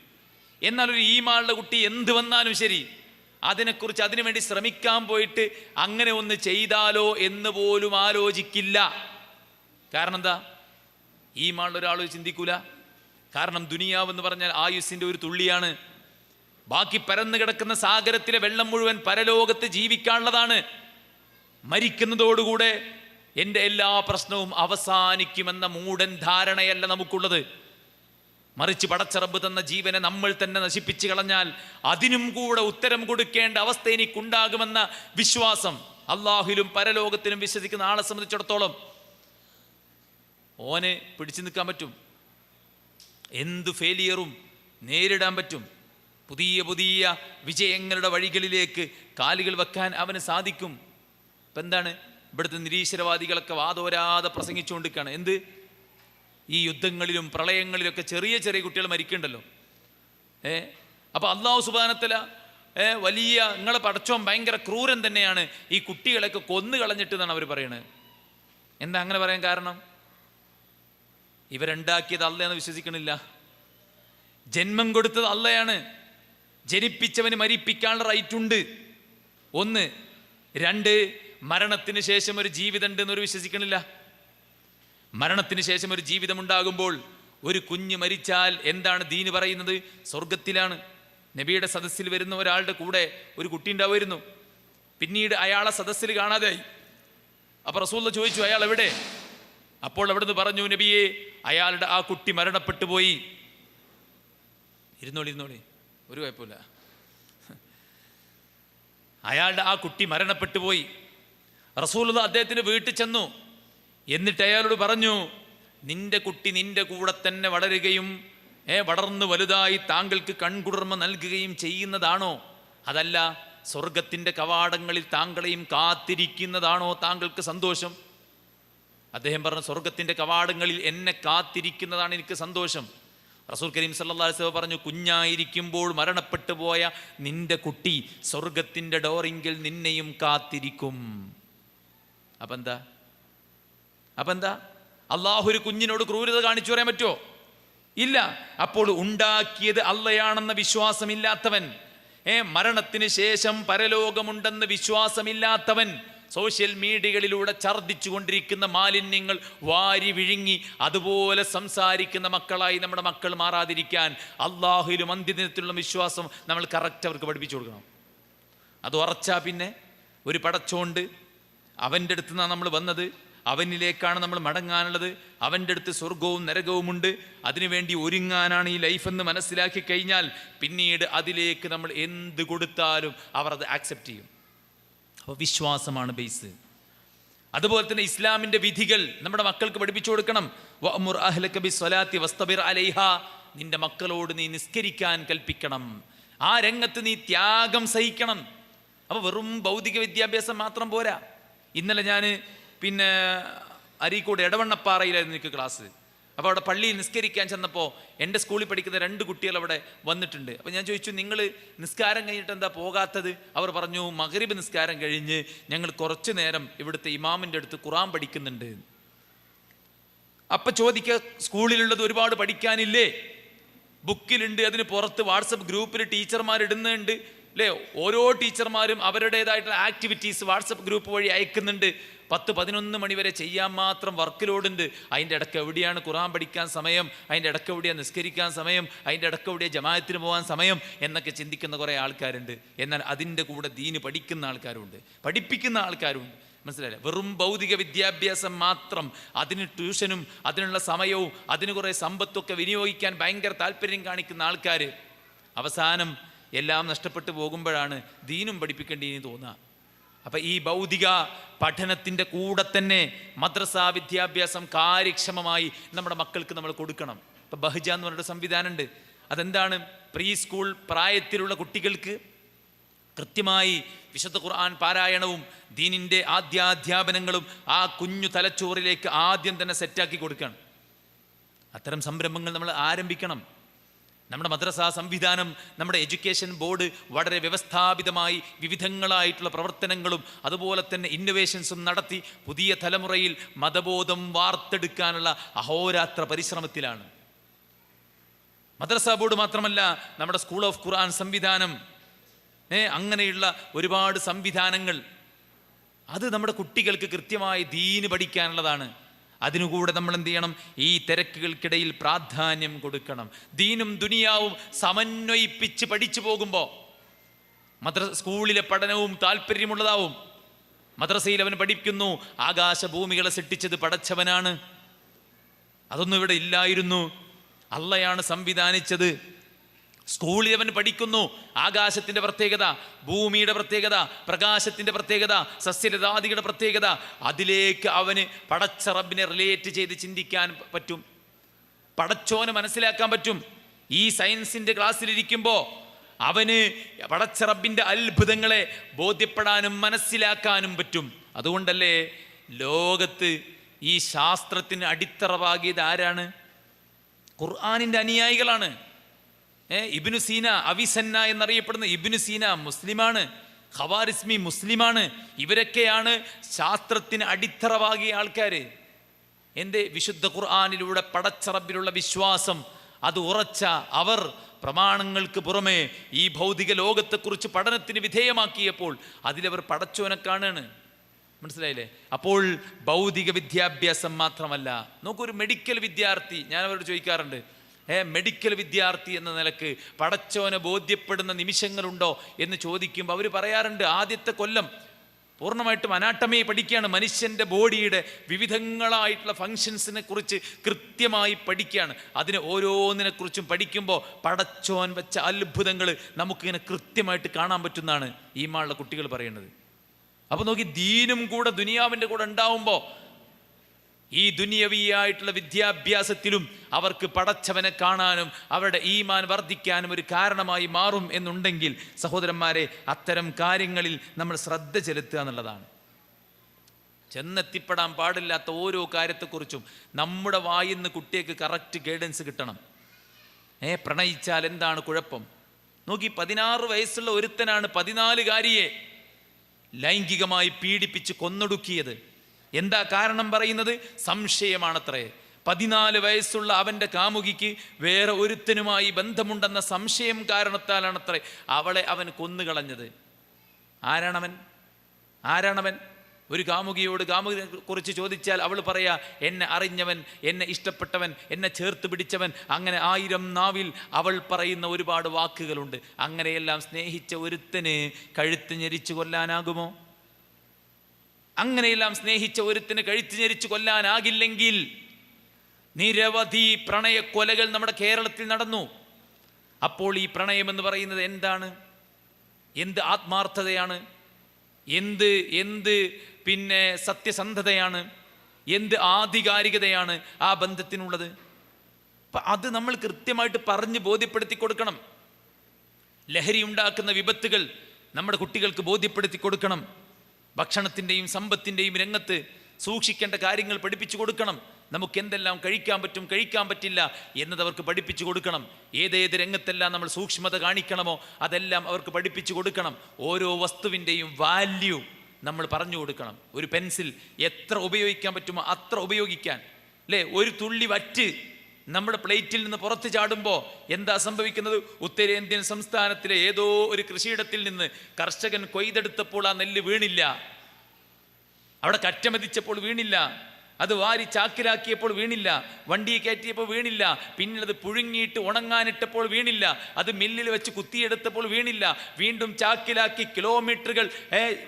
എന്നാൽ ഒരു ഈമാനുള്ള കുട്ടി എന്ത് വന്നാലും ശരി, അതിനെക്കുറിച്ച് അതിനുവേണ്ടി ശ്രമിക്കാൻ പോയിട്ട് അങ്ങനെ ഒന്ന് ചെയ്താലോ എന്ന് പോലും ആലോചിക്കില്ല. കാരണം എന്താ? ഈമാനുള്ള ഒരാൾ ചിന്തിക്കൂല. കാരണം ദുനിയാവെന്ന് പറഞ്ഞാൽ ആയുസ്സിൻ്റെ ഒരു തുള്ളിയാണ്. ബാക്കി പരന്നു കിടക്കുന്ന സാഗരത്തിലെ വെള്ളം മുഴുവൻ പരലോകത്ത് ജീവിക്കാനുള്ളതാണ്. മരിക്കുന്നതോടുകൂടെ എൻ്റെ എല്ലാ പ്രശ്നവും അവസാനിക്കുമെന്ന മൂഢൻ ധാരണയല്ല നമുക്കുള്ളത്. മറിച്ച് പടച്ച റബ്ബ് തന്ന ജീവനെ നമ്മൾ തന്നെ നശിപ്പിച്ചു കളഞ്ഞാൽ അതിനും കൂടെ ഉത്തരം കൊടുക്കേണ്ട അവസ്ഥ എനിക്കുണ്ടാകുമെന്ന വിശ്വാസം, അള്ളാഹുവിലും പരലോകത്തിലും വിശ്വസിക്കുന്ന ആളെ സംബന്ധിച്ചിടത്തോളം ഓനെ പിടിച്ചു നിൽക്കാൻ പറ്റും. എന്ത് ഫെയിലിയറും നേരിടാൻ പറ്റും. പുതിയ പുതിയ വിജയങ്ങളുടെ വഴികളിലേക്ക് കാലുകൾ വെക്കാൻ അവന് സാധിക്കും. ഇപ്പം എന്താണ്, ഇവിടുത്തെ നിരീശ്വരവാദികളൊക്കെ വാദോരാതെ പ്രസംഗിച്ചുകൊണ്ടിരിക്കുകയാണ്. എന്ത്? ഈ യുദ്ധങ്ങളിലും പ്രളയങ്ങളിലൊക്കെ ചെറിയ ചെറിയ കുട്ടികൾ മരിക്കണ്ടല്ലോ. അപ്പോൾ അല്ലാഹു സുബ്ഹാനഹു വ തആല വലിയ, നിങ്ങളെ പടച്ചോൻ ഭയങ്കര ക്രൂരൻ തന്നെയാണ്, ഈ കുട്ടികളൊക്കെ കൊന്നു കളഞ്ഞിട്ട് എന്നാണ് അവർ പറയുന്നത്. എന്താ അങ്ങനെ പറയാൻ കാരണം? ഇവരുണ്ടാക്കിയത് അള്ളയാന്ന് വിശ്വസിക്കണില്ല. ജന്മം കൊടുത്തത് അള്ളയാണ്. ജനിപ്പിച്ചവന് മരിപ്പിക്കാനുള്ള റൈറ്റ് ഉണ്ട്. 1. 2, മരണത്തിന് ശേഷം ഒരു ജീവിതം ഉണ്ട് എന്നൊരു വിശ്വസിക്കണില്ല. മരണത്തിന് ശേഷം ഒരു ജീവിതം ഉണ്ടാകുമ്പോൾ ഒരു കുഞ്ഞ് മരിച്ചാൽ എന്താണ് ദീന് പറയുന്നത്? സ്വർഗത്തിലാണ്. നബിയുടെ സദസ്സിൽ വരുന്ന ഒരാളുടെ കൂടെ ഒരു കുട്ടി ഉണ്ടാവുമായിരുന്നു. പിന്നീട് അയാളെ സദസ്സിൽ കാണാതെയായി. അപ്പോൾ റസൂൽ ചോദിച്ചു, അയാൾ എവിടെ? അപ്പോൾ അവിടുന്ന് പറഞ്ഞു, നബിയെ, അയാളുടെ ആ കുട്ടി മരണപ്പെട്ടു പോയി. ഇരുന്നോളി ഒരു കുഴപ്പമില്ല. അയാളുടെ ആ കുട്ടി മരണപ്പെട്ടു പോയി. റസൂലുള്ളാഹി അദ്ദേഹത്തിന് വീട്ടിൽ ചെന്നു. എന്നിട്ട് അയാളോട് പറഞ്ഞു, നിന്റെ കുട്ടി നിന്റെ കൂടെ തന്നെ വളരുകയും വളർന്നു വലുതായി താങ്കൾക്ക് കൺകുളിർമ നൽകുകയും ചെയ്യുന്നതാണോ, അതല്ല സ്വർഗത്തിൻ്റെ കവാടങ്ങളിൽ താങ്കളെയും കാത്തിരിക്കുന്നതാണോ താങ്കൾക്ക് സന്തോഷം? അദ്ദേഹം പറഞ്ഞു, സ്വർഗത്തിൻ്റെ കവാടങ്ങളിൽ എന്നെ കാത്തിരിക്കുന്നതാണ് എനിക്ക് സന്തോഷം. റസൂൽ കരീം സല്ലല്ലാഹു അലൈഹി വസല്ലം പറഞ്ഞു, കുഞ്ഞായിരിക്കുമ്പോൾ മരണപ്പെട്ടു പോയ നിന്റെ കുട്ടി സ്വർഗത്തിൻ്റെ ഡോറിങ്കിൽ നിന്നെയും കാത്തിരിക്കും. അപ്പം എന്താ അള്ളാഹു ഒരു കുഞ്ഞിനോട് ക്രൂരത കാണിച്ചു പറയാൻ പറ്റുമോ? ഇല്ല. അപ്പോൾ ഉണ്ടാക്കിയത് അള്ളയാണെന്ന വിശ്വാസമില്ലാത്തവൻ, മരണത്തിന് ശേഷം പരലോകമുണ്ടെന്ന് വിശ്വാസമില്ലാത്തവൻ, സോഷ്യൽ മീഡിയകളിലൂടെ ഛർദ്ദിച്ചു കൊണ്ടിരിക്കുന്ന മാലിന്യങ്ങൾ വാരി വിഴുങ്ങി അതുപോലെ സംസാരിക്കുന്ന മക്കളായി നമ്മുടെ മക്കൾ മാറാതിരിക്കാൻ അള്ളാഹുവിലും അന്ത്യദിനത്തിലുള്ള വിശ്വാസം നമ്മൾ കറക്റ്റ് അവർക്ക് പഠിപ്പിച്ചു കൊടുക്കണം. അത് ഉറച്ചാൽ പിന്നെ ഒരു പടച്ചോണ്ട് അവൻ്റെ അടുത്ത് നിന്നാണ് നമ്മൾ വന്നത്, അവനിലേക്കാണ് നമ്മൾ മടങ്ങാനുള്ളത്, അവൻ്റെ അടുത്ത് സ്വർഗവും നരകവുമുണ്ട്, അതിനുവേണ്ടി ഒരുങ്ങാനാണ് ഈ ലൈഫെന്ന് മനസ്സിലാക്കി കഴിഞ്ഞാൽ പിന്നീട് അതിലേക്ക് നമ്മൾ എന്ത് കൊടുത്താലും അവർ അത് ആക്സെപ്റ്റ് ചെയ്യും. അപ്പോൾ വിശ്വാസമാണ് ബേസ്. അതുപോലെ തന്നെ ഇസ്ലാമിൻ്റെ വിധികൾ നമ്മുടെ മക്കൾക്ക് പഠിപ്പിച്ചു കൊടുക്കണം. വഅ്മുർ അഹ്ലക ബിസ്സലാത്തി വസ്തബിർ അലൈഹാ, നിന്റെ മക്കളോട് നീ നിസ്കരിക്കാൻ കൽപ്പിക്കണം, ആ രംഗത്ത് നീ ത്യാഗം സഹിക്കണം. അപ്പോൾ വെറും ഭൗതിക വിദ്യാഭ്യാസം മാത്രം പോരാ. ഇന്നലെ ഞാൻ അരീക്കോട് എടവണ്ണപ്പാറയിലായിരുന്നു എനിക്ക് ക്ലാസ്. അപ്പോൾ അവിടെ പള്ളിയിൽ നിസ്കരിക്കാൻ ചെന്നപ്പോൾ എൻ്റെ സ്കൂളിൽ പഠിക്കുന്ന 2 കുട്ടികൾ അവിടെ വന്നിട്ടുണ്ട്. അപ്പോൾ ഞാൻ ചോദിച്ചു, നിങ്ങൾ നിസ്കാരം കഴിഞ്ഞിട്ട് എന്താ പോകാത്തത്? അവർ പറഞ്ഞു, മഗ്രിബ് നിസ്കാരം കഴിഞ്ഞ് ഞങ്ങൾ കുറച്ച് നേരം ഇവിടുത്തെ ഇമാമിൻ്റെ അടുത്ത് ഖുർആൻ പഠിക്കുന്നുണ്ട്. അപ്പം ചോദിക്കുക, സ്കൂളിലുള്ളത് ഒരുപാട് പഠിക്കാനില്ലേ? ബുക്കിലുണ്ട്, അതിന് പുറത്ത് വാട്സപ്പ് ഗ്രൂപ്പിൽ ടീച്ചർമാർ ഇടുന്നുണ്ട് അല്ലേ? ഓരോ ടീച്ചർമാരും അവരുടേതായിട്ടുള്ള ആക്ടിവിറ്റീസ് വാട്സപ്പ് ഗ്രൂപ്പ് വഴി അയക്കുന്നുണ്ട്. 10-11 മണി വരെ ചെയ്യാൻ മാത്രം വർക്ക് ലോഡുണ്ട്. അതിൻ്റെ ഇടയ്ക്ക് എവിടെയാണ് ഖുർആൻ പഠിക്കാൻ സമയം, അതിൻ്റെ ഇടയ്ക്ക് എവിടെയാണ് നിസ്കരിക്കാൻ സമയം, അതിൻ്റെ ഇടയ്ക്ക് എവിടെയാണ് ജമാഅത്തിന് പോകാൻ സമയം എന്നൊക്കെ ചിന്തിക്കുന്ന കുറേ ആൾക്കാരുണ്ട്. എന്നാൽ അതിൻ്റെ കൂടെ ദീന് പഠിക്കുന്ന ആൾക്കാരുണ്ട്, പഠിപ്പിക്കുന്ന ആൾക്കാരുണ്ട്. മനസ്സിലായില്ലേ? വെറും ഭൗതിക വിദ്യാഭ്യാസം മാത്രം, അതിന് ട്യൂഷനും അതിനുള്ള സമയവും അതിന് കുറേ സമ്പത്തൊക്കെ വിനിയോഗിക്കാൻ ഭയങ്കര താല്പര്യം കാണിക്കുന്ന ആൾക്കാർ അവസാനം എല്ലാം നഷ്ടപ്പെട്ടു പോകുമ്പോഴാണ് ദീനും പഠിപ്പിക്കേണ്ടിയെന്ന് തോന്നുക. അപ്പം ഈ ഭൗതിക പഠനത്തിൻ്റെ കൂടെ തന്നെ മദ്രസാ വിദ്യാഭ്യാസം കാര്യക്ഷമമായി നമ്മുടെ മക്കൾക്ക് നമ്മൾ കൊടുക്കണം. ഇപ്പം ബഹ്ജ എന്ന് പറഞ്ഞൊരു സംവിധാനമുണ്ട്. അതെന്താണ്? പ്രീ സ്കൂൾ പ്രായത്തിലുള്ള കുട്ടികൾക്ക് കൃത്യമായി വിശുദ്ധ ഖുർആൻ പാരായണവും ദീനിൻ്റെ ആദ്യാധ്യാപനങ്ങളും ആ കുഞ്ഞു തലച്ചോറിലേക്ക് ആദ്യം തന്നെ സെറ്റാക്കി കൊടുക്കണം. അത്തരം സംരംഭങ്ങൾ നമ്മൾ ആരംഭിക്കണം. നമ്മുടെ മദ്രസാ സംവിധാനം, നമ്മുടെ എഡ്യൂക്കേഷൻ ബോർഡ് വളരെ വ്യവസ്ഥാപിതമായി വിവിധങ്ങളായിട്ടുള്ള പ്രവർത്തനങ്ങളും അതുപോലെ തന്നെ ഇന്നൊവേഷൻസും നടത്തി പുതിയ തലമുറയിൽ മതബോധം വാർത്തെടുക്കാനുള്ള അഹോരാത്ര പരിശ്രമത്തിലാണ്. മദ്രസാ ബോർഡ് മാത്രമല്ല, നമ്മുടെ സ്കൂൾ ഓഫ് ഖുർആൻ സംവിധാനം, അങ്ങനെയുള്ള ഒരുപാട് സംവിധാനങ്ങൾ, അത് നമ്മുടെ കുട്ടികൾക്ക് കൃത്യമായി ദീന് പഠിക്കാനുള്ളതാണ്. അതിനുകൂടെ നമ്മൾ എന്ത് ചെയ്യണം? ഈ തിരക്കുകൾക്കിടയിൽ പ്രാധാന്യം കൊടുക്കണം. ദീനും ദുനിയാവും സമന്വയിപ്പിച്ച് പഠിച്ചു പോകുമ്പോൾ സ്കൂളിലെ പഠനവും താല്പര്യമുള്ളതാവും. മദ്രസയിൽ അവൻ പഠിക്കുന്നു, ആകാശഭൂമികളെ സൃഷ്ടിച്ചത് പടച്ചവനാണ്, അതൊന്നും ഇവിടെ ഇല്ലായിരുന്നു, അള്ളയാണ് സംവിധാനിച്ചത്. സ്കൂളിൽ അവൻ പഠിക്കുന്നു ആകാശത്തിൻ്റെ പ്രത്യേകത, ഭൂമിയുടെ പ്രത്യേകത, പ്രകാശത്തിൻ്റെ പ്രത്യേകത, സസ്യലതാദികളുടെ പ്രത്യേകത. അതിലേക്ക് അവന് പടച്ച റബ്ബിനെ റിലേറ്റ് ചെയ്ത് ചിന്തിക്കാൻ പറ്റും, പടച്ചോനെ മനസ്സിലാക്കാൻ പറ്റും. ഈ സയൻസിൻ്റെ ക്ലാസ്സിലിരിക്കുമ്പോൾ അവന് പടച്ച റബ്ബിൻ്റെ അത്ഭുതങ്ങളെ ബോധ്യപ്പെടാനും മനസ്സിലാക്കാനും പറ്റും. അതുകൊണ്ടല്ലേ ലോകത്ത് ഈ ശാസ്ത്രത്തിന് അടിത്തറവാകിയത് ആരാണ്? ഖുർആനിൻ്റെ അനുയായികളാണ്. ഇബ്നു സീന, അവിസന്ന എന്നറിയപ്പെടുന്ന ഇബ്നു സീന മുസ്ലിമാണ്, ഖവാരിസ്മി മുസ്ലിമാണ്. ഇവരൊക്കെയാണ് ശാസ്ത്രത്തിന് അടിത്തറവാകിയ ആൾക്കാർ. എൻ്റെ വിശുദ്ധ ഖുർആനിലൂടെ പടച്ച റബ്ബിലുള്ള വിശ്വാസം അത് ഉറച്ച അവർ പ്രമാണങ്ങൾക്ക് പുറമെ ഈ ഭൗതിക ലോകത്തെക്കുറിച്ച് പഠനത്തിന് വിധേയമാക്കിയപ്പോൾ അതിലവർ പടച്ചോനെ കാണുകയാണ്. മനസ്സിലായില്ലേ? അപ്പോൾ ഭൗതിക വിദ്യാഭ്യാസം മാത്രമല്ല, നോക്കൂ, ഒരു മെഡിക്കൽ വിദ്യാർത്ഥി, ഞാൻ അവരോട് ചോദിക്കാറുണ്ട്, മെഡിക്കൽ വിദ്യാർത്ഥി എന്ന നിലക്ക് പടച്ചോനെ ബോധ്യപ്പെടുന്ന നിമിഷങ്ങളുണ്ടോ എന്ന് ചോദിക്കുമ്പോൾ അവർ പറയാറുണ്ട്, ആദ്യത്തെ കൊല്ലം പൂർണ്ണമായിട്ടും അനാട്ടമി പഠിക്കുകയാണ്, മനുഷ്യൻ്റെ ബോഡിയുടെ വിവിധങ്ങളായിട്ടുള്ള ഫങ്ഷൻസിനെ കുറിച്ച് കൃത്യമായി പഠിക്കുകയാണ്. അതിന് ഓരോന്നിനെക്കുറിച്ചും പഠിക്കുമ്പോൾ പടച്ചോൻ വെച്ച അത്ഭുതങ്ങൾ നമുക്കിങ്ങനെ കൃത്യമായിട്ട് കാണാൻ പറ്റുന്നതാണ് ഈ മാളുള്ള കുട്ടികൾ പറയുന്നത്. അപ്പോൾ നോക്കി, ദീനും കൂടെ ദുനിയാവിൻ്റെ കൂടെ ഉണ്ടാവുമ്പോൾ ഈ ദുനിയവിയായിട്ടുള്ള വിദ്യാഭ്യാസത്തിലും അവർക്ക് പടച്ചവനെ കാണാനും അവരുടെ ഈമാൻ വർദ്ധിക്കാനും ഒരു കാരണമായി മാറും എന്നുണ്ടെങ്കിൽ സഹോദരന്മാരെ, അത്തരം കാര്യങ്ങളിൽ നമ്മൾ ശ്രദ്ധ ചെലുത്തുക എന്നുള്ളതാണ്. ചെന്നെത്തിപ്പെടാൻ പാടില്ലാത്ത ഓരോ കാര്യത്തെക്കുറിച്ചും നമ്മുടെ വായിന്ന് കുട്ടിക്ക് കറക്റ്റ് ഗൈഡൻസ് കിട്ടണം. പ്രണയിച്ചാൽ എന്താണ് കുഴപ്പം? നോക്കി, 16 വയസ്സുള്ള ഒരുത്തനാണ് 14-കാരിയെ ലൈംഗികമായി പീഡിപ്പിച്ച് കൊന്നൊടുക്കിയത്. എന്താ കാരണം പറയുന്നത്? സംശയമാണത്രേ. 14 വയസ്സുള്ള അവൻ്റെ കാമുകിക്ക് വേറെ ഒരുത്തനുമായി ബന്ധമുണ്ടെന്ന സംശയം കാരണത്താലാണത്രേ അവളെ അവൻ കൊന്നുകളഞ്ഞത്. ആരാണവൻ? ഒരു കാമുകിയോട് കാമുകിനെ കുറിച്ച് ചോദിച്ചാൽ അവൾ പറയാ, എന്നെ അറിഞ്ഞവൻ, എന്നെ ഇഷ്ടപ്പെട്ടവൻ, എന്നെ ചേർത്ത് പിടിച്ചവൻ. അങ്ങനെ 1000 നാവിൽ അവൾ പറയുന്ന ഒരുപാട് വാക്കുകളുണ്ട്. അങ്ങനെയെല്ലാം സ്നേഹിച്ച ഒരുത്തന് കഴുത്ത് ഞെരിച്ചു കൊല്ലാനാകുമോ? അങ്ങനെയെല്ലാം സ്നേഹിച്ച ഒരുത്തിന് കഴുത്ത് ഞെരിച്ചു കൊല്ലാനാകില്ലെങ്കിൽ നിരവധി പ്രണയക്കൊലകൾ നമ്മുടെ കേരളത്തിൽ നടന്നു. അപ്പോൾ ഈ പ്രണയം എന്ന് പറയുന്നത് എന്താണ്? എന്ത് ആത്മാർത്ഥതയാണ്? എന്ത് പിന്നെ സത്യസന്ധതയാണ്? എന്ത് ആധികാരികതയാണ് ആ ബന്ധത്തിനുള്ളത്? അപ്പം അത് നമ്മൾ കൃത്യമായിട്ട് പറഞ്ഞ് ബോധ്യപ്പെടുത്തി കൊടുക്കണം. ലഹരി ഉണ്ടാക്കുന്ന വിപത്തുകൾ നമ്മുടെ കുട്ടികൾക്ക് ബോധ്യപ്പെടുത്തി കൊടുക്കണം. ഭക്ഷണത്തിൻ്റെയും സമ്പത്തിൻ്റെയും രംഗത്ത് സൂക്ഷിക്കേണ്ട കാര്യങ്ങൾ പഠിപ്പിച്ചു കൊടുക്കണം. നമുക്ക് എന്തെല്ലാം കഴിക്കാൻ പറ്റും, കഴിക്കാൻ പറ്റില്ല എന്നത് അവർക്ക് പഠിപ്പിച്ചു കൊടുക്കണം. ഏതേത് രംഗത്തെല്ലാം നമ്മൾ സൂക്ഷ്മത കാണിക്കണമോ അതെല്ലാം അവർക്ക് പഠിപ്പിച്ചു കൊടുക്കണം. ഓരോ വസ്തുവിൻ്റെയും വാല്യൂ നമ്മൾ പറഞ്ഞു കൊടുക്കണം. ഒരു പെൻസിൽ എത്ര ഉപയോഗിക്കാൻ പറ്റുമോ അത്ര ഉപയോഗിക്കാൻ, അല്ലേ? ഒരു തുള്ളി വറ്റ് നമ്മുടെ പ്ലേറ്റിൽ നിന്ന് പുറത്ത് ചാടുമ്പോൾ എന്താ സംഭവിക്കുന്നത്? ഉത്തരേന്ത്യൻ സംസ്ഥാനത്തിലെ ഏതോ ഒരു കൃഷിയിടത്തിൽ നിന്ന് കർഷകൻ കൊയ്തെടുത്തപ്പോൾ ആ നെല്ല് വീണില്ല, അവിടെ കറ്റമതിച്ചപ്പോൾ വീണില്ല, അത് വാരി ചാക്കിലാക്കിയപ്പോൾ വീണില്ല, വണ്ടിയെ കയറ്റിയപ്പോൾ വീണില്ല, പിന്നീട് അത് പുഴുങ്ങിയിട്ട് ഉണങ്ങാനിട്ടപ്പോൾ വീണില്ല, അത് മില്ലിൽ വെച്ച് കുത്തിയെടുത്തപ്പോൾ വീണില്ല, വീണ്ടും ചാക്കിലാക്കി കിലോമീറ്ററുകൾ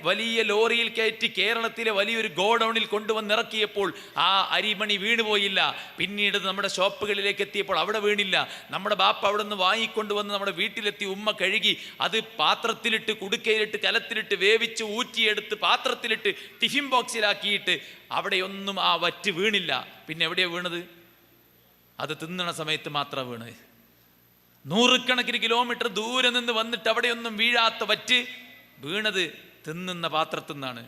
വലിയ ലോറിയിൽ കയറ്റി കേരളത്തിലെ വലിയൊരു ഗോഡൗണിൽ കൊണ്ടുവന്നിറക്കിയപ്പോൾ ആ അരിമണി വീണുപോയില്ല. പിന്നീട് നമ്മുടെ ഷോപ്പുകളിലേക്ക് എത്തിയപ്പോൾ അവിടെ വീണില്ല. നമ്മുടെ ബാപ്പ അവിടെ നിന്ന് വാങ്ങിക്കൊണ്ടുവന്ന് നമ്മുടെ വീട്ടിലെത്തി ഉമ്മ കഴുകി അത് പാത്രത്തിലിട്ട്, കുടുക്കയിലിട്ട്, കലത്തിലിട്ട് വേവിച്ച് ഊറ്റിയെടുത്ത് പാത്രത്തിലിട്ട് ടിഫിൻ ബോക്സിലാക്കിയിട്ട് അവിടെയൊന്നും ആ വറ്റ് വീണില്ല. പിന്നെ എവിടെയാണ് വീണത്? അത് തിന്നണ സമയത്ത് മാത്രം വീണത്. 100 കിലോമീറ്റർ ദൂരെ നിന്ന് വന്നിട്ട് അവിടെയൊന്നും വീഴാത്ത വറ്റ് വീണത് തിന്നുന്ന പാത്രത്തിൽ നിന്നാണ്.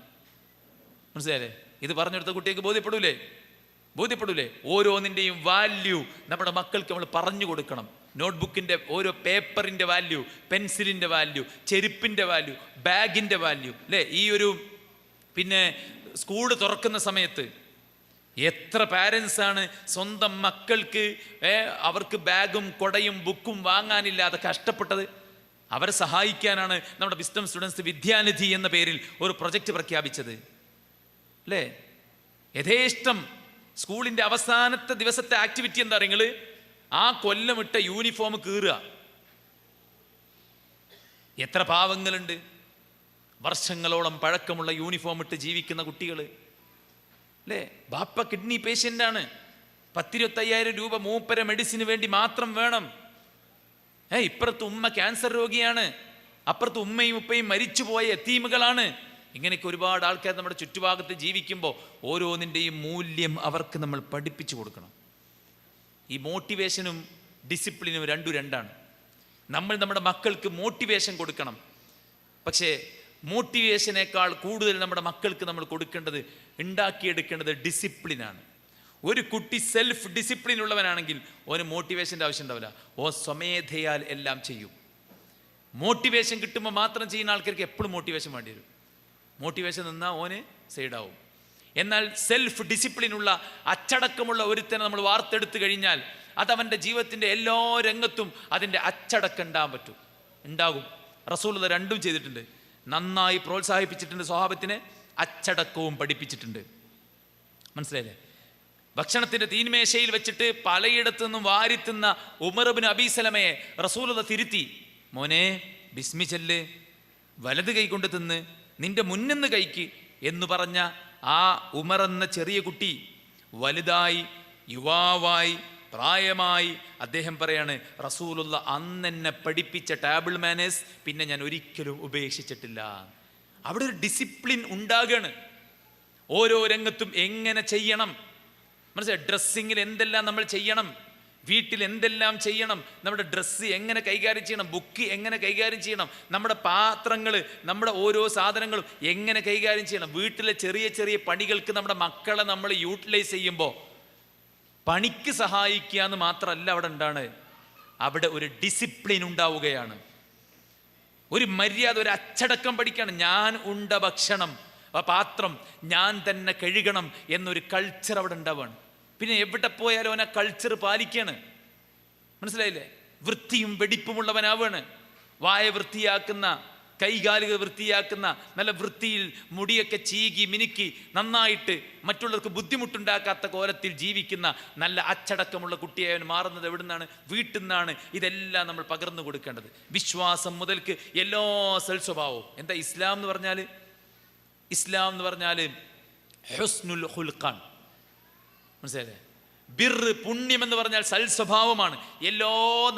മനസ്സിലായല്ലേ? ഇത് പറഞ്ഞെടുത്ത കുട്ടിക്ക് ബോധ്യപ്പെടൂലേ? ഓരോന്നിൻ്റെയും വാല്യൂ നമ്മുടെ മക്കൾക്ക് നമ്മൾ പറഞ്ഞു കൊടുക്കണം. നോട്ട്ബുക്കിൻ്റെ ഓരോ പേപ്പറിൻ്റെ വാല്യൂ, പെൻസിലിൻ്റെ വാല്യൂ, ചെരുപ്പിൻ്റെ വാല്യൂ, ബാഗിൻ്റെ വാല്യൂ, അല്ലേ? ഈ ഒരു പിന്നെ സ്കൂൾ തുറക്കുന്ന സമയത്ത് എത്ര പാരൻസാണ് സ്വന്തം മക്കൾക്ക് അവർക്ക് ബാഗും കൊടയും ബുക്കും വാങ്ങാനില്ലാതെ കഷ്ടപ്പെട്ടത്. അവരെ സഹായിക്കാനാണ് നമ്മുടെ വിസ്ഡം സ്റ്റുഡൻസ് വിദ്യാനിധി എന്ന പേരിൽ ഒരു പ്രൊജക്റ്റ് പ്രഖ്യാപിച്ചത്, അല്ലേ? യഥേഷ്ടം സ്കൂളിൻ്റെ അവസാനത്തെ ദിവസത്തെ ആക്ടിവിറ്റി എന്താ നിങ്ങൾ? ആ കൊല്ലമിട്ട യൂണിഫോം കീറുക. എത്ര പാവങ്ങളുണ്ട്, വർഷങ്ങളോളം പഴക്കമുള്ള യൂണിഫോം ഇട്ട് ജീവിക്കുന്ന കുട്ടികൾ, അല്ലേ? ബാപ്പ കിഡ്നി പേഷ്യൻ്റാണ്, 10-25,000 രൂപ മൂപ്പര മെഡിസിന് വേണ്ടി മാത്രം വേണം. ഇപ്പുറത്ത് ഉമ്മ ക്യാൻസർ രോഗിയാണ്, അപ്പുറത്ത് ഉമ്മയും ഉപ്പയും മരിച്ചുപോയ യതീമുകളാണ്. ഇങ്ങനെയൊക്കെ ഒരുപാട് ആൾക്കാർ നമ്മുടെ ചുറ്റുഭാഗത്ത് ജീവിക്കുമ്പോൾ ഓരോന്നിൻ്റെയും മൂല്യം അവർക്ക് നമ്മൾ പഠിപ്പിച്ചു കൊടുക്കണം. ഈ മോട്ടിവേഷനും ഡിസിപ്ലിനും രണ്ടാണ്. നമ്മൾ നമ്മുടെ മക്കൾക്ക് മോട്ടിവേഷൻ കൊടുക്കണം. പക്ഷേ മോട്ടിവേഷനേക്കാൾ കൂടുതൽ നമ്മുടെ മക്കൾക്ക് നമ്മൾ ഉണ്ടാക്കിയെടുക്കേണ്ടത് ഡിസിപ്ലിനാണ്. ഒരു കുട്ടി സെൽഫ് ഡിസിപ്ലിൻ ഉള്ളവനാണെങ്കിൽ ഓന് മോട്ടിവേഷൻ്റെ ആവശ്യം ഉണ്ടാവില്ല. സ്വമേധയാൽ എല്ലാം ചെയ്യും. മോട്ടിവേഷൻ കിട്ടുമ്പോൾ മാത്രം ചെയ്യുന്ന ആൾക്കാർക്ക് എപ്പോഴും മോട്ടിവേഷൻ വേണ്ടി വരും. മോട്ടിവേഷൻ നിന്നാൽ ഓന് സൈഡാവും. എന്നാൽ സെൽഫ് ഡിസിപ്ലിനുള്ള അച്ചടക്കമുള്ള ഒരുത്തനെ നമ്മൾ വാർത്തെടുത്തു കഴിഞ്ഞാൽ അതവൻ്റെ ജീവിതത്തിൻ്റെ എല്ലാ രംഗത്തും അതിൻ്റെ അച്ചടക്കം ഉണ്ടാകും. റസൂലുള്ളാഹി രണ്ടും ചെയ്തിട്ടുണ്ട്. നന്നായി പ്രോത്സാഹിപ്പിച്ചിട്ടുണ്ട് സ്വഹാബത്തിനെ, അച്ചടക്കവും പഠിപ്പിച്ചിട്ടുണ്ട്. മനസ്സിലായില്ലേ? ഭക്ഷണത്തിന്റെ തീന്മേശയിൽ വെച്ചിട്ട് പലയിടത്തു നിന്നും വാരിത്തുന്ന ഉമർ ഇബ്നു അബീ സലമയെ റസൂലുള്ളാഹി തിരുത്തി, മോനെ ബിസ്മി ചൊല്ല്, വലത് കൈ കൊണ്ട് തിന്ന്, നിന്റെ മുന്നിന്ന് കഴിക്ക് എന്ന് പറഞ്ഞ ആ ഉമർ എന്ന ചെറിയ കുട്ടി വലുതായി യുവാവായി പ്രായമായി അദ്ദേഹം പറയാണ്, റസൂലുള്ളാഹി അന്നെന്നെ പഠിപ്പിച്ച ടേബിൾ മാനേഴ്സ് പിന്നെ ഞാൻ ഒരിക്കലും ഉപേക്ഷിച്ചിട്ടില്ല. അവിടെ ഒരു ഡിസിപ്ലിൻ ഉണ്ടാകാണ്. ഓരോ രംഗത്തും എങ്ങനെ ചെയ്യണം, മനസ്സിലായി? ഡ്രസ്സിങ്ങിൽ എന്തെല്ലാം നമ്മൾ ചെയ്യണം, വീട്ടിൽ എന്തെല്ലാം ചെയ്യണം, നമ്മുടെ ഡ്രസ്സ് എങ്ങനെ കൈകാര്യം ചെയ്യണം, ബുക്ക് എങ്ങനെ കൈകാര്യം ചെയ്യണം, നമ്മുടെ പാത്രങ്ങൾ, നമ്മുടെ ഓരോ സാധനങ്ങളും എങ്ങനെ കൈകാര്യം ചെയ്യണം. വീട്ടിലെ ചെറിയ ചെറിയ പണികൾക്ക് നമ്മുടെ മക്കളെ നമ്മൾ യൂട്ടിലൈസ് ചെയ്യുമ്പോൾ പണിക്ക് സഹായിക്കുക എന്ന് മാത്രമല്ല അവിടെ ഉണ്ടാണ്, അവിടെ ഒരു ഡിസിപ്ലിൻ ഉണ്ടാവുകയാണ്, ഒരു മര്യാദ, ഒരു അച്ചടക്കം പഠിക്കണം. ഞാൻ ഉണ്ട ഭക്ഷണം പാത്രം ഞാൻ തന്നെ കഴുകണം എന്നൊരു കൾച്ചർ അവിടെ ഉണ്ടാവുകയാണ്. പിന്നെ എവിടെ പോയാലും അവൻ ആ കൾച്ചർ പാലിക്കാണ്. മനസ്സിലായില്ലേ? വൃത്തിയും വെടിപ്പുമുള്ളവനാവാണ്. വായ വൃത്തിയാക്കുന്ന, കൈകാലുകൾ വൃത്തിയാക്കുന്ന, നല്ല വൃത്തിയിൽ മുടിയൊക്കെ ചീകി മിനുക്കി നന്നായിട്ട് മറ്റുള്ളവർക്ക് ബുദ്ധിമുട്ടുണ്ടാക്കാത്ത കോലത്തിൽ ജീവിക്കുന്ന നല്ല അച്ചടക്കമുള്ള കുട്ടിയെ അവൻ മാറുന്നത് എവിടെ നിന്നാണ്? വീട്ടിൽ നിന്നാണ്. ഇതെല്ലാം നമ്മൾ പകർന്നു കൊടുക്കേണ്ടത്. വിശ്വാസം മുതൽക്ക് എല്ലാ സൽസ്വഭാവവും. എന്താ ഇസ്ലാം എന്ന് പറഞ്ഞാൽ? ഇസ്ലാം എന്ന് പറഞ്ഞാൽ ഹുസ്നുൽ ഖുൽഖാൻ. മനസ്സിലായില്ലേ? ബിർറ്, പുണ്യം എന്ന് പറഞ്ഞാൽ സൽസ്വഭാവമാണ്. എല്ലാ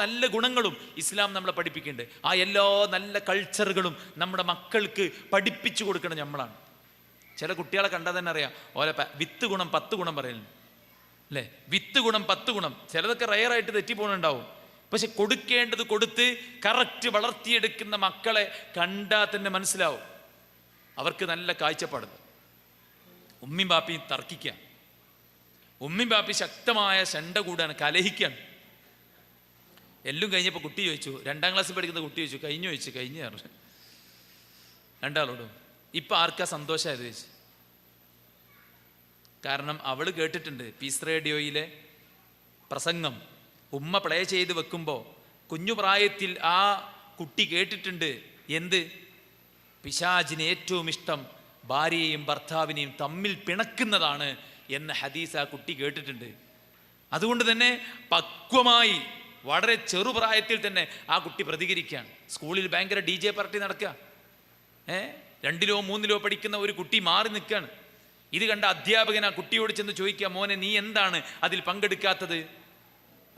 നല്ല ഗുണങ്ങളും ഇസ്ലാം നമ്മളെ പഠിപ്പിക്കുന്നുണ്ട്. ആ എല്ലാ നല്ല കൾച്ചറുകളും നമ്മുടെ മക്കൾക്ക് പഠിപ്പിച്ചു കൊടുക്കണം നമ്മളാണ്. ചില കുട്ടികളെ കണ്ടാൽ തന്നെ അറിയാം, ഓരോ വിത്ത് ഗുണം 10 ഗുണം പറയുന്നു അല്ലേ? വിത്ത് ഗുണം 10 ഗുണം. ചിലതൊക്കെ റയറായിട്ട് തെറ്റിപ്പോണുണ്ടാവും. പക്ഷെ കൊടുക്കേണ്ടത് കൊടുത്ത് കറക്റ്റ് വളർത്തിയെടുക്കുന്ന മക്കളെ കണ്ടാൽ തന്നെ മനസ്സിലാവും അവർക്ക് നല്ല കാഴ്ചപ്പാടുണ്ട്. ഉമ്മിയും ബാപ്പിയും തർക്കിക്കാം, ഉമ്മിയും ബാപ്പി ശക്തമായ ശണ്ട കൂടാണ്, കലഹിക്കാണ്. എല്ലാം കഴിഞ്ഞപ്പോൾ കുട്ടി ചോദിച്ചു, 2ാം ക്ലാസ്സിൽ പഠിക്കുന്ന കുട്ടി ചോദിച്ചു, കഴിഞ്ഞു പറഞ്ഞു രണ്ടാളോടും. ഇപ്പം ആർക്കാ സന്തോഷമായത് ചോദിച്ചു. കാരണം അവൾ കേട്ടിട്ടുണ്ട് പീസ് റേഡിയോയിലെ പ്രസംഗം ഉമ്മ പ്ലേ ചെയ്ത് വെക്കുമ്പോൾ കുഞ്ഞു പ്രായത്തിൽ ആ കുട്ടി കേട്ടിട്ടുണ്ട് എന്ത്? പിശാചിന് ഏറ്റവും ഇഷ്ടം ഭാര്യയെയും ഭർത്താവിനെയും തമ്മിൽ പിണക്കുന്നതാണ് എന്ന ഹദീസ് ആ കുട്ടി കേട്ടിട്ടുണ്ട്. അതുകൊണ്ട് തന്നെ പക്വമായി വളരെ ചെറുപ്രായത്തിൽ തന്നെ ആ കുട്ടി പ്രതികരിക്കുകയാണ്. സ്കൂളിൽ ഭയങ്കര DJ പാർട്ടി നടക്കുക, 2ലോ 3ലോ പഠിക്കുന്ന ഒരു കുട്ടി മാറി നിൽക്കുകയാണ്. ഇത് കണ്ട അധ്യാപകൻ ആ കുട്ടിയോട് ചെന്ന് ചോദിക്കുക, മോനെ നീ എന്താണ് അതിൽ പങ്കെടുക്കാത്തത്?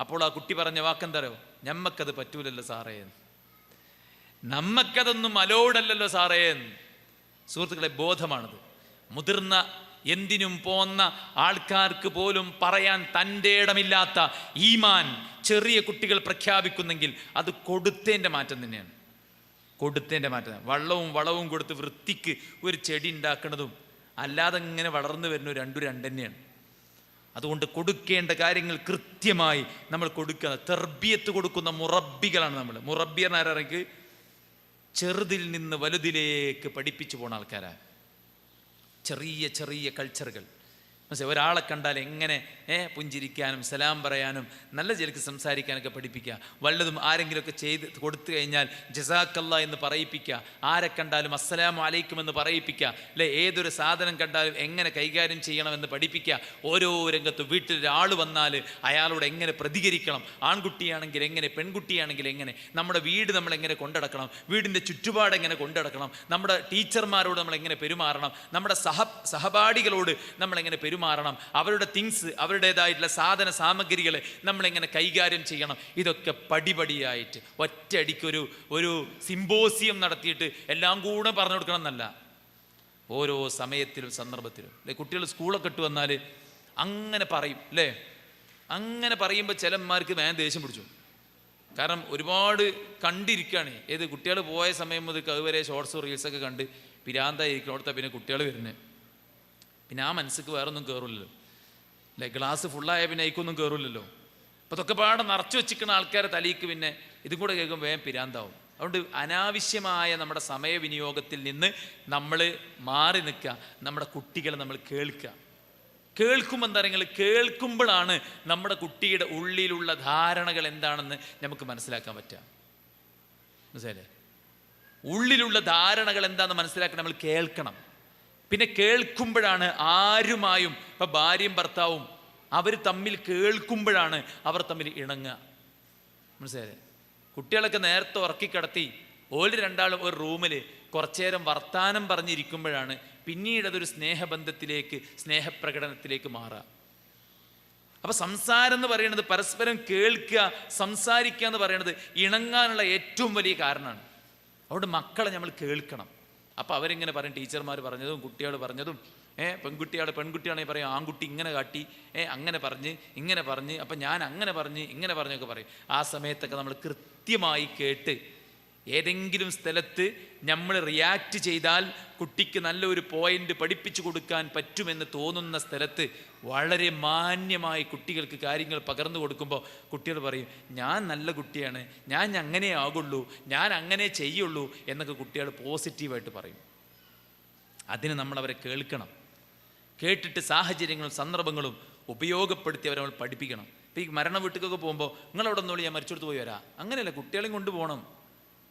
അപ്പോൾ ആ കുട്ടി പറഞ്ഞ വാക്കെന്താരോ, ഞമ്മക്കത് പറ്റൂലല്ലോ സാറേ, നമ്മക്കതൊന്നും അലോഡല്ലല്ലോ സാറേ. സുഹൃത്തുക്കളെ, ബോധമാണത്. മുതിർന്ന എന്തിനും പോന്ന ആൾക്കാർക്ക് പോലും പറയാൻ തൻ്റെ ഇടമില്ലാത്ത ഈമാൻ ചെറിയ കുട്ടികൾ പ്രഖ്യാപിക്കുന്നെങ്കിൽ അത് കൊടുത്തതിൻ്റെ മാറ്റം തന്നെയാണ്. കൊടുത്തതിൻ്റെ മാറ്റം. വള്ളവും വളവും കൊടുത്ത് വൃത്തിക്ക് ഒരു ചെടി ഉണ്ടാക്കുന്നതും അല്ലാതെ ഇങ്ങനെ വളർന്നു വരുന്ന രണ്ടും തന്നെയാണ്. അതുകൊണ്ട് കൊടുക്കേണ്ട കാര്യങ്ങൾ കൃത്യമായി നമ്മൾ കൊടുക്കുക. തർബിയത്ത് കൊടുക്കുന്ന മുറബികളാണ് നമ്മൾ. മുറബിയർമാർക്ക് ചെറുതിൽ നിന്ന് വലുതിലേക്ക് പഠിപ്പിച്ചു പോണ ആൾക്കാരാണ്. ചെറിയ ചെറിയ കൾച്ചറുകൾ. മനസ്സിലായി? ഒരാളെ കണ്ടാൽ എങ്ങനെ പുഞ്ചിരിക്കാനും സലാം പറയാനും നല്ല ചിലക്ക് സംസാരിക്കാനൊക്കെ പഠിപ്പിക്കുക. വല്ലതും ആരെങ്കിലുമൊക്കെ ചെയ്ത് കൊടുത്തു കഴിഞ്ഞാൽ ജസാക്കല്ലാ എന്ന് പറയിപ്പിക്കുക. ആരെ കണ്ടാലും അസ്സലാമു അലൈക്കും എന്ന് പറയിപ്പിക്കുക. അല്ലെ? ഏതൊരു സാധനം കണ്ടാലും എങ്ങനെ കൈകാര്യം ചെയ്യണമെന്ന് പഠിപ്പിക്കുക. ഓരോ രംഗത്തും വീട്ടിൽ ഒരാൾ വന്നാൽ അയാളോട് എങ്ങനെ പ്രതികരിക്കണം, ആൺകുട്ടിയാണെങ്കിൽ എങ്ങനെ, പെൺകുട്ടിയാണെങ്കിൽ എങ്ങനെ, നമ്മുടെ വീട് നമ്മൾ എങ്ങനെ കൊണ്ടടക്കണം, വീടിൻ്റെ ചുറ്റുപാട് എങ്ങനെ കൊണ്ടടക്കണം, നമ്മുടെ ടീച്ചർമാരോട് നമ്മൾ എങ്ങനെ പെരുമാറണം, നമ്മുടെ സഹപാഠികളോട് നമ്മളെങ്ങനെ പെരുമാറണം, അവരുടെ തിങ്സ്, അവരുടേതായിട്ടുള്ള സാധന സാമഗ്രികളെ നമ്മളെങ്ങനെ കൈകാര്യം ചെയ്യണം. ഇതൊക്കെ പടിപടിയായിട്ട് ഒറ്റയടിക്കൊരു സിംബോസിയം നടത്തിയിട്ട് എല്ലാം കൂടെ പറഞ്ഞു കൊടുക്കണം എന്നല്ല. ഓരോ സമയത്തിലും സന്ദർഭത്തിലും. അല്ലെ? കുട്ടികൾ സ്കൂളൊക്കെ ഇട്ട് വന്നാൽ അങ്ങനെ പറയും അല്ലേ? അങ്ങനെ പറയുമ്പോൾ ചിലന്മാർക്ക് വേഗം ദേഷ്യം പിടിച്ചു. കാരണം ഒരുപാട് കണ്ടിരിക്കുകയാണ്. ഏത് കുട്ടികൾ പോയ സമയം മുതൽ അതുവരെ ഷോർട്സ് റീൽസൊക്കെ കണ്ട് പിരാന്തായിരിക്കണം. അവിടുത്തെ പിന്നെ കുട്ടികൾ വരുന്നത്, പിന്നെ ആ മനസ്സിക്ക് വേറൊന്നും കയറില്ലല്ലോ അല്ലേ? ഗ്ലാസ് ഫുള്ളായ പിന്നെ അതിക്കൊന്നും കയറില്ലല്ലോ. അപ്പോൾ ഇതൊക്കെ പാടെ നിറച്ചു വെച്ചിരിക്കുന്ന ആൾക്കാരെ തലയ്ക്ക് പിന്നെ ഇതും കൂടെ കേൾക്കുമ്പോൾ വേഗം പിരാന്താവും. അതുകൊണ്ട് അനാവശ്യമായ നമ്മുടെ സമയവിനിയോഗത്തിൽ നിന്ന് നമ്മൾ മാറി നിൽക്കുക. നമ്മുടെ കുട്ടികളെ നമ്മൾ കേൾക്കുക. കേൾക്കുമ്പോൾ എന്താ പറയുക, കേൾക്കുമ്പോഴാണ് നമ്മുടെ കുട്ടിയുടെ ഉള്ളിലുള്ള ധാരണകൾ എന്താണെന്ന് നമുക്ക് മനസ്സിലാക്കാൻ പറ്റുക. മനസ്സിലായില്ലേ? ഉള്ളിലുള്ള ധാരണകൾ എന്താണെന്ന് മനസ്സിലാക്കാൻ നമ്മൾ കേൾക്കണം. പിന്നെ കേൾക്കുമ്പോഴാണ് ആരുമായും, ഇപ്പം ഭാര്യയും ഭർത്താവും അവർ തമ്മിൽ കേൾക്കുമ്പോഴാണ് അവർ തമ്മിൽ ഇണങ്ങുക. മനസ്സിലായില്ലേ? കുട്ടികളൊക്കെ നേരത്തെ ഉറക്കിക്കിടത്തി ഓല് രണ്ടാളും ഒരു റൂമിൽ കുറച്ചു നേരം വർത്താനം പറഞ്ഞിരിക്കുമ്പോഴാണ് പിന്നീട് അതൊരു സ്നേഹബന്ധത്തിലേക്ക്, സ്നേഹപ്രകടനത്തിലേക്ക് മാറുക. അപ്പം സംസാരം എന്ന് പറയുന്നത്, പരസ്പരം കേൾക്കുക, സംസാരിക്കുക എന്ന് പറയുന്നത് ഇണങ്ങാനുള്ള ഏറ്റവും വലിയ കാരണമാണ്. അതുകൊണ്ട് മക്കളെ നമ്മൾ കേൾക്കണം. അപ്പം അവരിങ്ങനെ പറയും, ടീച്ചർമാർ പറഞ്ഞതും കുട്ടികൾ പറഞ്ഞതും, പെൺകുട്ടിയാണെങ്കിൽ പറയും ആൺകുട്ടി ഇങ്ങനെ കാട്ടി, അങ്ങനെ പറഞ്ഞ് ഇങ്ങനെ പറഞ്ഞ്, അപ്പം ഞാൻ അങ്ങനെ പറഞ്ഞ് ഇങ്ങനെ പറഞ്ഞൊക്കെ പറയും. ആ സമയത്തൊക്കെ നമ്മൾ കൃത്യമായി കേട്ട് ഏതെങ്കിലും സ്ഥലത്ത് നമ്മൾ റിയാക്റ്റ് ചെയ്താൽ കുട്ടിക്ക് നല്ലൊരു പോയിന്റ് പഠിപ്പിച്ചു കൊടുക്കാൻ പറ്റുമെന്ന് തോന്നുന്ന സ്ഥലത്ത് വളരെ മാന്യമായി കുട്ടികൾക്ക് കാര്യങ്ങൾ പകർന്നു കൊടുക്കുമ്പോൾ കുട്ടികൾ പറയും, ഞാൻ നല്ല കുട്ടിയാണ്, ഞാൻ അങ്ങനെ ആകുള്ളൂ, ഞാൻ അങ്ങനെ ചെയ്യുള്ളൂ എന്നൊക്കെ കുട്ടികൾ പോസിറ്റീവായിട്ട് പറയും. അതിന് നമ്മളവരെ കേൾക്കണം. കേട്ടിട്ട് സാഹചര്യങ്ങളും സന്ദർഭങ്ങളും ഉപയോഗപ്പെടുത്തി അവരെ നമ്മൾ പഠിപ്പിക്കണം. ഇപ്പം ഈ മരണ വീട്ടിലൊക്കെ പോകുമ്പോൾ നിങ്ങളവിടെ ഒന്നുകൂടി ഞാൻ മരിച്ചെടുത്ത് പോയി വരാം, അങ്ങനെയല്ല, കുട്ടികളെയും കൊണ്ടുപോകണം.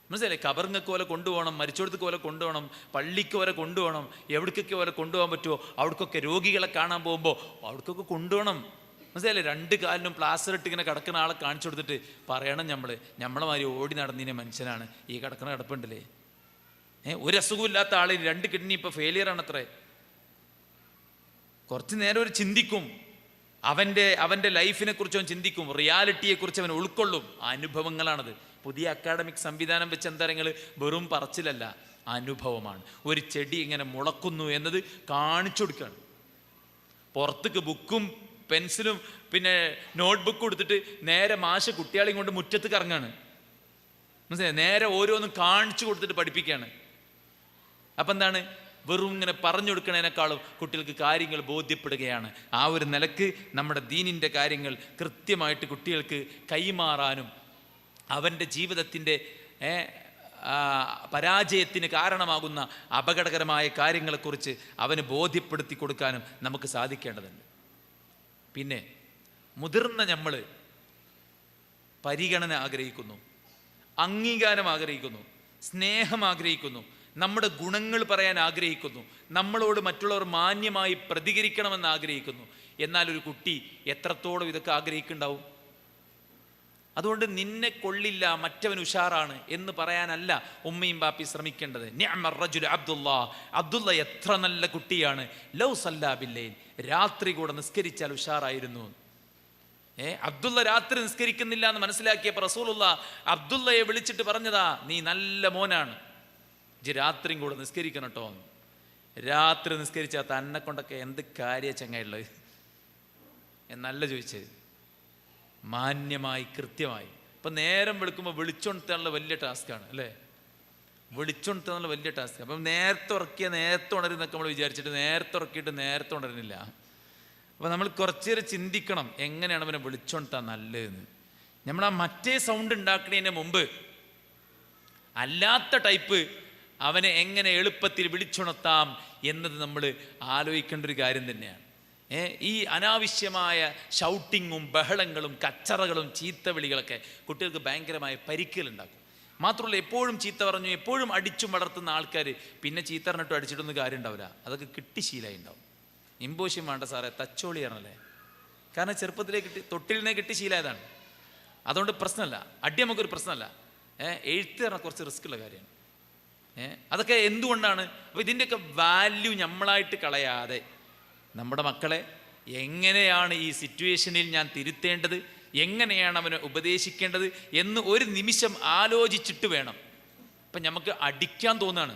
മനസ്സിലായില്ലേ? കബറിങ്ങൊക്കെ പോലെ കൊണ്ടുപോകണം, മരിച്ചെടുത്തൊക്കെ പോലെ കൊണ്ടുപോകണം, പള്ളിക്ക് വരെ കൊണ്ടുപോകണം, എവിടേക്കൊക്കെ വരെ കൊണ്ടുപോകാൻ പറ്റുമോ അവിടേക്കൊക്കെ രോഗികളെ കാണാൻ പോകുമ്പോൾ അവിടേക്കൊക്കെ കൊണ്ടുപോകണം. മനസ്സിലായില്ലേ? 2 കാലിനും പ്ലാസ്റ്റർ ഇട്ട് ഇങ്ങനെ കിടക്കുന്ന ആളെ കാണിച്ചു കൊടുത്തിട്ട് പറയണം, നമ്മളെ മാതിരി ഓടി നടന്നതിനെ മനുഷ്യനാണ് ഈ കിടക്കുന്ന കിടപ്പുണ്ടല്ലേ. ഒരു അസുഖമില്ലാത്ത ആളിൽ 2 കിഡ്നി ഇപ്പോൾ ഫെയിലിയറാണത്രേ. കുറച്ച് നേരം ഒരു ചിന്തിക്കും, അവൻ്റെ ലൈഫിനെ കുറിച്ച് അവൻ ചിന്തിക്കും, റിയാലിറ്റിയെക്കുറിച്ച് അവൻ ഉൾക്കൊള്ളും. അനുഭവങ്ങളാണത്. പുതിയ അക്കാഡമിക് സംവിധാനം വെച്ച് എന്താ നിങ്ങൾ, വെറും പറച്ചിലല്ല, അനുഭവമാണ്. ഒരു ചെടി ഇങ്ങനെ മുളക്കുന്നു എന്നത് കാണിച്ചു കൊടുക്കുകയാണ്. പുറത്തേക്ക് ബുക്കും പെൻസിലും പിന്നെ നോട്ട്ബുക്ക് കൊടുത്തിട്ട് നേരെ മാഷ് കുട്ടികളെയും കൊണ്ട് മുറ്റത്ത് ഇറങ്ങാണ്. മനസ്സിലായി? നേരെ ഓരോന്നും കാണിച്ചു കൊടുത്തിട്ട് പഠിപ്പിക്കുകയാണ്. അപ്പം എന്താണ്, വെറും ഇങ്ങനെ പറഞ്ഞു കൊടുക്കുന്നതിനേക്കാളും കുട്ടികൾക്ക് കാര്യങ്ങൾ ബോധ്യപ്പെടുകയാണ്. ആ ഒരു നിലക്ക് നമ്മുടെ ദീനിൻ്റെ കാര്യങ്ങൾ കൃത്യമായിട്ട് കുട്ടികൾക്ക് കൈമാറാനും അവൻ്റെ ജീവിതത്തിൻ്റെ പരാജയത്തിന് കാരണമാകുന്ന അപകടകരമായ കാര്യങ്ങളെക്കുറിച്ച് അവന് ബോധ്യപ്പെടുത്തി കൊടുക്കാനും നമുക്ക് സാധിക്കേണ്ടതുണ്ട്. പിന്നെ മുതിർന്ന നമ്മൾ പരിഗണന ആഗ്രഹിക്കുന്നു, അംഗീകാരം ആഗ്രഹിക്കുന്നു, സ്നേഹം ആഗ്രഹിക്കുന്നു, നമ്മുടെ ഗുണങ്ങൾ പറയാൻ ആഗ്രഹിക്കുന്നു, നമ്മളോട് മറ്റുള്ളവർ മാന്യമായി പ്രതികരിക്കണമെന്ന് ആഗ്രഹിക്കുന്നു. എന്നാൽ ഒരു കുട്ടി എത്രത്തോളം ഇതൊക്കെ ആഗ്രഹിക്കുന്നുണ്ടാവും? അതുകൊണ്ട് നിന്നെ കൊള്ളില്ല, മറ്റവൻ ഉഷാറാണ് എന്ന് പറയാനല്ല ഉമ്മയും ബാപ്പി ശ്രമിക്കേണ്ടത്. നിഅമർ റജുൽ അബ്ദുള്ള എത്ര നല്ല കുട്ടിയാണ്, ലൗ സല്ലാ ബില്ലൈൽ, രാത്രി കൂടെ നിസ്കരിച്ചാൽ ഉഷാറായിരുന്നു. അബ്ദുള്ള രാത്രി നിസ്കരിക്കുന്നില്ല എന്ന് മനസ്സിലാക്കിയപ്പോൾ റസൂലുള്ള അബ്ദുള്ളയെ വിളിച്ചിട്ട് പറഞ്ഞതാ, നീ നല്ല മോനാണ്, രാത്രിയും കൂടെ നിസ്കരിക്കണം കേട്ടോ. രാത്രി നിസ്കരിച്ചാൽ തന്നെ കൊണ്ടൊക്കെ എന്ത് കാര്യ ചങ്ങയുള്ളത് എന്നല്ല ചോദിച്ചത്, മാന്യമായി കൃത്യമായി. ഇപ്പം നേരം വെളുക്കുമ്പോൾ വിളിച്ചോണത്താനുള്ള വലിയ ടാസ്ക്കാണ് അല്ലേ? വിളിച്ചോണത്താനുള്ള വലിയ ടാസ്ക്. അപ്പം നേരത്തെ ഉറക്കിയാൽ നേരത്തെ ഉണരുന്നൊക്കെ നമ്മൾ വിചാരിച്ചിട്ട് നേരത്തെ ഉറക്കിയിട്ട് നേരത്തെ ഉണരുന്നില്ല. അപ്പം നമ്മൾ കുറച്ച് നേരം ചിന്തിക്കണം, എങ്ങനെയാണ് അവനെ വിളിച്ചോണത്താൻ നല്ലതെന്ന്. നമ്മൾ ആ മറ്റേ സൗണ്ട് ഉണ്ടാക്കുന്നതിന് മുമ്പ് അല്ലാത്ത ടൈപ്പ് അവനെ എങ്ങനെ എളുപ്പത്തിൽ വിളിച്ചുണർത്താം എന്നത് നമ്മൾ ആലോചിക്കേണ്ട ഒരു കാര്യം തന്നെയാണ്. ഈ അനാവശ്യമായ ഷൗട്ടിങ്ങും ബഹളങ്ങളും കച്ചറകളും ചീത്തവിളികളൊക്കെ കുട്ടികൾക്ക് ഭയങ്കരമായ പരിക്കലുണ്ടാക്കും. മാത്രമല്ല, എപ്പോഴും ചീത്ത പറഞ്ഞു എപ്പോഴും അടിച്ചും വളർത്തുന്ന ആൾക്കാർ പിന്നെ ചീത്ത പറഞ്ഞിട്ടും അടിച്ചിട്ടൊന്നും കാര്യം ഉണ്ടാവില്ല. അതൊക്കെ കിട്ടി ശീലമായി ഉണ്ടാവും. ഇമ്പോഷ്യം വേണ്ട സാറേ, തച്ചോളിയാണല്ലേ. കാരണം ചെറുപ്പത്തിലേ തൊട്ടിലിനെ കിട്ടി ശീലമായതാണ്. അതുകൊണ്ട് പ്രശ്നമല്ല, അടി നമുക്കൊരു പ്രശ്നമല്ല. എഴുത്ത് പറഞ്ഞാൽ കുറച്ച് റിസ്ക് ഉള്ള കാര്യമാണ്. അതൊക്കെ എന്തുകൊണ്ടാണ്? അപ്പോൾ ഇതിൻ്റെയൊക്കെ വാല്യൂ നമ്മളായിട്ട് കളയാതെ നമ്മുടെ മക്കളെ എങ്ങനെയാണ് ഈ സിറ്റുവേഷനിൽ ഞാൻ തിരുത്തേണ്ടത്, എങ്ങനെയാണ് അവനെ ഉപദേശിക്കേണ്ടത് എന്ന് ഒരു നിമിഷം ആലോചിച്ചിട്ട് വേണം. ഇപ്പം നമുക്ക് അടിക്കാൻ തോന്നുകയാണ്,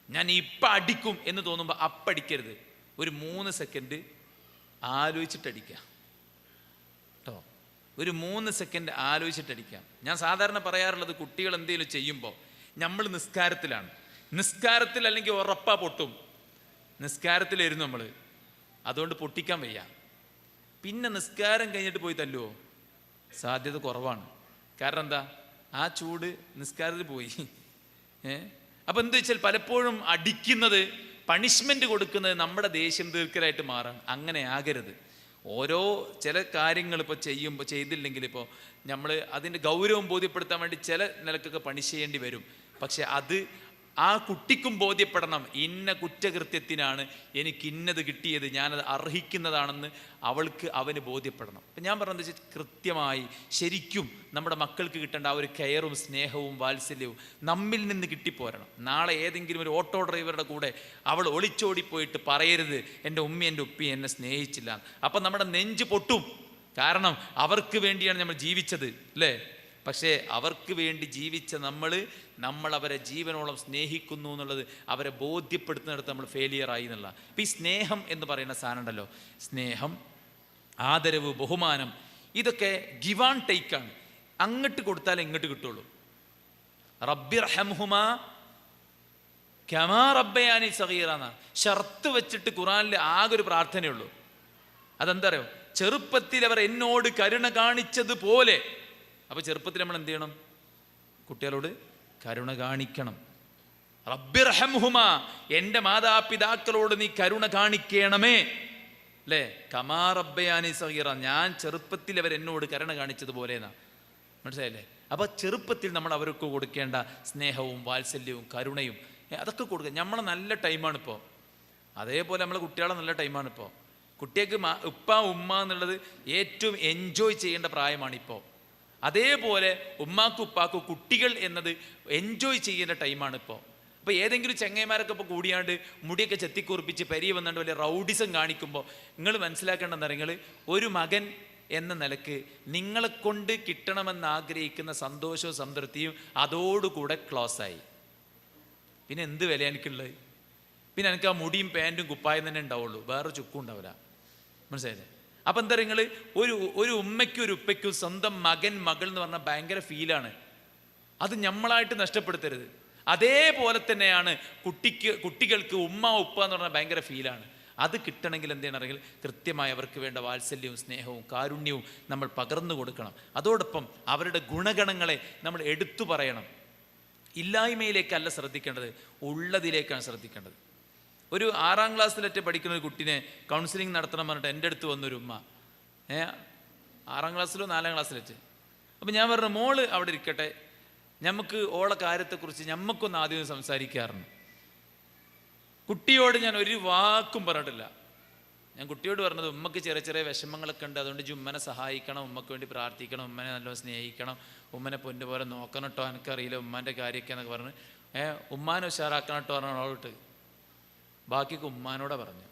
ഞാൻ ഇപ്പം അടിക്കും എന്ന് തോന്നുമ്പോൾ അപ്പടിക്കരുത്. ഒരു 3 സെക്കൻഡ് ആലോചിച്ചിട്ടടിക്കുക കേട്ടോ. ഒരു 3 സെക്കൻഡ് ആലോചിച്ചിട്ടടിക്കാം. ഞാൻ സാധാരണ പറയാറുള്ളത്, കുട്ടികൾ എന്തെങ്കിലും ചെയ്യുമ്പോൾ നമ്മൾ നിസ്കാരത്തിലാണ്, നിസ്കാരത്തിൽ അല്ലെങ്കിൽ ഉറപ്പാ പൊട്ടും. നിസ്കാരത്തിലായിരുന്നു നമ്മൾ, അതുകൊണ്ട് പൊട്ടിക്കാൻ വയ്യ. പിന്നെ നിസ്കാരം കഴിഞ്ഞിട്ട് പോയി തല്ലുവോ? സാധ്യത കുറവാണ്. കാരണം എന്താ, ആ ചൂട് നിസ്കാരത്തിൽ പോയി. അപ്പം എന്താ വെച്ചാൽ പലപ്പോഴും അടിക്കുന്നത്, പണിഷ്മെൻറ്റ് കൊടുക്കുന്നത് നമ്മുടെ ദേഷ്യം തീർക്കലായിട്ട് മാറാൻ. അങ്ങനെ ആകരുത്. ഓരോ ചില കാര്യങ്ങൾ ഇപ്പോൾ ചെയ്തില്ലെങ്കിൽ ഇപ്പോൾ നമ്മൾ അതിൻ്റെ ഗൗരവം ബോധ്യപ്പെടുത്താൻ വേണ്ടി ചില നിലക്കൊക്കെ പണിഷ് ചെയ്യേണ്ടി വരും. പക്ഷെ അത് ആ കുട്ടിക്കും ബോധ്യപ്പെടണം ഇന്ന കുറ്റകൃത്യത്തിനാണ് എനിക്ക് ഇന്നത് കിട്ടിയത്, ഞാനത് അർഹിക്കുന്നതാണെന്ന് അവന് ബോധ്യപ്പെടണം. അപ്പം ഞാൻ പറഞ്ഞത് വെച്ചാൽ കൃത്യമായി ശരിക്കും നമ്മുടെ മക്കൾക്ക് കിട്ടേണ്ട ആ ഒരു കെയറും സ്നേഹവും വാത്സല്യവും നമ്മിൽ നിന്ന് കിട്ടിപ്പോരണം. നാളെ ഏതെങ്കിലും ഒരു ഓട്ടോ ഡ്രൈവറുടെ കൂടെ അവൾ ഒളിച്ചോടിപ്പോയിട്ട് പറയരുത് എൻ്റെ ഉമ്മി എൻ്റെ ഉപ്പി എന്നെ സ്നേഹിച്ചില്ല. അപ്പം നമ്മുടെ നെഞ്ച് പൊട്ടും. കാരണം അവർക്ക് വേണ്ടിയാണ് നമ്മൾ ജീവിച്ചത് അല്ലേ? പക്ഷേ അവർക്ക് വേണ്ടി ജീവിച്ച നമ്മൾ അവരെ ജീവനോളം സ്നേഹിക്കുന്നു എന്നുള്ളത് അവരെ ബോധ്യപ്പെടുത്തുന്നിടത്ത് നമ്മൾ ഫെയിലിയറായി എന്നുള്ള. ഇപ്പം ഈ സ്നേഹം എന്ന് പറയുന്ന സാധനം ഉണ്ടല്ലോ, സ്നേഹം, ആദരവ്, ബഹുമാനം, ഇതൊക്കെ ഗിവ് ആൻഡ് ടേക്കാണ്. അങ്ങോട്ട് കൊടുത്താലേ ഇങ്ങോട്ട് കിട്ടുള്ളൂ. റബ്ബിർഹംഹുമാ കമാ റബ്ബയാനി സഗീറാന്ന ഷർത്ത് വെച്ചിട്ട് ഖുറാനിൽ ആകെ ഒരു പ്രാർത്ഥനയുള്ളൂ. അതെന്താ അറിയോ? ചെറുപ്പത്തിൽ അവർ എന്നോട് കരുണ കാണിച്ചതുപോലെ. അപ്പോൾ ചെറുപ്പത്തിൽ നമ്മൾ എന്ത് ചെയ്യണം? കുട്ടികളോട് കരുണ കാണിക്കണം. റബ്ബിർഹംഹുമാ, എൻ്റെ മാതാപിതാക്കളോട് നീ കരുണ കാണിക്കണമേ അല്ലേ? കമാ റബ്ബയാനി സഗീറ, ഞാൻ ചെറുപ്പത്തിൽ അവർ എന്നോട് കരുണ കാണിച്ചതുപോലെ എന്നാ. മനസ്സിലായില്ലേ? അപ്പോൾ ചെറുപ്പത്തിൽ നമ്മൾ അവർക്ക് കൊടുക്കേണ്ട സ്നേഹവും വാത്സല്യവും കരുണയും അതൊക്കെ കൊടുക്കുക. നമ്മളെ നല്ല ടൈമാണിപ്പോൾ. അതേപോലെ നമ്മളെ കുട്ടികളെ നല്ല ടൈമാണിപ്പോൾ. കുട്ടികൾക്ക് ഉപ്പ ഉമ്മ എന്നുള്ളത് ഏറ്റവും എൻജോയ് ചെയ്യേണ്ട പ്രായമാണിപ്പോൾ. അതേപോലെ ഉമ്മാക്കും ഉപ്പാക്കും കുട്ടികൾ എന്നത് എൻജോയ് ചെയ്യേണ്ട ടൈമാണിപ്പോൾ. അപ്പോൾ ഏതെങ്കിലും ചെങ്ങൈമാരൊക്കെ ഇപ്പോൾ കൂടിയാണ്ട് മുടിയൊക്കെ ചെത്തിക്കുറിപ്പിച്ച് പെരിയ വന്നാണ്ട് വലിയ റൗഡിസം കാണിക്കുമ്പോൾ നിങ്ങൾ മനസ്സിലാക്കേണ്ടെന്ന് നിങ്ങൾ ഒരു മകൻ എന്ന നിലക്ക് നിങ്ങളെ കൊണ്ട് കിട്ടണമെന്ന് ആഗ്രഹിക്കുന്ന സന്തോഷവും സംതൃപ്തിയും അതോടുകൂടെ ക്ലോസായി. പിന്നെ എന്ത് വില എനിക്കുള്ളത്? പിന്നെ എനിക്ക് ആ മുടിയും പാൻറ്റും കുപ്പായം തന്നെ ഉണ്ടാവുള്ളൂ, വേറെ ചുക്കും ഉണ്ടാവില്ല. മനസ്സിലായില്ലേ? അപ്പം എന്താ നിങ്ങൾ ഒരു ഉമ്മയ്ക്കും ഒരു ഉപ്പയ്ക്കും സ്വന്തം മകൻ മകൾ എന്ന് പറഞ്ഞാൽ ഭയങ്കര ഫീലാണ്. അത് നമ്മളായിട്ട് നഷ്ടപ്പെടുത്തരുത്. അതേപോലെ തന്നെയാണ് കുട്ടികൾക്ക് ഉമ്മ ഉപ്പ എന്ന് പറഞ്ഞാൽ ഭയങ്കര ഫീലാണ്. അത് കിട്ടണമെങ്കിൽ എന്ത് ചെയ്യണമെങ്കിൽ കൃത്യമായി അവർക്ക് വേണ്ട വാത്സല്യവും സ്നേഹവും കാരുണ്യവും നമ്മൾ പകർന്നു കൊടുക്കണം. അതോടൊപ്പം അവരുടെ ഗുണഗണങ്ങളെ നമ്മൾ എടുത്തു പറയണം. ഇല്ലായ്മയിലേക്കല്ല ശ്രദ്ധിക്കേണ്ടത്, ഉള്ളതിലേക്കാണ് ശ്രദ്ധിക്കേണ്ടത്. ഒരു 6ാം ക്ലാസ്സിലേറ്റ് പഠിക്കുന്ന ഒരു കുട്ടീനെ കൗൺസിലിംഗ് നടത്തണം പറഞ്ഞിട്ട് എൻ്റെ അടുത്ത് വന്നൊരു ഉമ്മ, 6ാം ക്ലാസ്സിലോ 4ാം ക്ലാസ്സിലേറ്റ്. അപ്പം ഞാൻ പറഞ്ഞു, മോള് അവിടെ ഇരിക്കട്ടെ, നമുക്ക് ഓളെ കാര്യത്തെക്കുറിച്ച് ഞമ്മക്കൊന്ന് ആദ്യം സംസാരിക്കാറുണ്ട്. കുട്ടിയോട് ഞാൻ ഒരു വാക്കും പറഞ്ഞിട്ടില്ല. ഞാൻ കുട്ടിയോട് പറഞ്ഞത്, ഉമ്മക്ക് ചെറിയ ചെറിയ വിഷമങ്ങളൊക്കെ ഉണ്ട്, അതുകൊണ്ട് ഉമ്മനെ സഹായിക്കണം, ഉമ്മക്ക് വേണ്ടി പ്രാർത്ഥിക്കണം, ഉമ്മനെ നല്ലോണം സ്നേഹിക്കണം, ഉമ്മനെ പൊന്നു പോലെ നോക്കണം കേട്ടോ, എനിക്കറിയില്ല ഉമ്മാൻ്റെ കാര്യമൊക്കെ എന്നൊക്കെ പറഞ്ഞ് ഉമ്മാനെ ഉഷാറാക്കണം കേട്ടോ പറഞ്ഞാൽ അവളോട്ട് ബാക്കിയൊക്കെ ഉമ്മാനോടെ പറഞ്ഞു.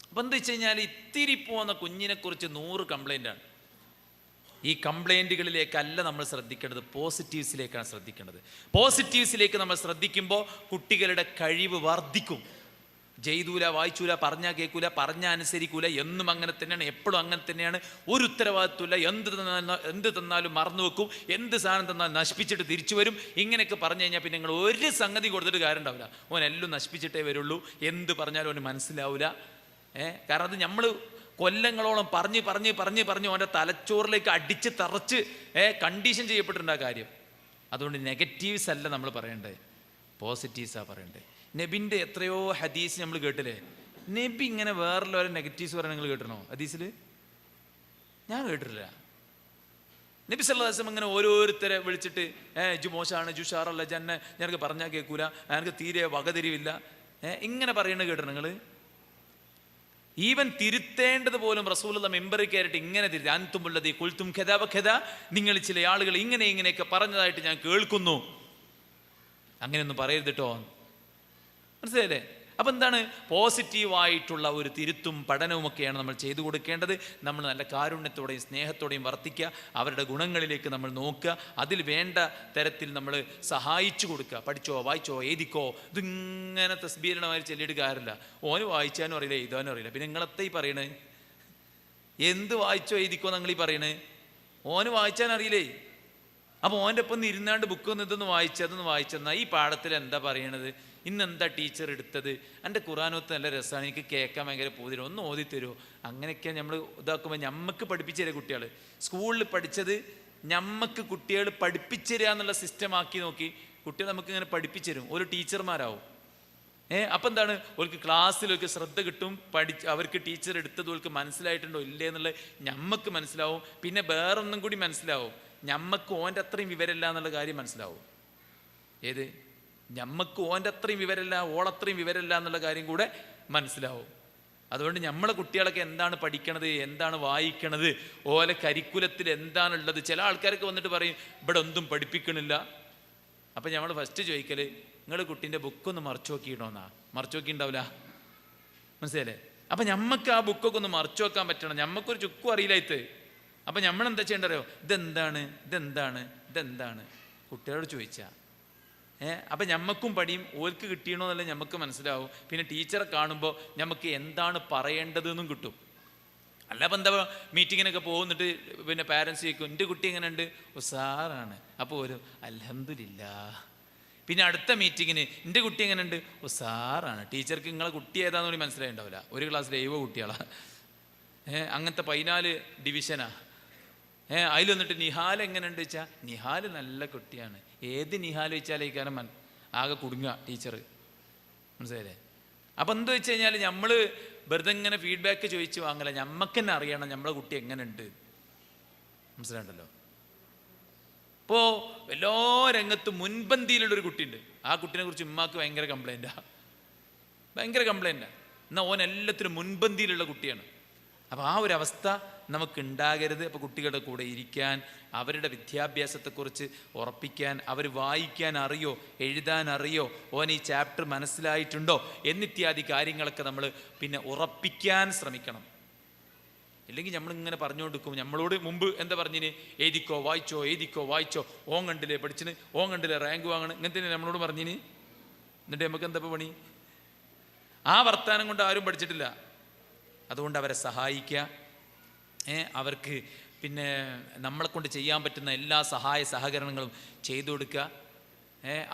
അപ്പം എന്താ വെച്ച് കഴിഞ്ഞാൽ ഇത്തിരി പോകുന്ന കുഞ്ഞിനെക്കുറിച്ച് 100 കംപ്ലൈൻ്റാണ്. ഈ കംപ്ലൈൻറ്റുകളിലേക്കല്ല നമ്മൾ ശ്രദ്ധിക്കേണ്ടത്, പോസിറ്റീവ്സിലേക്കാണ് ശ്രദ്ധിക്കേണ്ടത്. പോസിറ്റീവ്സിലേക്ക് നമ്മൾ ശ്രദ്ധിക്കുമ്പോൾ കുട്ടികളുടെ കഴിവ് വർദ്ധിക്കും. ചെയ്തൂല, വായിച്ചൂല, പറഞ്ഞാൽ കേൾക്കൂല, പറഞ്ഞാൽ അനുസരിക്കൂല, എന്നും അങ്ങനെ തന്നെയാണ്, എപ്പോഴും അങ്ങനെ തന്നെയാണ്, ഒരു ഉത്തരവാദിത്വമില്ല, എന്ത് തന്നാലും മറന്നു വെക്കും, എന്ത് സാധനം തന്നാലും നശിപ്പിച്ചിട്ട് തിരിച്ചു വരും. ഇങ്ങനെയൊക്കെ പറഞ്ഞു കഴിഞ്ഞാൽ പിന്നെ നിങ്ങൾ ഒരു സംഗതി കൊടുത്തിട്ട് കാര്യം ഉണ്ടാവില്ല. ഓൻ എല്ലാം നശിപ്പിച്ചിട്ടേ വരുള്ളൂ, എന്ത് പറഞ്ഞാലും അവന് മനസ്സിലാവില്ല. കാരണം അത് നമ്മൾ കൊല്ലങ്ങളോളം പറഞ്ഞ് അവൻ്റെ തലച്ചോറിലേക്ക് അടിച്ച് തറച്ച് കണ്ടീഷൻ ചെയ്യപ്പെട്ടിട്ടുണ്ട് ആ കാര്യം. അതുകൊണ്ട് നെഗറ്റീവ്സ് അല്ല നമ്മൾ പറയേണ്ടത്, പോസിറ്റീവ്സാണ് പറയേണ്ടത്. നബിൻ്റെ എത്രയോ ഹദീസ് നമ്മൾ കേട്ടില്ലേ? നബി ഇങ്ങനെ വേറെല്ലാവരും നെഗറ്റീവ്സ് പറയാൻ നിങ്ങൾ കേട്ടിരുന്നോ ഹദീസിൽ? ഞാൻ കേട്ടിട്ടില്ല. നബി സല്ലല്ലാഹു അലൈഹി വസല്ലം ഇങ്ങനെ ഓരോരുത്തരെ വിളിച്ചിട്ട് ജു മോശമാണ്, ജു ഷാറല്ല, ഞാനൊക്കെ പറഞ്ഞാൽ കേൾക്കൂല, എനിക്ക് തീരെ വകതിരിവില്ല, ഇങ്ങനെ പറയുന്നത് കേട്ടിരുന്നു നിങ്ങൾ? ഈവൻ തിരുത്തേണ്ടത് പോലും റസൂലുള്ള മെമ്പറിൽ കയറിയിട്ട് ഇങ്ങനെ തിരുത്തി, അൻതുമുല്ലദീ ഖുൽതും ഖദാ വഖദാ, നിങ്ങൾ ചില ആളുകൾ ഇങ്ങനെയൊക്കെ പറഞ്ഞതായിട്ട് ഞാൻ കേൾക്കുന്നു, അങ്ങനെയൊന്നും പറയരുത് കേട്ടോ. മനസ്സിലായില്ലേ? അപ്പം എന്താണ്? പോസിറ്റീവായിട്ടുള്ള ഒരു തിരുത്തും പഠനവുമൊക്കെയാണ് നമ്മൾ ചെയ്തു കൊടുക്കേണ്ടത്. നമ്മൾ നല്ല കാരുണ്യത്തോടെയും സ്നേഹത്തോടെയും വർത്തിക്കുക, അവരുടെ ഗുണങ്ങളിലേക്ക് നമ്മൾ നോക്കുക, അതിൽ വേണ്ട തരത്തിൽ നമ്മൾ സഹായിച്ചു കൊടുക്കുക. പഠിച്ചോ, വായിച്ചോ, എഴുതിക്കോ, ഇതിങ്ങനെ തസ്ബീഹുമായി ചൊല്ലിയിട്ട് കാര്യമില്ല. ഓന് വായിച്ചാനും അറിയില്ല, എഴുതാനും അറിയില്ല, പിന്നെ നിങ്ങളെത്ത ഈ പറയണേ? എന്ത് വായിച്ചോ എഴുതിക്കോ നിങ്ങൾ ഈ പറയണേ? ഓന് വായിച്ചാൻ അറിയില്ലേ? അപ്പോൾ ഓൻ്റെ ഒപ്പം ഇരുന്നാണ്ട് ബുക്കൊന്നും ഇതൊന്ന് വായിച്ചെന്നാൽ ഈ പാഠത്തിൽ എന്താ പറയണത്, ഇന്നെന്താ ടീച്ചർ എടുത്തത്, എൻ്റെ ഖുർആനൊത്ത് നല്ല രസമാണ്, എനിക്ക് കേൾക്കാൻ ഭയങ്കര പൂതിരും, ഒന്ന് ഓതി തരുമോ? അങ്ങനെയൊക്കെ നമ്മൾ ഇതാക്കുമ്പോൾ ഞമ്മക്ക് പഠിപ്പിച്ചു തരാം. കുട്ടികൾ സ്കൂളിൽ പഠിച്ചത് ഞമ്മക്ക് കുട്ടികൾ പഠിപ്പിച്ചു തരിക എന്നുള്ള സിസ്റ്റം ആക്കി നോക്കി കുട്ടികൾ നമുക്ക് ഇങ്ങനെ പഠിപ്പിച്ചു തരും, ഒരു ടീച്ചർമാരാവും. അപ്പം എന്താണ്, അവർക്ക് ക്ലാസ്സിലൊക്കെ ശ്രദ്ധ കിട്ടും, അവർക്ക് ടീച്ചർ എടുത്തത് അവർക്ക് മനസ്സിലായിട്ടുണ്ടോ ഇല്ലേ എന്നുള്ളത് ഞമ്മക്ക് മനസ്സിലാവും. പിന്നെ വേറൊന്നും കൂടി മനസ്സിലാവും, ഞമ്മക്ക് ഓൻ്റെ അത്രയും വിവരമില്ല എന്നുള്ള കാര്യം മനസ്സിലാവും. ഏത് ഞമ്മക്ക് ഓൻ്റെ അത്രയും വിവരമില്ല, ഓളത്രയും വിവരമില്ല എന്നുള്ള കാര്യം കൂടെ മനസ്സിലാവും. അതുകൊണ്ട് നമ്മളെ കുട്ടികളൊക്കെ എന്താണ് പഠിക്കണത്, എന്താണ് വായിക്കണത്, ഓലെ കരിക്കുലത്തിൽ എന്താണുള്ളത്. ചില ആൾക്കാരൊക്കെ വന്നിട്ട് പറയും ഇവിടെ ഒന്നും പഠിപ്പിക്കണില്ല. അപ്പം നമ്മൾ ഫസ്റ്റ് ചോദിക്കൽ, നിങ്ങൾ കുട്ടീൻ്റെ ബുക്കൊന്ന് മറച്ചു നോക്കിയിടോന്നാ. മറച്ചു നോക്കിയിട്ടുണ്ടാവില്ല, മനസ്സിലല്ലേ? അപ്പം ഞമ്മക്ക് ആ ബുക്കൊക്കെ ഒന്ന് മറച്ചു വെക്കാൻ പറ്റണം. ഞമ്മക്കൊരു ചുക്കും അറിയില്ലായിട്ട്. അപ്പം നമ്മളെന്താ ചെയ്യേണ്ടറിയോ? ഇതെന്താണ്, ഇതെന്താണ്, ഇതെന്താണ് കുട്ടികളോട് ചോദിച്ചാൽ അപ്പം ഞമ്മക്കും പഠിയും, ഓൽക്ക് കിട്ടിയണോ എന്നല്ല ഞമ്മക്ക് മനസ്സിലാവും. പിന്നെ ടീച്ചറെ കാണുമ്പോൾ ഞമ്മക്ക് എന്താണ് പറയേണ്ടതെന്നും കിട്ടും. അല്ല അപ്പം എന്താ മീറ്റിങ്ങിനൊക്കെ പോകുന്നിട്ട് പിന്നെ പാരൻസ് ചോദിക്കും എൻ്റെ കുട്ടി എങ്ങനെയുണ്ട്, ഉസാറാണ്. അപ്പോൾ ഒരു അൽഹംദുലില്ലാ. പിന്നെ അടുത്ത മീറ്റിങ്ങിന് എൻ്റെ കുട്ടി എങ്ങനെയുണ്ട്, ഉസാറാണ്. ടീച്ചർക്ക് നിങ്ങളെ കുട്ടി ഏതാന്ന് കൂടി മനസ്സിലായിട്ടുണ്ടാവില്ല. ഒരു ക്ലാസ്സിൽ 7 കുട്ടികളാണ്. അങ്ങനത്തെ 14 ഡിവിഷനാ. അതിൽ വന്നിട്ട് നിഹാൽ എങ്ങനെയുണ്ട് വെച്ചാൽ നിഹാൽ നല്ല കുട്ടിയാണ്. ഏത് നിഹാൽ വെച്ചാൽ ഈ കാരണം ആകെ കുടുങ്ങുക ടീച്ചർ, മനസ്സിലായില്ലേ? അപ്പം എന്താ വെച്ച് കഴിഞ്ഞാൽ നമ്മൾ വെറുതെ ഇങ്ങനെ ഫീഡ്ബാക്ക് ചോദിച്ച് വാങ്ങല. ഞമ്മക്ക് തന്നെ അറിയണം നമ്മളെ കുട്ടി എങ്ങനെയുണ്ട്, മനസ്സിലാണ്ടല്ലോ. ഇപ്പോൾ എല്ലാ രംഗത്തും മുൻപന്തിയിലുള്ളൊരു കുട്ടിയുണ്ട്. ആ കുട്ടീനെ കുറിച്ച് ഉമ്മാക്ക് ഭയങ്കര കംപ്ലൈൻറ്റാണ്. എന്നാൽ ഓൻ എല്ലാത്തിനും മുൻപന്തിയിലുള്ള കുട്ടിയാണ്. അപ്പോൾ ആ ഒരു അവസ്ഥ നമുക്കുണ്ടാകരുത്. അപ്പോൾ കുട്ടികളുടെ കൂടെ ഇരിക്കാൻ, അവരുടെ വിദ്യാഭ്യാസത്തെക്കുറിച്ച് ഉറപ്പിക്കാൻ, അവർ വായിക്കാൻ അറിയോ, എഴുതാൻ അറിയോ, ഓൻ ഈ ചാപ്റ്റർ മനസ്സിലായിട്ടുണ്ടോ എന്നിത്യാദി കാര്യങ്ങളൊക്കെ നമ്മൾ പിന്നെ ഉറപ്പിക്കാൻ ശ്രമിക്കണം. ഇല്ലെങ്കിൽ നമ്മളിങ്ങനെ പറഞ്ഞുകൊണ്ടിരിക്കും. നമ്മളോട് മുമ്പ് എന്താ പറഞ്ഞിന്, എഴുതിക്കോ വായിച്ചോ, എഴുതിക്കോ വായിച്ചോ, ഓൻ കണ്ടില്ലേ പഠിച്ചിന്, ഓൻ കണ്ടില്ലേ റാങ്ക് വാങ്ങണം, ഇങ്ങനത്തെ നമ്മളോട് പറഞ്ഞിന്. എന്നിട്ട് നമുക്ക് എന്താ പണി? ആ വർത്താനം കൊണ്ട് ആരും പഠിച്ചിട്ടില്ല. അതുകൊണ്ട് അവരെ സഹായിക്കുക, അവർക്ക് പിന്നെ നമ്മളെ കൊണ്ട് ചെയ്യാൻ പറ്റുന്ന എല്ലാ സഹായ സഹകരണങ്ങളും ചെയ്തു കൊടുക്കുക,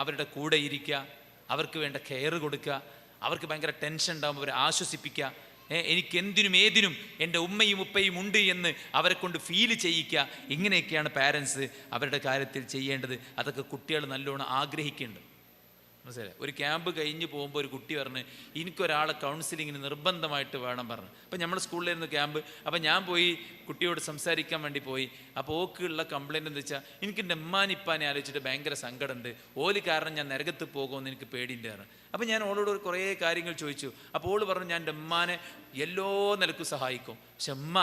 അവരുടെ കൂടെ ഇരിക്കുക, അവർക്ക് വേണ്ട കെയർ കൊടുക്കുക. അവർക്ക് ഭയങ്കര ടെൻഷൻ ഉണ്ടാകുമ്പോൾ അവരെ ആശ്വസിപ്പിക്കുക. എനിക്ക് എന്തിനും ഏതിനും എൻ്റെ ഉമ്മയും ഉപ്പയും ഉണ്ട് എന്ന് അവരെ കൊണ്ട് ഫീൽ ചെയ്യിക്കുക. ഇങ്ങനെയൊക്കെയാണ് പാരൻസ് അവരുടെ കാര്യത്തിൽ ചെയ്യേണ്ടത്. അതൊക്കെ കുട്ടികൾ നല്ലോണം ആഗ്രഹിക്കുന്നുണ്ട്, മനസ്സിലായി? ഒരു ക്യാമ്പ് കഴിഞ്ഞ് പോകുമ്പോൾ ഒരു കുട്ടി പറഞ്ഞ് എനിക്കൊരാളെ കൗൺസിലിങ്ങിന് നിർബന്ധമായിട്ട് വേണം പറഞ്ഞു. അപ്പം നമ്മൾ സ്കൂളിലായിരുന്നു ക്യാമ്പ്. അപ്പം ഞാൻ പോയി കുട്ടിയോട് സംസാരിക്കാൻ വേണ്ടി പോയി. അപ്പോൾ ഓക്കുള്ള കംപ്ലയിൻ്റ് എന്താ വെച്ചാൽ എനിക്ക് എൻ്റെ ഉമ്മാനിപ്പാനെ ആലോചിച്ചിട്ട് ഭയങ്കര സങ്കടമുണ്ട്, ഓല് കാരണം ഞാൻ നരകത്ത് പോകുമെന്ന് എനിക്ക് പേടിൻ്റെ ആണ്. അപ്പം ഞാൻ ഓളോട് കുറേ കാര്യങ്ങൾ ചോദിച്ചു. അപ്പോൾ ഓള് പറഞ്ഞു ഞാൻ എൻ്റെ ഉമ്മാനെ എല്ലാ നിലക്കും സഹായിക്കും, പക്ഷെ ഉമ്മ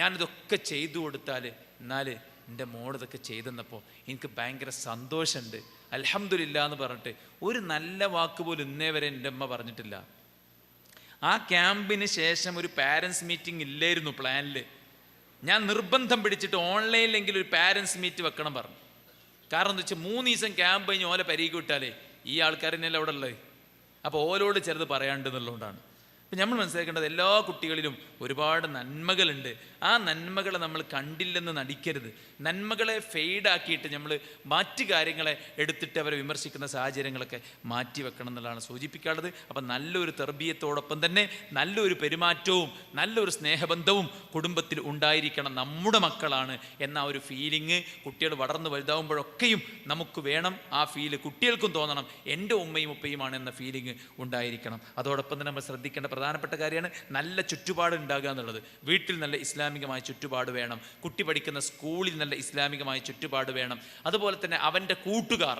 ഞാനിതൊക്കെ ചെയ്തു കൊടുത്താൽ എന്നാൽ എൻ്റെ മോളിതൊക്കെ ചെയ്തെന്നപ്പോൾ എനിക്ക് ഭയങ്കര സന്തോഷമുണ്ട്, അൽഹംദുലില്ലാ എന്ന് പറഞ്ഞിട്ട് ഒരു നല്ല വാക്ക് പോലും ഇന്നേ വരെ എൻ്റെ അമ്മ പറഞ്ഞിട്ടില്ല. ആ ക്യാമ്പിന് ശേഷം ഒരു പാരൻസ് മീറ്റിംഗ് ഇല്ലായിരുന്നു പ്ലാനിൽ. ഞാൻ നിർബന്ധം പിടിച്ചിട്ട് ഓൺലൈനിലെങ്കിലും ഒരു പാരൻസ് മീറ്റ് വെക്കണം പറഞ്ഞു. കാരണം എന്താ വെച്ചാൽ 3 ദിവസം ക്യാമ്പ് കഴിഞ്ഞ് ഓലെ പരീക്ക് വിട്ടാലേ ഈ ആൾക്കാരെന്നെല്ലാം അവിടെ ഉള്ളത്. അപ്പോൾ ഓലോട് ചെറുത് പറയാണ്ടെന്നുള്ളതുകൊണ്ടാണ്. അപ്പം നമ്മൾ മനസ്സിലാക്കേണ്ടത് എല്ലാ കുട്ടികളിലും ഒരുപാട് നന്മകളുണ്ട്. ആ നന്മകളെ നമ്മൾ കണ്ടില്ലെന്ന് നടിക്കരുത്. നന്മകളെ ഫെയ്ഡാക്കിയിട്ട് നമ്മൾ മറ്റു കാര്യങ്ങളെ എടുത്തിട്ട് അവരെ വിമർശിക്കുന്ന സാഹചര്യങ്ങളൊക്കെ മാറ്റി വെക്കണം എന്നുള്ളതാണ് സൂചിപ്പിക്കാനുള്ളത്. അപ്പം നല്ലൊരു തർബീയത്തോടൊപ്പം തന്നെ നല്ലൊരു പെരുമാറ്റവും നല്ലൊരു സ്നേഹബന്ധവും കുടുംബത്തിൽ ഉണ്ടായിരിക്കണം. നമ്മുടെ മക്കളാണ് എന്ന ഒരു ഫീലിംഗ് കുട്ടികൾ വളർന്നു വലുതാവുമ്പോഴൊക്കെയും നമുക്ക് വേണം. ആ ഫീല് കുട്ടികൾക്കും തോന്നണം, എൻ്റെ ഉമ്മയും ഉപ്പയുമാണ് എന്ന ഫീലിംഗ് ഉണ്ടായിരിക്കണം. അതോടൊപ്പം തന്നെ നമ്മൾ ശ്രദ്ധിക്കേണ്ട പ്രധാനപ്പെട്ട കാര്യമാണ് നല്ല ചുറ്റുപാട് ഉണ്ടാകുക എന്നുള്ളത്. വീട്ടിൽ നല്ല ഇസ്ലാമികമായ ചുറ്റുപാട് വേണം. കുട്ടി പഠിക്കുന്ന സ്കൂളിൽ നല്ല ഇസ്ലാമികമായ ചുറ്റുപാട് വേണം. അതുപോലെ തന്നെ അവൻ്റെ കൂട്ടുകാർ,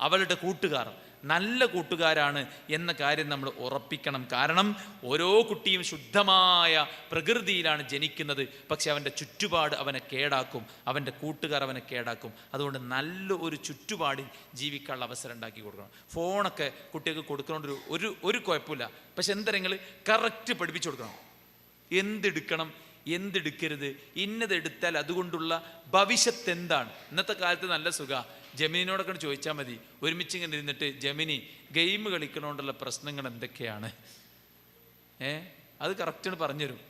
അവളുടെ കൂട്ടുകാർ നല്ല കൂട്ടുകാരാണ് എന്ന കാര്യം നമ്മൾ ഉറപ്പിക്കണം. കാരണം ഓരോ കുട്ടിയും ശുദ്ധമായ പ്രകൃതിയിലാണ് ജനിക്കുന്നത്. പക്ഷെ അവൻ്റെ ചുറ്റുപാട് അവനെ കേടാക്കും, അവൻ്റെ കൂട്ടുകാർ അവനെ കേടാക്കും. അതുകൊണ്ട് നല്ല ഒരു ചുറ്റുപാടിൽ ജീവിക്കാനുള്ള അവസരം ഉണ്ടാക്കി കൊടുക്കണം. ഫോണൊക്കെ കുട്ടികൾക്ക് കൊടുക്കണോണ്ട് ഒരു കുഴപ്പമില്ല. പക്ഷെ എന്തെങ്കിൽ കറക്റ്റ് പഠിപ്പിച്ചു കൊടുക്കണം. എന്തെടുക്കണം, എന്തെടുക്കരുത്, ഇന്നതെടുത്താൽ അതുകൊണ്ടുള്ള ഭവിഷ്യത്ത് എന്താണ്. ഇന്നത്തെ കാലത്ത് നല്ല സുഖ, ജമിനിനോടൊക്കെ ചോദിച്ചാൽ മതി. ഒരുമിച്ച് ഇങ്ങനെ ഇരുന്നിട്ട് ജമിനി ഗെയിം കളിക്കണോണ്ടുള്ള പ്രശ്നങ്ങൾ എന്തൊക്കെയാണ്, അത് കറക്റ്റാണ് പറഞ്ഞുതരും.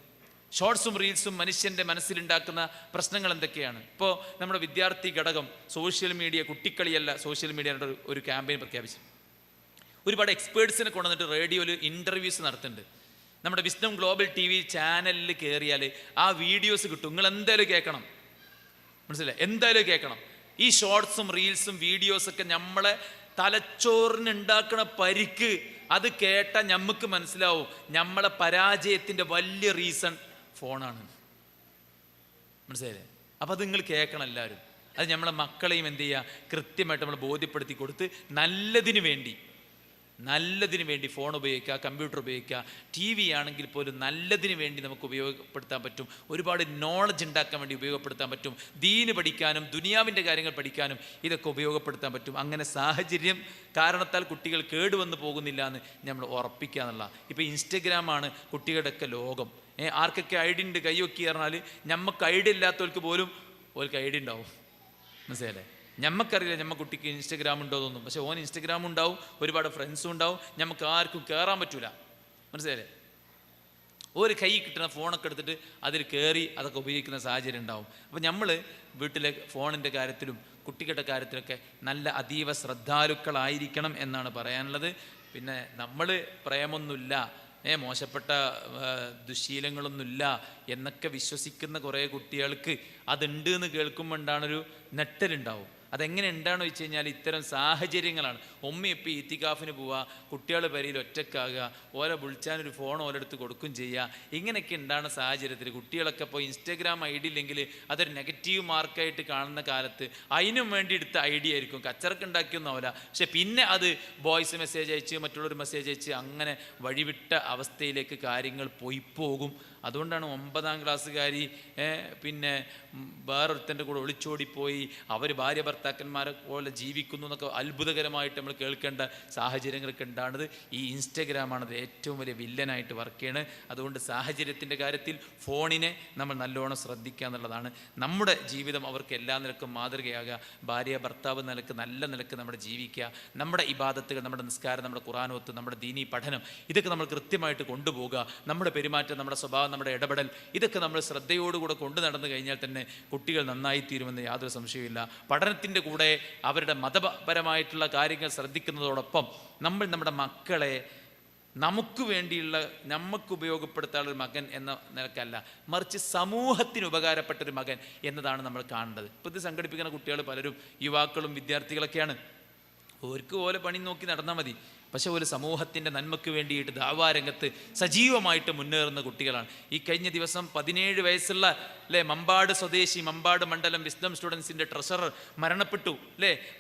ഷോർട്സും റീൽസും മനുഷ്യൻ്റെ മനസ്സിലുണ്ടാക്കുന്ന പ്രശ്നങ്ങൾ എന്തൊക്കെയാണ്. ഇപ്പോൾ നമ്മുടെ വിദ്യാർത്ഥി ഘടകം സോഷ്യൽ മീഡിയ, കുട്ടിക്കളിയല്ല സോഷ്യൽ മീഡിയയുടെ ഒരു ക്യാമ്പയിൻ പ്രഖ്യാപിച്ചു. ഒരുപാട് എക്സ്പേർട്സിനെ കൊണ്ടുവന്നിട്ട് റേഡിയോയിൽ ഇൻ്റർവ്യൂസ് നടത്തുന്നുണ്ട്. നമ്മുടെ വിസ്ഡം ഗ്ലോബൽ TV ചാനലിൽ കയറിയാൽ ആ വീഡിയോസ് കിട്ടും. നിങ്ങൾ എന്തായാലും കേൾക്കണം, മനസ്സിലായി? എന്തായാലും കേൾക്കണം. ഈ ഷോർട്സും റീൽസും വീഡിയോസൊക്കെ നമ്മളെ തലച്ചോറിനുണ്ടാക്കുന്ന പരിക്ക് അത് കേട്ടാൽ നമുക്ക് മനസ്സിലാവും നമ്മളെ പരാജയത്തിൻ്റെ വലിയ റീസൺ ഫോണാണ്, മനസ്സിലായില്ലേ? അപ്പം അത് നിങ്ങൾ കേൾക്കണം എല്ലാവരും. അത് നമ്മളെ മക്കളെയും എന്ത് ചെയ്യുക, കൃത്യമായിട്ട് നമ്മൾ ബോധ്യപ്പെടുത്തി കൊടുത്ത് നല്ലതിന് വേണ്ടി ഫോൺ ഉപയോഗിക്കുക, കമ്പ്യൂട്ടർ ഉപയോഗിക്കുക, ടി വി ആണെങ്കിൽ പോലും നല്ലതിന് വേണ്ടി നമുക്ക് ഉപയോഗപ്പെടുത്താൻ പറ്റും. ഒരുപാട് നോളജ് ഉണ്ടാക്കാൻ വേണ്ടി ഉപയോഗപ്പെടുത്താൻ പറ്റും. ദീന് പഠിക്കാനും ദുനിയാവിൻ്റെ കാര്യങ്ങൾ പഠിക്കാനും ഇതൊക്കെ ഉപയോഗപ്പെടുത്താൻ പറ്റും. അങ്ങനെ സാഹചര്യം കാരണത്താൽ കുട്ടികൾ കേടുവന്ന് പോകുന്നില്ല എന്ന് നമ്മൾ ഉറപ്പിക്കുക എന്നുള്ള. ഇപ്പോൾ ഇൻസ്റ്റഗ്രാമാണ് കുട്ടികളുടെയൊക്കെ ലോകം. ആർക്കൊക്കെ ഐഡിയ ഉണ്ട് കൈവക്കി പറഞ്ഞാൽ നമുക്ക് ഐഡിയ ഇല്ലാത്തവർക്ക് പോലും ഓർക്ക് ഐഡിയ ഉണ്ടാവും. മനസ്സിലല്ലേ? ഞമ്മക്കറിയില്ല ഞമ്മ കുട്ടിക്ക് ഇൻസ്റ്റഗ്രാം ഉണ്ടോ എന്നൊന്നും. പക്ഷെ ഓൻ ഇൻസ്റ്റഗ്രാം ഉണ്ടാവും, ഒരുപാട് ഫ്രണ്ട്സും ഉണ്ടാവും, നമുക്ക് ആർക്കും കയറാൻ പറ്റൂല. മനസ്സിലല്ലേ? ഒരു കൈ കിട്ടുന്ന ഫോണൊക്കെ എടുത്തിട്ട് അതിൽ കയറി അതൊക്കെ ഉപയോഗിക്കുന്ന സാഹചര്യം ഉണ്ടാവും. അപ്പോൾ നമ്മൾ വീട്ടിലെ ഫോണിൻ്റെ കാര്യത്തിലും കുട്ടികളുടെ കാര്യത്തിലൊക്കെ നല്ല അതീവ ശ്രദ്ധാലുക്കളായിരിക്കണം എന്നാണ് പറയാനുള്ളത്. പിന്നെ നമ്മൾ പ്രേമൊന്നുമില്ല, മോശപ്പെട്ട ദുശീലങ്ങളൊന്നുമില്ല എന്നൊക്കെ വിശ്വസിക്കുന്ന കുറേ കുട്ടികൾക്ക് അതുണ്ട് എന്ന് കേൾക്കുമ്പോൾ ഉണ്ടാണൊരു നെട്ടലുണ്ടാവും. അതെങ്ങനെ ഉണ്ടാണെന്ന് വെച്ച് കഴിഞ്ഞാൽ ഇത്തരം സാഹചര്യങ്ങളാണ്. ഉമ്മയപ്പോൾ ഈത്തിക്കാഫിന് പോവുക, കുട്ടികൾ പെരയിൽ ഒറ്റക്കാകുക, ഓരോ വിളിച്ചാനൊരു ഫോൺ ഓരോടുത്ത് കൊടുക്കും ചെയ്യുക. ഇങ്ങനെയൊക്കെ ഉണ്ടാകുന്ന സാഹചര്യത്തിൽ കുട്ടികളൊക്കെ ഇപ്പോൾ ഇൻസ്റ്റാഗ്രാം ഐ ഡി ഇല്ലെങ്കിൽ അതൊരു നെഗറ്റീവ് മാർക്കായിട്ട് കാണുന്ന കാലത്ത് അതിനും വേണ്ടി എടുത്ത ഐഡിയ ആയിരിക്കും. കച്ചറക്ക് ഉണ്ടാക്കിയൊന്നുമാവില്ല, പക്ഷെ പിന്നെ അത് ബോയ്സ് മെസ്സേജ് അയച്ച് മറ്റുള്ളവർ മെസ്സേജ് അയച്ച് അങ്ങനെ വഴിവിട്ട അവസ്ഥയിലേക്ക് കാര്യങ്ങൾ പോകും. അതുകൊണ്ടാണ് 9ാം ക്ലാസ്സുകാരി പിന്നെ വേറൊരുത്തൻ്റെ കൂടെ ഒളിച്ചോടിപ്പോയി അവർ ഭാര്യ ഭർത്താക്കന്മാരെ പോലെ ജീവിക്കുന്നു എന്നൊക്കെ അത്ഭുതകരമായിട്ട് നമ്മൾ കേൾക്കേണ്ട സാഹചര്യങ്ങളൊക്കെ ഉണ്ടാകുന്നത് ഈ ഇൻസ്റ്റഗ്രാമാണത് ഏറ്റവും വലിയ വില്ലനായിട്ട് വർക്ക് ചെയ്യണത്. അതുകൊണ്ട് സാഹചര്യത്തിൻ്റെ കാര്യത്തിൽ ഫോണിനെ നമ്മൾ നല്ലോണം ശ്രദ്ധിക്കുക എന്നുള്ളതാണ്. നമ്മുടെ ജീവിതം അവർക്ക് എല്ലാ നിലക്കും മാതൃകയാകുക. ഭാര്യ ഭർത്താവ് നിലക്ക് നല്ല നിലക്ക് നമ്മുടെ ജീവിക്കുക. നമ്മുടെ ഇബാദത്തുകൾ, നമ്മുടെ നിസ്കാരം, നമ്മുടെ ഖുർആനോത്ത്, നമ്മുടെ ദീനി പഠനം ഇതൊക്കെ നമ്മൾ കൃത്യമായിട്ട് കൊണ്ടുപോകുക. നമ്മുടെ പെരുമാറ്റം, നമ്മുടെ സ്വഭാവം, നമ്മുടെ ഇടപെടൽ ഇതൊക്കെ നമ്മൾ ശ്രദ്ധയോടുകൂടെ കൊണ്ടു നടന്നു കഴിഞ്ഞാൽ തന്നെ കുട്ടികൾ നന്നായി തീരുമെന്ന് യാതൊരു സംശയമില്ല. പഠനത്തിൻ്റെ കൂടെ അവരുടെ മതപരമായിട്ടുള്ള കാര്യങ്ങൾ ശ്രദ്ധിക്കുന്നതോടൊപ്പം നമ്മൾ നമ്മുടെ മക്കളെ നമുക്ക് വേണ്ടിയുള്ള നമുക്ക് ഉപയോഗപ്പെടുത്താനുള്ള ഒരു മകൻ എന്ന നിലക്കല്ല, മറിച്ച് സമൂഹത്തിന് ഉപകാരപ്പെട്ടൊരു മകൻ എന്നതാണ് നമ്മൾ കാണേണ്ടത്. ഇപ്പോൾ ഇത് സംഘടിപ്പിക്കുന്ന കുട്ടികൾ പലരും യുവാക്കളും വിദ്യാർത്ഥികളൊക്കെയാണ്. ഓർക്ക് പോലെ പണി നോക്കി നടന്നാൽ മതി, പക്ഷെ ഒരു സമൂഹത്തിൻ്റെ നന്മയ്ക്ക് വേണ്ടിയിട്ട് ദാവാരംഗത്ത് സജീവമായിട്ട് മുന്നേറുന്ന കുട്ടികളാണ്. ഈ കഴിഞ്ഞ ദിവസം 17 വയസ്സുള്ള മമ്പാട് സ്വദേശി, മമ്പാട് മണ്ഡലം വിസ്ഡം സ്റ്റുഡൻസിൻ്റെ ട്രഷറർ മരണപ്പെട്ടു.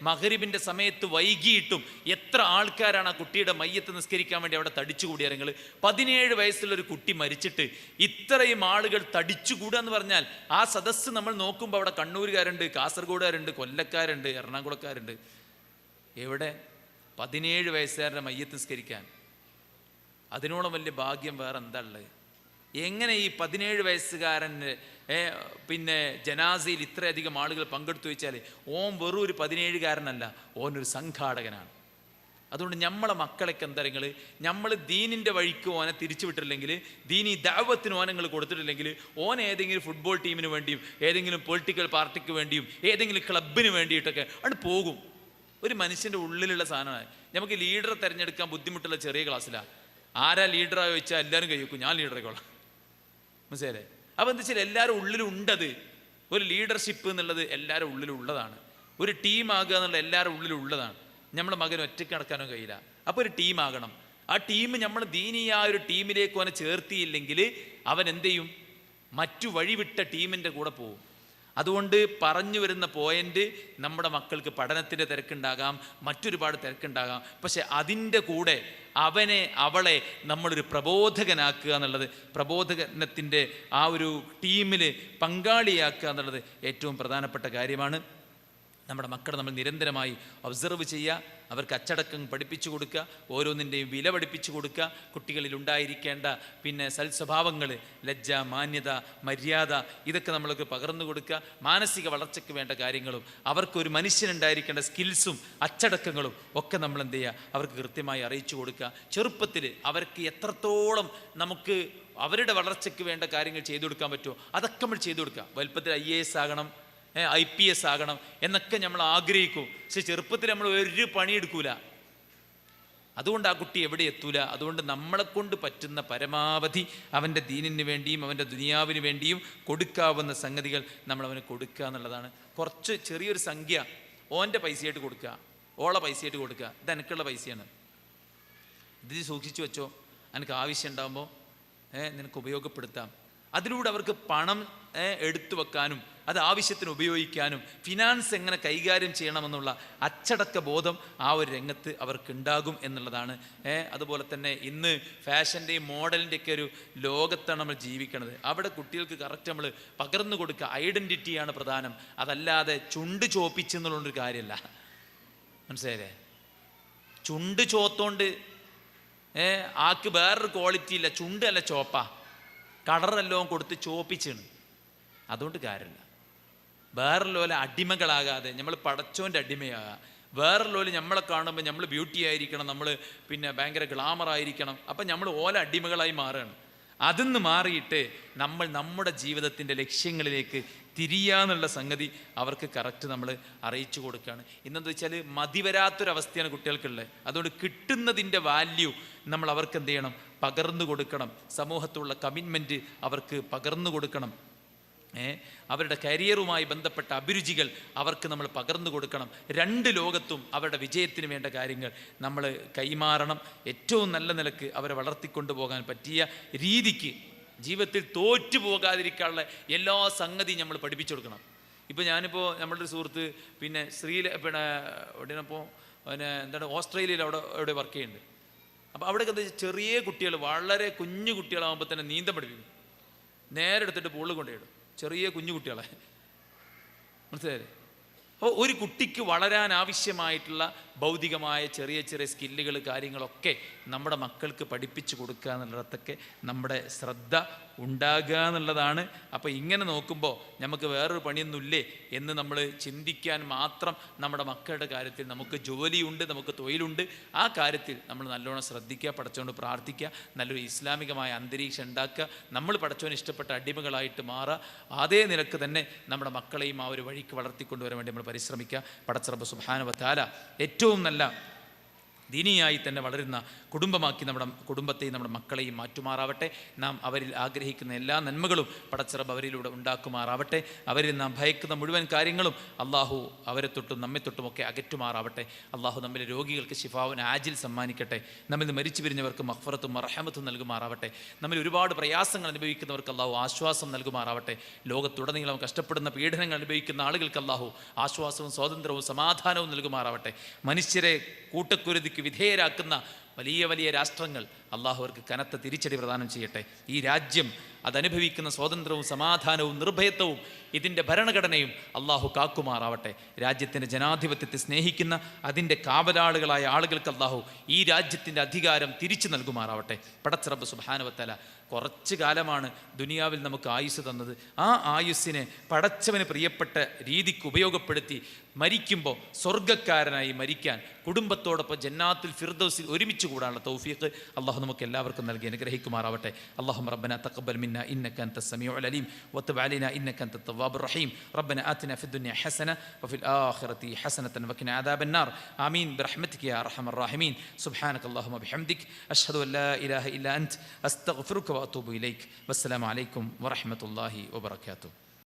മഗ്രിബിൻ്റെ സമയത്ത് വൈകിയിട്ടും എത്ര ആൾക്കാരാണ് ആ കുട്ടിയുടെ മയ്യത്ത് നിസ്കരിക്കാൻ വേണ്ടി അവിടെ തടിച്ചുകൂടിയ നിങ്ങൾ. 17 വയസ്സുള്ളൊരു കുട്ടി മരിച്ചിട്ട് ഇത്രയും ആളുകൾ തടിച്ചുകൂടുക എന്ന് പറഞ്ഞാൽ ആ സദസ്സ് നമ്മൾ നോക്കുമ്പോൾ അവിടെ കണ്ണൂരുകാരുണ്ട്, കാസർഗോഡുകാരുണ്ട്, കൊല്ലക്കാരുണ്ട്, എറണാകുളക്കാരുണ്ട്. എവിടെ 17 വയസ്സുകാരൻ്റെ മയ്യത്ത് നിസ്കരിക്കാൻ? അതിനോളം വലിയ ഭാഗ്യം വേറെ എന്താ ഉള്ളത്? എങ്ങനെ ഈ 17 വയസ്സുകാരന് പിന്നെ ജനാസയിൽ ഇത്രയധികം ആളുകൾ പങ്കെടുത്തു വെച്ചാൽ ഓൻ വെറും ഒരു 17കാരനല്ല, ഓനൊരു സംഘാടകനാണ്. അതുകൊണ്ട് നമ്മളെ മക്കളൊക്കെ എന്താ നിങ്ങൾ, നമ്മൾ ദീനിൻ്റെ വഴിക്ക് ഓനെ തിരിച്ചു വിട്ടില്ലെങ്കിൽ, ദീനി ദഅവത്തിന് ഓനങ്ങൾ കൊടുത്തിട്ടില്ലെങ്കിൽ, ഓൻ ഏതെങ്കിലും ഫുട്ബോൾ ടീമിന് വേണ്ടിയും ഏതെങ്കിലും പൊളിറ്റിക്കൽ പാർട്ടിക്ക് വേണ്ടിയും ഏതെങ്കിലും ക്ലബിന് വേണ്ടിയിട്ടൊക്കെ അവിടെ പോകും. ഒരു മനുഷ്യൻ്റെ ഉള്ളിലുള്ള സാധനമാണ്. നമുക്ക് ലീഡറെ തിരഞ്ഞെടുക്കാൻ ബുദ്ധിമുട്ടുള്ള ചെറിയ ക്ലാസ്സിലാണ്. ആരാ ലീഡറായി ചോദിച്ചാൽ എല്ലാവരും കഴിക്കും ഞാൻ ലീഡറേക്കോളാം. മനസ്സിലേ? അപ്പോൾ എന്താ വെച്ചാൽ എല്ലാവരും ഉള്ളിലുണ്ടത്. ഒരു ലീഡർഷിപ്പ് എന്നുള്ളത് എല്ലാവരും ഉള്ളിലുള്ളതാണ്. ഒരു ടീമാകുക എന്നുള്ള എല്ലാവരും ഉള്ളിലുള്ളതാണ്. നമ്മുടെ മകൻ ഒറ്റയ്ക്ക് നടക്കാനോ കഴിയില്ല. അപ്പോൾ ഒരു ടീമാകണം. ആ ടീം നമ്മൾ ദീനിയായ ഒരു ടീമിലേക്ക് അവനെ ചേർത്തിയില്ലെങ്കിൽ അവൻ എന്ത് ചെയ്യും? മറ്റു വഴിവിട്ട ടീമിൻ്റെ കൂടെ പോകും. അതുകൊണ്ട് പറഞ്ഞു വരുന്ന പോയിന്റ്, നമ്മുടെ മക്കൾക്ക് പഠനത്തിൻ്റെ തിരക്കുണ്ടാകാം, മറ്റൊരുപാട് തിരക്കുണ്ടാകാം, പക്ഷെ അതിൻ്റെ കൂടെ അവനെ അവളെ നമ്മളൊരു പ്രബോധകനാക്കുക എന്നുള്ളത്, പ്രബോധനത്തിൻ്റെ ആ ഒരു ടീമിൽ പങ്കാളിയാക്കുക എന്നുള്ളത് ഏറ്റവും പ്രധാനപ്പെട്ട കാര്യമാണ്. നമ്മുടെ മക്കളെ നമ്മൾ നിരന്തരമായി ഒബ്സർവ് ചെയ്യുക, അവർക്ക് അച്ചടക്കം പഠിപ്പിച്ചു കൊടുക്കുക, ഓരോന്നിൻ്റെയും വില പഠിപ്പിച്ചു കൊടുക്കുക, കുട്ടികളിൽ ഉണ്ടായിരിക്കേണ്ട പിന്നെ സൽസ്വഭാവങ്ങൾ, ലജ്ജ, മാന്യത, മര്യാദ ഇതൊക്കെ നമ്മൾക്ക് പകർന്നു കൊടുക്കുക. മാനസിക വളർച്ചയ്ക്ക് വേണ്ട കാര്യങ്ങളും അവർക്കൊരു മനുഷ്യനുണ്ടായിരിക്കേണ്ട സ്കിൽസും അച്ചടക്കങ്ങളും ഒക്കെ നമ്മൾ എന്ത് ചെയ്യുക, അവർക്ക് കൃത്യമായി അറിയിച്ചു കൊടുക്കുക. ചെറുപ്പത്തിൽ അവർക്ക് എത്രത്തോളം നമുക്ക് അവരുടെ വളർച്ചയ്ക്ക് വേണ്ട കാര്യങ്ങൾ ചെയ്തു കൊടുക്കാൻ പറ്റുമോ അതൊക്കെ നമ്മൾ ചെയ്തു കൊടുക്കുക. വലുപ്പത്തിൽ IAS ആകണം, IPS ആകണം എന്നൊക്കെ നമ്മൾ ആഗ്രഹിക്കും. പക്ഷെ ചെറുപ്പത്തിൽ നമ്മൾ ഒരു പണിയെടുക്കൂല. അതുകൊണ്ട് ആ കുട്ടി എവിടെ എത്തൂല. അതുകൊണ്ട് നമ്മളെ കൊണ്ട് പറ്റുന്ന പരമാവധി അവൻ്റെ ദീനിന് വേണ്ടിയും അവൻ്റെ ദുനിയാവിന് വേണ്ടിയും കൊടുക്കാവുന്ന സംഗതികൾ നമ്മൾ അവന് കൊടുക്കുക എന്നുള്ളതാണ്. കുറച്ച് ചെറിയൊരു സംഖ്യ ഓൻ്റെ പൈസയായിട്ട് കൊടുക്കുക, ഓളെ പൈസയായിട്ട് കൊടുക്കുക. ഇത് എനിക്കുള്ള പൈസയാണ്, ഇത് സൂക്ഷിച്ചു വെച്ചോ, എനിക്ക് ആവശ്യം ഉണ്ടാകുമ്പോൾ നിനക്ക് ഉപയോഗപ്പെടുത്താം. അതിലൂടെ അവർക്ക് പണം എടുത്തു വെക്കാനും അത് ആവശ്യത്തിന് ഉപയോഗിക്കാനും ഫിനാൻസ് എങ്ങനെ കൈകാര്യം ചെയ്യണമെന്നുള്ള അച്ചടക്ക ബോധം ആ ഒരു രംഗത്ത് അവർക്കുണ്ടാകും എന്നുള്ളതാണ്. അതുപോലെ തന്നെ ഇന്ന് ഫാഷൻ്റെയും മോഡലിൻ്റെയൊക്കെ ഒരു ലോകത്താണ് നമ്മൾ ജീവിക്കുന്നത്. അവിടെ കുട്ടികൾക്ക് കറക്റ്റ് നമ്മൾ പകർന്നു കൊടുക്കുക, ഐഡൻറ്റിറ്റിയാണ് പ്രധാനം, അതല്ലാതെ ചുണ്ട് ചോപ്പിച്ചെന്നുള്ളൊരു കാര്യമല്ല. മനസ്സിലായില്ലേ? ചുണ്ട് ചോത്തോണ്ട് ആക്ക് വേറൊരു ക്വാളിറ്റി ഇല്ല, ചുണ്ടല്ല ചോപ്പാ, കളറെല്ലാം കൊടുത്ത് ചോപ്പിച്ചാണ്. അതുകൊണ്ട് കാര്യമില്ല. വേറെല്ലോലെ അടിമകളാകാതെ നമ്മൾ പടച്ചോൻ്റെ അടിമയാകാം. വേറെല്ലോല് നമ്മളെ കാണുമ്പോൾ നമ്മൾ ബ്യൂട്ടി ആയിരിക്കണം, നമ്മൾ പിന്നെ ഭയങ്കര ഗ്ലാമർ ആയിരിക്കണം. അപ്പം നമ്മൾ ഓല അടിമകളായി മാറുകയാണ്. അതിന്ന് മാറിയിട്ട് നമ്മൾ നമ്മുടെ ജീവിതത്തിൻ്റെ ലക്ഷ്യങ്ങളിലേക്ക് തിരിയാന്നുള്ള സംഗതി അവർക്ക് കറക്റ്റ് നമ്മൾ അറിയിച്ചു കൊടുക്കുകയാണ്. ഇന്നെന്താ വെച്ചാൽ മതിവരാത്തൊരവസ്ഥയാണ് കുട്ടികൾക്കുള്ളത്. അതുകൊണ്ട് കിട്ടുന്നതിൻ്റെ വാല്യൂ നമ്മൾ അവർക്ക് എന്ത് ചെയ്യണം? പകർന്നു കൊടുക്കണം. സമൂഹത്തുള്ള കമ്മിറ്റ്മെൻറ്റ് അവർക്ക് പകർന്നു കൊടുക്കണം. അവരുടെ കരിയറുമായി ബന്ധപ്പെട്ട അഭിരുചികൾ അവർക്ക് നമ്മൾ പകർന്നു കൊടുക്കണം. രണ്ട് ലോകത്തും അവരുടെ വിജയത്തിന് വേണ്ട കാര്യങ്ങൾ നമ്മൾ കൈമാറണം. ഏറ്റവും നല്ല നിലക്ക് അവരെ വളർത്തിക്കൊണ്ടുപോകാൻ പറ്റിയ രീതിക്ക് ജീവിതത്തിൽ തോറ്റു പോകാതിരിക്കാനുള്ള എല്ലാ സംഗതിയും നമ്മൾ പഠിപ്പിച്ചു കൊടുക്കണം. ഇപ്പോൾ ഞാനിപ്പോൾ നമ്മളുടെ ഒരു സുഹൃത്ത് പിന്നെ എവിടെയാണിപ്പോൾ എന്താണ് ഓസ്ട്രേലിയയിൽ അവിടെ വർക്ക് ചെയ്യുന്നുണ്ട്. അപ്പോൾ അവിടെയൊക്കെ എന്താ ചെറിയ കുട്ടികൾ, വളരെ കുഞ്ഞു കുട്ടികളാകുമ്പോൾ തന്നെ നീന്തം പഠിപ്പിക്കും. നേരെ എടുത്തിട്ട് പൂളിൽ കൊണ്ടുപോയിടും, ചെറിയ കുഞ്ഞു കുട്ടികളെ. മനസ്സിലായില്ലേ? അപ്പോൾ ഒരു കുട്ടിക്ക് വളരാൻ ആവശ്യമായിട്ടുള്ള ഭൗതികമായ ചെറിയ ചെറിയ സ്കില്ലുകൾ കാര്യങ്ങളൊക്കെ നമ്മുടെ മക്കൾക്ക് പഠിപ്പിച്ചു കൊടുക്കുക എന്നുള്ളതൊക്കെ നമ്മുടെ ശ്രദ്ധ ഉണ്ടാകുക എന്നുള്ളതാണ്. അപ്പോൾ ഇങ്ങനെ നോക്കുമ്പോൾ നമുക്ക് വേറൊരു പണിയൊന്നുമില്ലേ എന്ന് നമ്മൾ ചിന്തിക്കാൻ മാത്രം നമ്മുടെ മക്കളുടെ കാര്യത്തിൽ നമുക്ക് ജോലിയുണ്ട്, നമുക്ക് തൊഴിലുണ്ട്. ആ കാര്യത്തിൽ നമ്മൾ നല്ലോണം ശ്രദ്ധിക്കുക, പടച്ചോണ്ട് പ്രാർത്ഥിക്കുക, നല്ലൊരു ഇസ്ലാമികമായ അന്തരീക്ഷം ഉണ്ടാക്കുക, നമ്മൾ പടച്ചോന് ഇഷ്ടപ്പെട്ട അടിമകളായിട്ട് മാറുക. അതേ നിലക്ക് തന്നെ നമ്മുടെ മക്കളെയും ആ ഒരു വഴിക്ക് വളർത്തിക്കൊണ്ടുവരാൻ വേണ്ടി നമ്മൾ പരിശ്രമിക്കുക. പടച്ച റബ്ബ് സുബ്ഹാനഹു വ തആല ഏറ്റവും നല്ല ദീനിയായി തന്നെ വളരുന്ന കുടുംബമാക്കി നമ്മുടെ കുടുംബത്തെയും നമ്മുടെ മക്കളെയും മാറ്റുമാറാവട്ടെ. നാം അവരിൽ ആഗ്രഹിക്കുന്ന എല്ലാ നന്മകളും പടച്ച റബ്ബ് അവരിലൂടെ ഉണ്ടാക്കുമാറാവട്ടെ. അവരിൽ നാം ഭയക്കുന്ന മുഴുവൻ കാര്യങ്ങളും അള്ളാഹു അവരെ തൊട്ടും നമ്മെ തൊട്ടുമൊക്കെ അകറ്റുമാറാവട്ടെ. അള്ളാഹു നമ്മിലെ രോഗികൾക്ക് ശിഫാവുൻ ആജിൽ സമ്മാനിക്കട്ടെ. നമ്മിൽ മരിച്ചു പിരിഞ്ഞവർക്ക് മഗ്ഫിറത്തും മർഹമത്തും നൽകുമാറാവട്ടെ. നമ്മിൽ ഒരുപാട് പ്രയാസങ്ങൾ അനുഭവിക്കുന്നവർക്ക് അള്ളാഹു ആശ്വാസം നൽകുമാറാവട്ടെ. ലോകത്തുടനീളം കഷ്ടപ്പെടുന്ന പീഡനങ്ങൾ അനുഭവിക്കുന്ന ആളുകൾക്ക് അള്ളാഹു ആശ്വാസവും സ്വാതന്ത്ര്യവും സമാധാനവും നൽകുമാറാവട്ടെ. മനുഷ്യരെ കൂട്ടക്കുരുതിക്ക് വിധേയരാക്കുന്ന വലിയ വലിയ രാഷ്ട്രങ്ങൾ അള്ളാഹു അവർക്ക് കനത്ത തിരിച്ചടി പ്രദാനം ചെയ്യട്ടെ. ഈ രാജ്യം അതനുഭവിക്കുന്ന സ്വാതന്ത്ര്യവും സമാധാനവും നിർഭയത്വവും ഇതിൻ്റെ ഭരണഘടനയും അള്ളാഹു കാക്കുമാറാവട്ടെ. രാജ്യത്തിൻ്റെ ജനാധിപത്യത്തെ സ്നേഹിക്കുന്ന അതിൻ്റെ കാവലാളുകളായ ആളുകൾക്ക് അള്ളാഹു ഈ രാജ്യത്തിൻ്റെ അധികാരം തിരിച്ചു നൽകുമാറാവട്ടെ. പടച്ച റബ്ബ് സുബ്ഹാനഹു വ തആല കുറച്ച് കാലമാണ് ദുനിയാവിൽ നമുക്ക് ആയുസ് തന്നത്. ആ ആയുസ്സിനെ പടച്ചവന് പ്രിയപ്പെട്ട രീതിക്ക് ഉപയോഗപ്പെടുത്തി മരിക്കുമ്പോൾ സ്വർഗ്ഗക്കാരനായി മരിക്കാൻ, കുടുംബത്തോടൊപ്പം ജന്നാത്തുൽ ഫിർദൗസിൽ ഒരുമിച്ച് കൂടാനുള്ള തൗഫീഖ് അള്ളാഹു നമുക്ക് എല്ലാവർക്കും നൽകി അനുഗ്രഹിക്കുമാറാവട്ടെ. അല്ലാഹുമ്മ റബ്ബനാ തഖബ്ബൽ മിന്നാ ഇന്നക അൻതസ് സമീഉൽ അലീം വതുബ് അലൈനാ ഇന്നക അൻതത് തവ്വാബുർ റഹീം. റബ്ബനാ ആതിനാ ഫിദ്ദുനിയ ഹസന വഫിൽ ആഖിറതി ഹസനതൻ വഖിനാ അദാബന്നാർ. ആമീൻ ബിറഹ്മതിക യാ അർഹമർ റഹീമീൻ. സുബ്ഹാനകല്ലാഹുമ്മ ബിഹംദിക അശ്ഹദു അൻ ലാ ഇലാഹ ഇല്ലാ അൻത അസ്തഗ്ഫിറുക വഅതൂബു ഇലൈക്. വസ്സലാമു അലൈക്കും വറഹ്മത്തുള്ളാഹി വബറകാതുഹു.